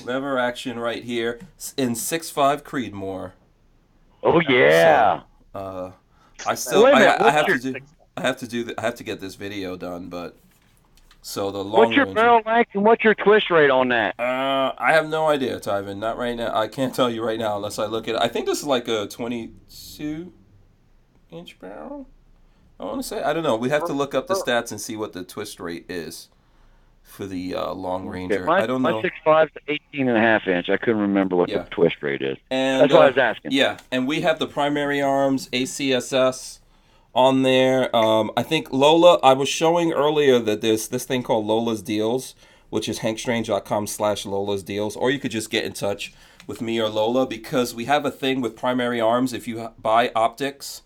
lever action right here in 6.5 Creedmoor. Oh, yeah. I still Wait a minute, I have what's to do I have to get this video done, but so the Long What's your Ranger. barrel length and what's your twist rate on that? I have no idea, Tyven. Not right now. I can't tell you right now unless I look at it. I think this is like a 22-inch barrel. I want to say. I don't know. We have to look up the stats and see what the twist rate is. for the Long Okay. Ranger. My I don't know. 6.5 to 18.5 inch. I couldn't remember what Yeah. the twist rate is. And That's why I was asking. Yeah, and we have the Primary Arms ACSS on there. I think Lola, I was showing earlier that there's this thing called Lola's Deals, which is hankstrange.com/Lola's Deals, or you could just get in touch with me or Lola, because we have a thing with Primary Arms. If you buy optics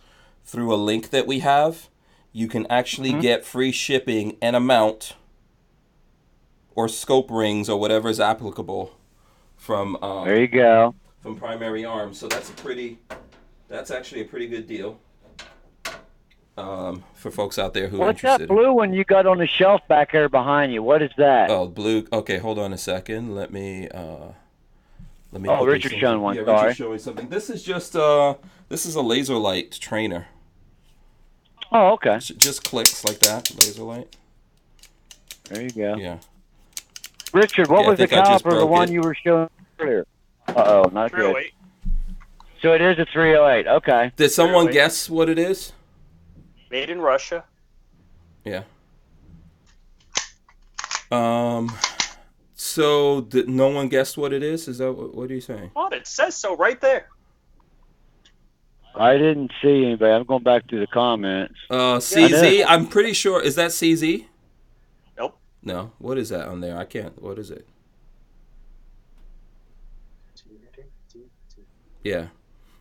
through a link that we have, you can actually get free shipping and a mount or scope rings or whatever is applicable from There you go. from Primary Arms. So that's actually a pretty good deal for folks out there who are What's interested. that blue one you got on the shelf back there behind you? What is that? Oh, blue. Okay, hold on a second. Let me. Oh, put Richard's these showing in. one. Yeah, Sorry. Richard's showing something. This is just this is a laser light trainer. Oh, okay. Just clicks like that, laser light. There you go. Yeah. Richard, what Yeah, I was the think I just caliper, the broke one it. you were showing earlier? Uh-oh, not good. 308. So it is a 308. Okay. Did someone Really? guess what it is? Made in Russia. Yeah. So did no one guessed what it is? Is that what are you saying? Oh, it says so right there. I didn't see anybody. I'm going back through the comments. CZ. I'm pretty sure. Is that CZ? Nope. No. What is that on there? I can't. What is it? Yeah.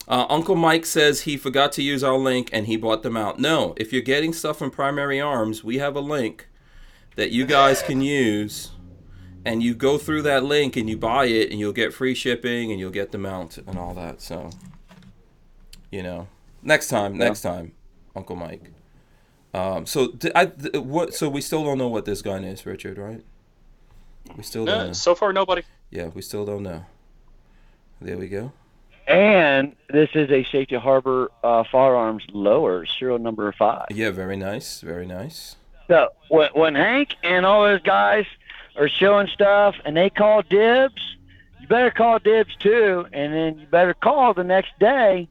Uncle Mike says he forgot to use our link and he bought them out. No, if you're getting stuff from Primary Arms, we have a link that you guys can use, and you go through that link and you buy it, and you'll get free shipping and you'll get the mount and all that. So, next time, Uncle Mike. So we still don't know what this gun is, Richard, right? We still don't know. So far, nobody. Yeah, we still don't know. There we go. And this is a Safety Harbor Firearms lower, serial number 5. Yeah, very nice, very nice. So when Hank and all those guys are showing stuff and they call dibs, you better call dibs too, and then you better call the next day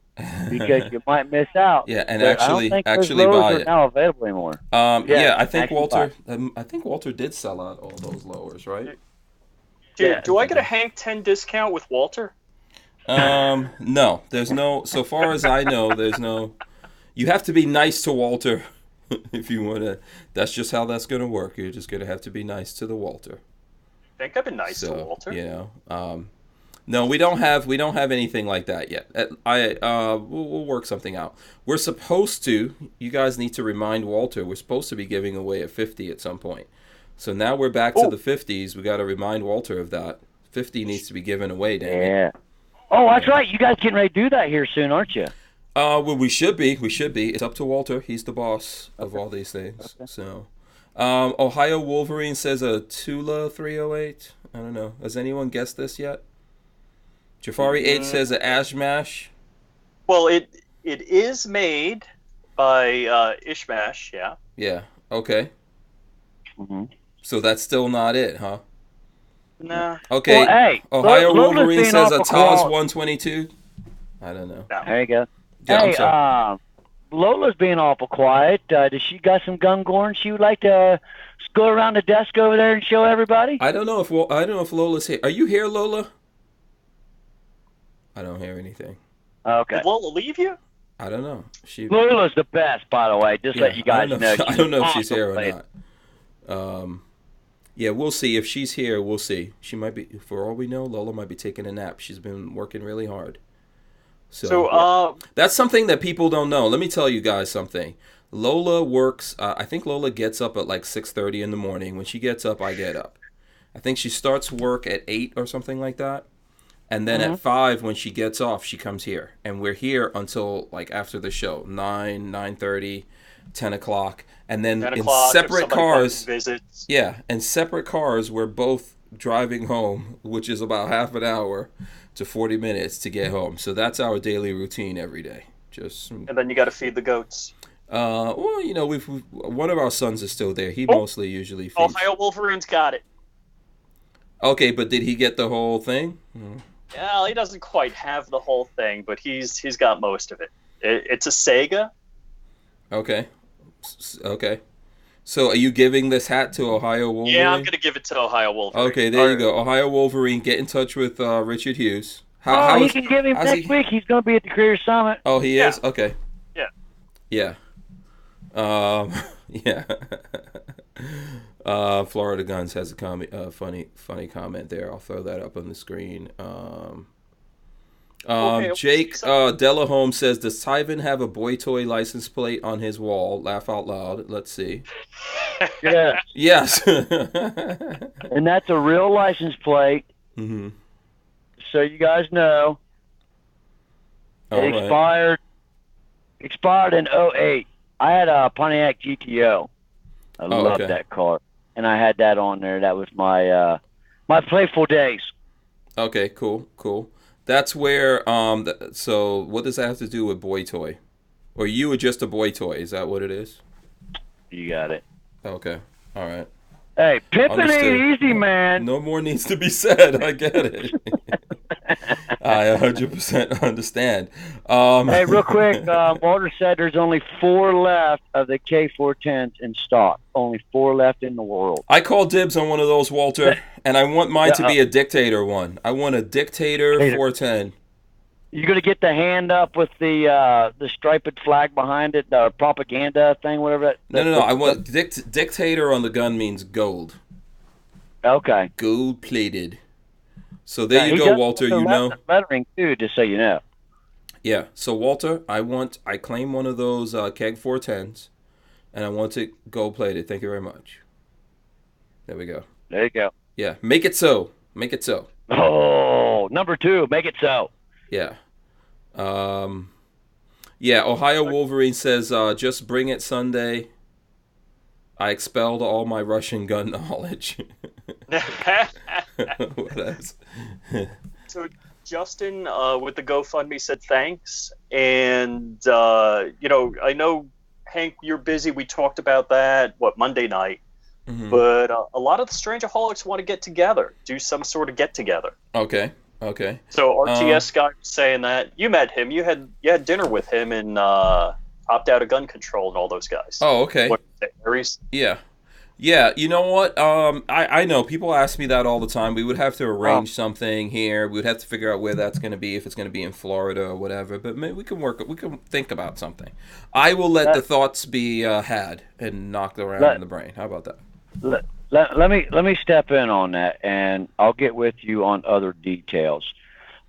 because you might miss out. Yeah, and But I don't think those actually lowers buy are it. now available anymore. Yeah, I think actually Walther. I think Walther did sell out all those lowers, right? Do I get a Hank 10 discount with Walter? No, there's no. So far as I know, there's no. You have to be nice to Walter if you want to. That's just how that's going to work. You're just going to have to be nice to the Walter. I think I've been nice to Walter. No, we don't have anything like that yet. We'll work something out. We're supposed to. You guys need to remind Walter. We're supposed to be giving away a 50 at some point. So now we're back to the 50s. We got to remind Walter of that. 50 needs to be given away, damn it. Yeah. Oh, that's right. You guys getting ready to do that here soon, aren't you? Well, we should be. We should be. It's up to Walter. He's the boss of all these things. Okay. So, Ohio Wolverine says a Tula 308. I don't know. Has anyone guessed this yet? Jafari H says a Ashmash. Well, it is made by Ishmash, yeah. Yeah. Okay. Mm-hmm. So that's still not it, huh? Nah. Okay. Well, hey, Ohio Wolverine says a awful TAS quiet. 122. I don't know. No. There you go. Yeah, I'm Hey, sorry. Lola's being awful quiet. Does she got some gun gorn she would like to go around the desk over there and show everybody? I don't know if Lola's here. Are you here, Lola? I don't hear anything. Okay. Did Lola leave you? I don't know. Lola's the best, by the way. Just let you guys know. I don't know if she's awesome here or lady. not. Yeah, we'll see. If she's here, we'll see. She might be. For all we know, Lola might be taking a nap. She's been working really hard. So that's something that people don't know. Let me tell you guys something. Lola works. I think Lola gets up at like 6:30 in the morning. When she gets up, I get up. I think she starts work at 8 or something like that. And then at 5, when she gets off, she comes here. And we're here until like after the show, 9, 9:30, 10 o'clock. And then in separate cars. Visits. Yeah, in separate cars, we're both driving home, which is about half an hour to 40 minutes to get home. So that's our daily routine every day. And then you got to feed the goats. Well, we've one of our sons is still there. He mostly usually feeds. Ohio Wolverine's got it. Okay, but did he get the whole thing? Yeah, he doesn't quite have the whole thing, but he's got most of it. It's a Sega. Okay. So are you giving this hat to Ohio Wolverine? Yeah, I'm gonna give it to Ohio Wolverine. Okay, there you go. Ohio Wolverine, get in touch with Richard Hughes. He can give him next week. He's going to be at the Career Summit. Oh, he is? Okay. Yeah. Yeah. Yeah. Florida Guns has a funny comment there. I'll throw that up on the screen. Jake Delahome says, does Tyven have a boy toy license plate on his wall? Laugh out loud. Let's see. Yeah. Yes. And that's a real license plate. Mm-hmm. So you guys know. It expired in 2008. I had a Pontiac GTO. I loved that car. And I had that on there. That was my my playful days. Okay, cool. That's where so what does that have to do with boy toy? Or you were just a boy toy, is that what it is? You got it. Okay. All right. Hey, pimping ain't easy, man. No more needs to be said. I get it. I 100% understand. Hey, real quick, Walter said there's only 4 left of the K410s in stock. Only 4 left in the world. I call dibs on one of those, Walter, and I want mine to be a Dictator one. I want a Dictator 410. You gonna get the hand up with the striped flag behind it, the propaganda thing, whatever that? No. I want Dictator on the gun means gold. Okay. Gold plated. So there you go, Walter. You know. Lettering too, just so you know. Yeah. So Walter, I claim one of those Keg 410s, and I want it gold plated. Thank you very much. There we go. There you go. Yeah. Make it so. Make it so. Oh, number 2. Make it so. Yeah. Yeah, Ohio Wolverine says, just bring it Sunday. I expelled all my Russian gun knowledge. What else? So Justin with the GoFundMe said thanks. And, I know, Hank, you're busy. We talked about that, Monday night. Mm-hmm. But a lot of the Strangeaholics want to get together, do some sort of get-together. Okay. So RTS guy was saying that you met him. You had dinner with him and opt out of gun control and all those guys. Oh, okay. What, Aries? Yeah. You know what? I know people ask me that all the time. We would have to arrange something here. We would have to figure out where that's going to be, if it's going to be in Florida or whatever. But maybe we can think about something. I will let the thoughts be had and knocked around in the brain. How about that? Let me step in on that, and I'll get with you on other details.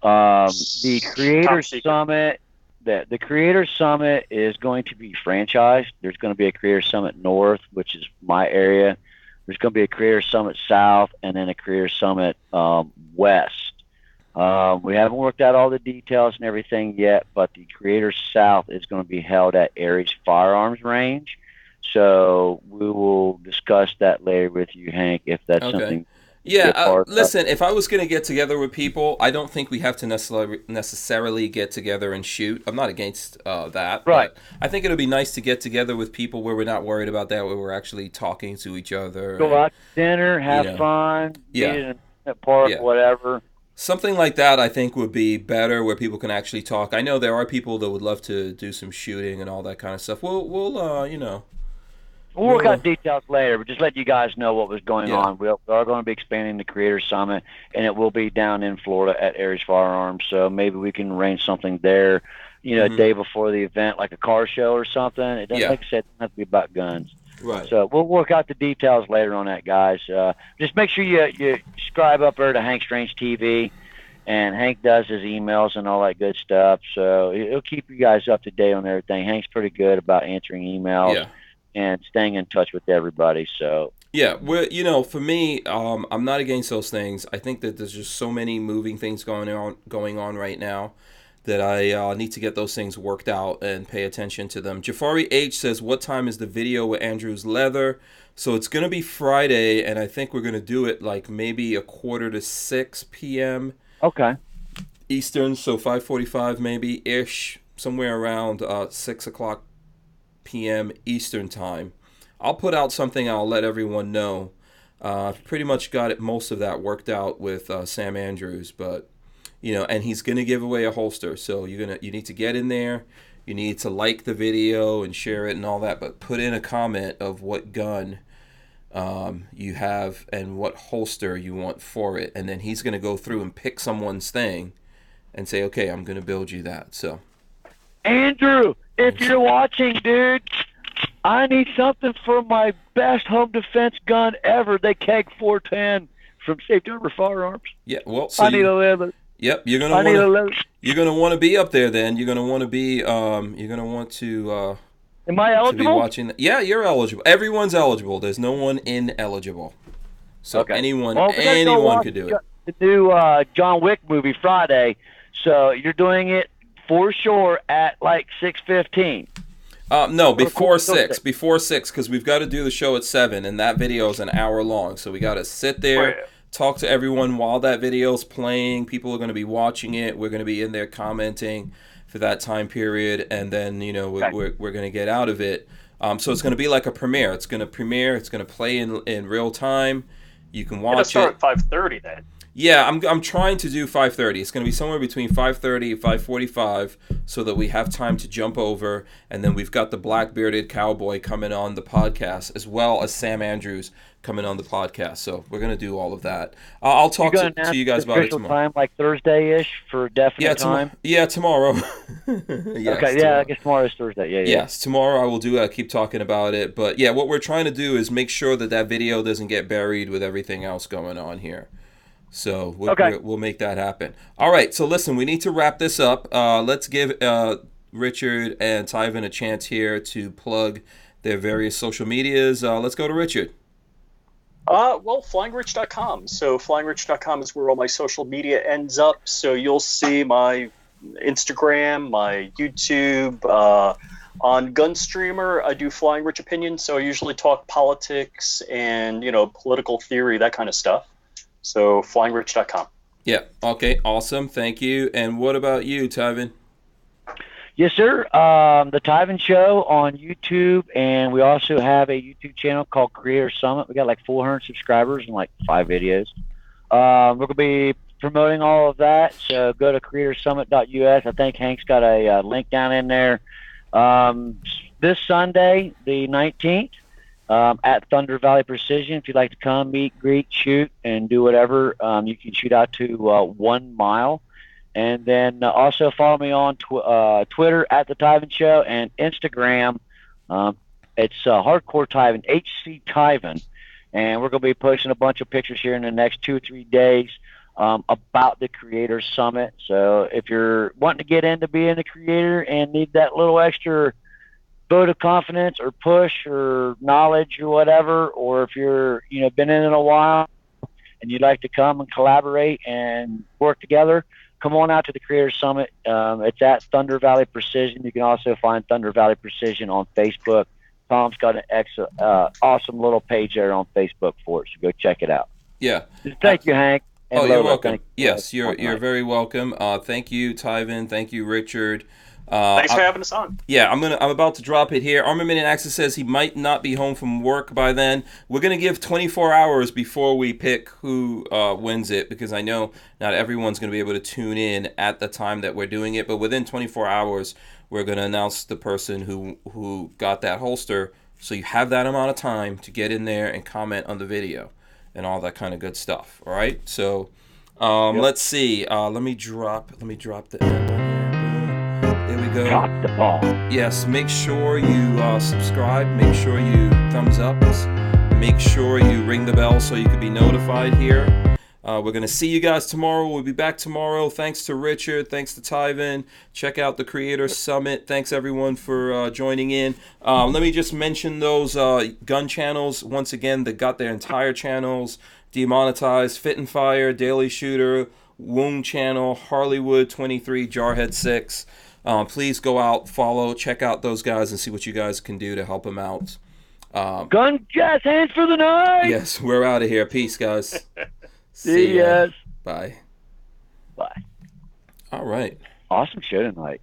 The Creator Summit, the Creator Summit is going to be franchised. There's going to be a Creator Summit North, which is my area. There's going to be a Creator Summit South, and then a Creator Summit West. We haven't worked out all the details and everything yet, but the Creator South is going to be held at Aries Firearms Range. So we will discuss that later with you, Hank, if that's something. Yeah, listen, if I was going to get together with people, I don't think we have to necessarily get together and shoot. I'm not against that. Right. But I think it'll be nice to get together with people where we're not worried about that, where we're actually talking to each other. Go out to dinner, have fun, meet in a park, whatever. Something like that, I think, would be better, where people can actually talk. I know there are people that would love to do some shooting and all that kind of stuff. We'll work out details later, but just let you guys know what was going on. We are going to be expanding the Creator Summit, and it will be down in Florida at Aries Firearms. So maybe we can arrange something there, a day before the event, like a car show or something. It doesn't, like I said, it doesn't have to be about guns. Right. So we'll work out the details later on that, guys. Just make sure you subscribe up there to Hank Strange TV, and Hank does his emails and all that good stuff. So he'll keep you guys up to date on everything. Hank's pretty good about answering emails. Yeah. And staying in touch with everybody. So for me, I'm not against those things. I think that there's just so many moving things going on right now that I need to get those things worked out and pay attention to them. Jafari H says, what time is the video with Andrew's leather? So it's going to be Friday, and I think we're going to do it like maybe 5:45 p.m. Okay. Eastern, so 5:45 maybe ish, somewhere around 6 o'clock p.m. Eastern time. I'll put out something. I'll let everyone know. Pretty much got most of that worked out with Sam Andrews, but and he's gonna give away a holster. So you need to get in there. You need to like the video and share it and all that, but put in a comment of what gun you have and what holster you want for it, and then he's going to go through and pick someone's thing and say, okay, I'm going to build you that. So, Andrew, if you're watching, dude, I need something for my best home defense gun ever, the Keg 410 from Safety Harbor Firearms. yeah, well, so I need a leather. Yep, you're gonna want to be up there. Then you're gonna want to be you're gonna want to Am I eligible? to be watching that. Yeah, you're eligible. Everyone's eligible. There's no one ineligible. So Okay. anyone Well, anyone could do it. The new John Wick movie Friday, so you're doing it for sure at like 6:15. No, before 6. Before 6, because we've got to do the show at 7, and that video is an hour long. So we got to sit there, talk to everyone while that video's playing. People are going to be watching it. We're going to be in there commenting for that time period, and then we're going to get out of it. So it's going to be like a premiere. It's going to premiere. It's going to play in real time. You can watch it. It'll start at 5:30 then. Yeah, I'm trying to do 5:30. It's going to be somewhere between 5:30 and 5:45 so that we have time to jump over. And then we've got the black bearded cowboy coming on the podcast, as well as Sam Andrews coming on the podcast. So we're going to do all of that. I'll talk to you guys about it tomorrow. Time, like Thursday-ish for definite time? Yeah, tomorrow. Yes, okay, yeah, I guess tomorrow is Thursday. Yeah. Yes, tomorrow I will do it. I'll keep talking about it. But yeah, what we're trying to do is make sure that video doesn't get buried with everything else going on here. So we'll make that happen. All right, so listen, we need to wrap this up. Let's give Richard and Tyven a chance here to plug their various social medias. Let's go to Richard. Well, flyingrich.com. So flyingrich.com is where all my social media ends up. So you'll see my Instagram, my YouTube. On Gunstreamer, I do Flying Rich Opinions. So I usually talk politics and, political theory, that kind of stuff. So flyingrich.com. Yeah. Okay. Awesome. Thank you. And what about you, Tyven? Yes, sir. The Tyven Show on YouTube, and we also have a YouTube channel called Creator Summit. We got like 400 subscribers and like 5 videos. We're going to be promoting all of that. So go to creatorsummit.us. I think Hank's got a link down in there. This Sunday, the 19th. At Thunder Valley Precision. If you'd like to come, meet, greet, shoot, and do whatever, you can shoot out to 1 mile. And then also follow me on Twitter at The Tyven Show and Instagram. It's Hardcore Tyven, HC Tyven. And we're going to be posting a bunch of pictures here in the next 2 or 3 days about the Creator Summit. So if you're wanting to get into being a creator and need that little extra vote of confidence or push or knowledge or whatever, or if you're been in it a while and you'd like to come and collaborate and work together, come on out to the Creator Summit. It's at Thunder Valley Precision. You can also find Thunder Valley Precision on Facebook. Tom's got an awesome little page there on Facebook for it, so go check it out. Yeah. Thank you, Hank. And you're welcome. You. Yes, you're very welcome. Thank you, Tyven. Thank you, Richard. Thanks for having us on. Yeah, I'm about to drop it here. Armament and Access says he might not be home from work by then. We're gonna give 24 hours before we pick who wins it, because I know not everyone's gonna be able to tune in at the time that we're doing it. But within 24 hours, we're gonna announce the person who got that holster. So you have that amount of time to get in there and comment on the video and all that kind of good stuff. All right. So let's see. Let me drop the end on here. There we go. Drop the ball. Yes, make sure you subscribe. Make sure you thumbs up. Make sure you ring the bell so you can be notified here. We're going to see you guys tomorrow. We'll be back tomorrow. Thanks to Richard. Thanks to Tyven. Check out the Creator Summit. Thanks, everyone, for joining in. Let me just mention those gun channels. Once again, they got their entire channels. Demonetized, Fit and Fire, Daily Shooter, Wound Channel, Harleywood 23, Jarhead 6. Please go out, follow, check out those guys and see what you guys can do to help them out. Gun jazz hands for the night. Yes, we're out of here. Peace, guys. See ya. Bye. Bye. All right. Awesome show tonight.